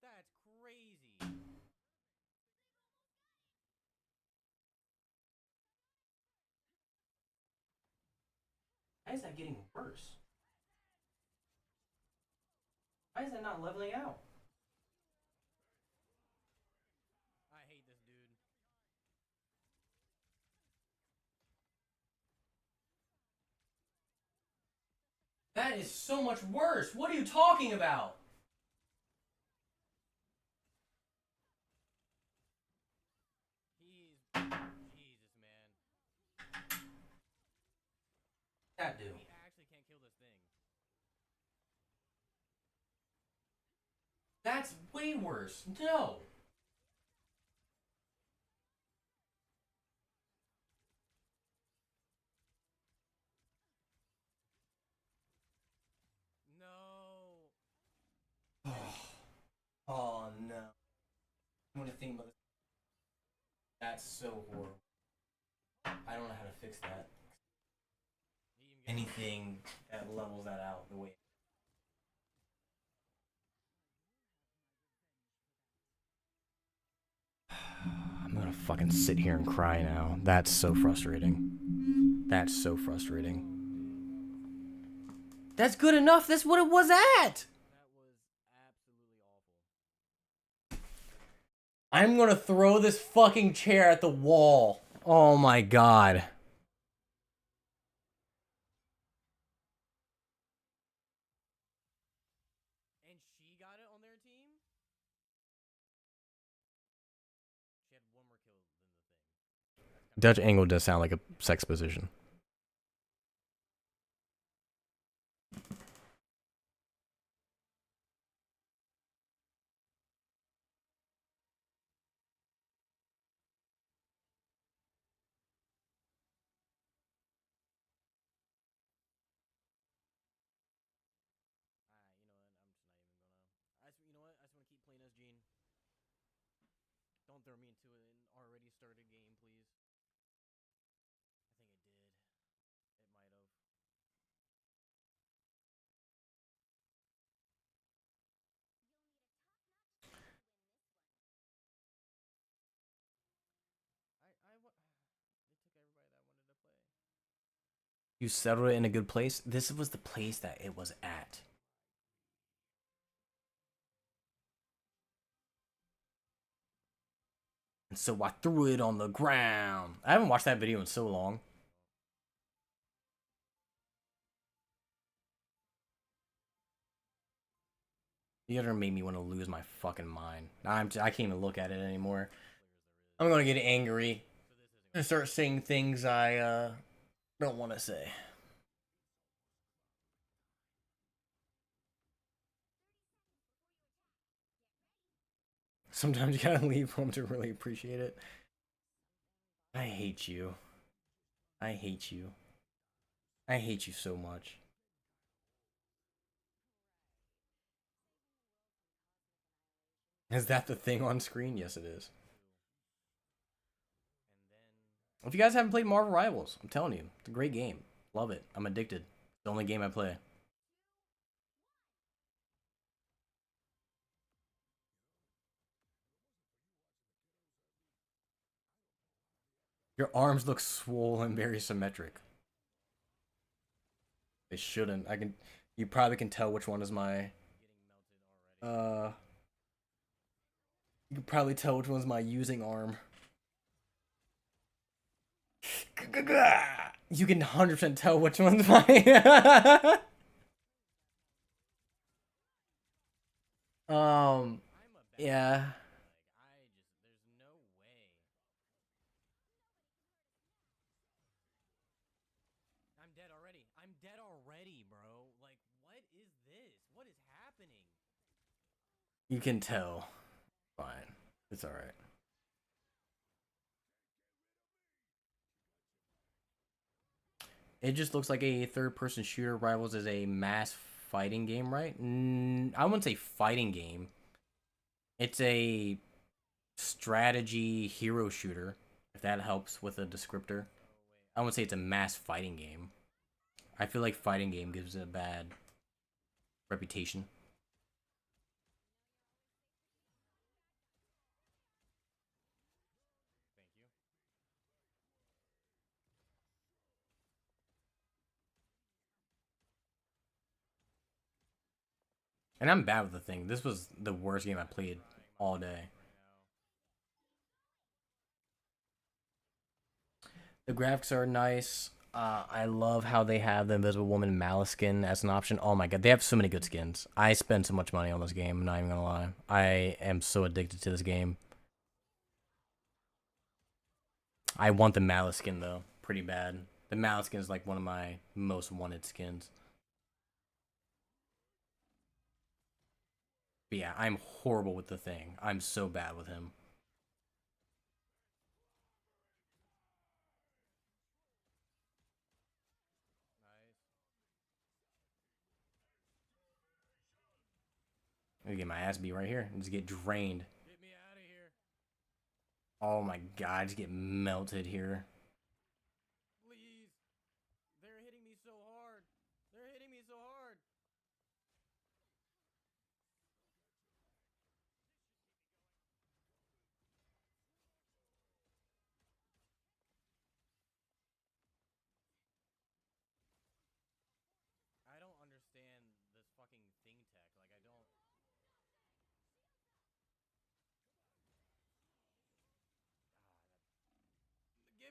That's crazy. Why is that getting worse? Why is that not leveling out? I hate this dude. That is so much worse. What are you talking about? Jesus, man. That dude. He actually can't kill this thing. That's way worse. No. No. Oh no. I'm gonna think about this. That's so horrible. I don't know how to fix that. He even gets Anything that levels that out the way. I'm gonna gotta fucking sit here and cry now. That's so frustrating. That's so frustrating. That's good enough. That's what it was at. That was absolutely awful. I'm gonna throw this fucking chair at the wall. Oh my god. And she got it on their team? She had one more kill than the thing. Dutch angle does sound like a sex position. You know what? I'm just not even gonna. You know what? I just want to keep playing as Gene. Don't throw me into an already started game, please. I think it did. It might have. They took everybody that wanted to play. You settled it in a good place. This was the place that it was at. And so I threw it on the ground. I haven't watched that video in so long. You ever made me want to lose my fucking mind. I can't even look at it anymore. I'm gonna get angry and start saying things I don't want to say. Sometimes you gotta leave home to really appreciate it. I hate you. I hate you. I hate you so much. Is that the thing on screen? Yes, it is. If you guys haven't played Marvel Rivals, I'm telling you, it's a great game. Love it. I'm addicted. It's the only game I play. Your arms look swollen, very symmetric. They shouldn't. You probably can tell which one is my you can probably tell which one's my using arm. You can 100% tell which one's my yeah. There's no way. I'm dead already. I'm dead already, bro. Like, what is this? What is happening? You can tell. Fine. It's alright. It just looks like a third-person shooter. Rivals is a mass fighting game, right? I wouldn't say fighting game. It's a strategy hero shooter, if that helps with a descriptor. I wouldn't say it's a mass fighting game. I feel like fighting game gives it a bad reputation. Thank you. And I'm bad with the thing. This was the worst game I played all day. The graphics are nice. I love how they have the Invisible Woman Malice skin as an option. Oh my god, they have so many good skins. I spend so much money on this game, I'm not even gonna lie. I am so addicted to this game. I want the Malice skin though, pretty bad. The Malice skin is like one of my most wanted skins. But yeah, I'm horrible with the thing. I'm so bad with him. I'm gonna get my ass beat right here and just get drained. Get me out of here. Oh my god, just get melted here. Please. They're hitting me so hard. They're hitting me so hard.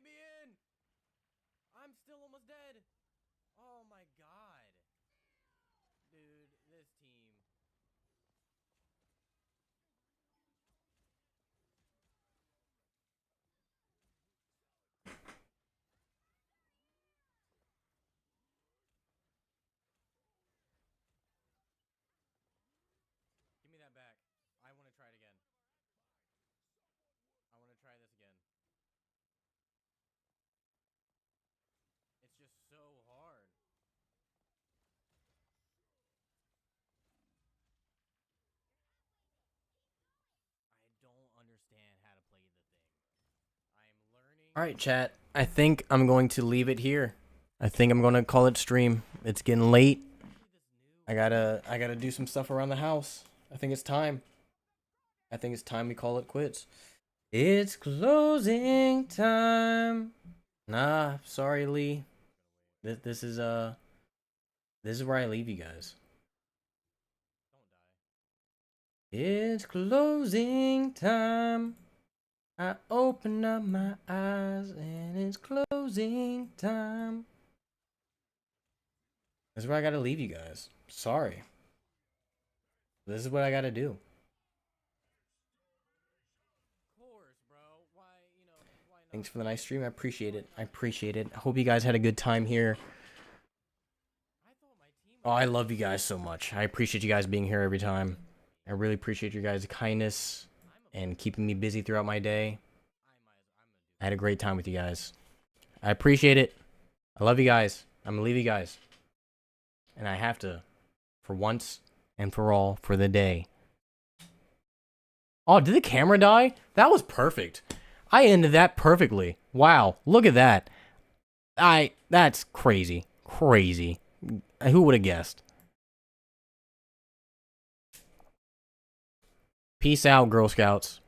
Get me in! I'm still almost dead. Oh my god. Dude, this team. Give me that back. I want to try it again. I want to try this again. It's just so hard. I don't understand how to play the thing. I am learning. All right, chat. I think I'm going to leave it here. I think I'm going to call it stream. It's getting late. I gotta do some stuff around the house. I think it's time. I think it's time we call it quits. It's closing time. Nah, sorry, Lee. This is where I leave you guys. It's closing time. I open up my eyes and it's closing time. This is where I gotta leave you guys. Sorry. This is what I gotta do. Thanks for the nice stream. I appreciate it. I appreciate it. I hope you guys had a good time here. Oh, I love you guys so much. I appreciate you guys being here every time. I really appreciate your guys' kindness and keeping me busy throughout my day. I had a great time with you guys. I appreciate it. I love you guys. I'm gonna leave you guys. And I have to, for once and for all, for the day. Oh, did the camera die? That was perfect. I ended that perfectly. Wow, look at that. That's crazy. Crazy. Who would have guessed? Peace out, Girl Scouts.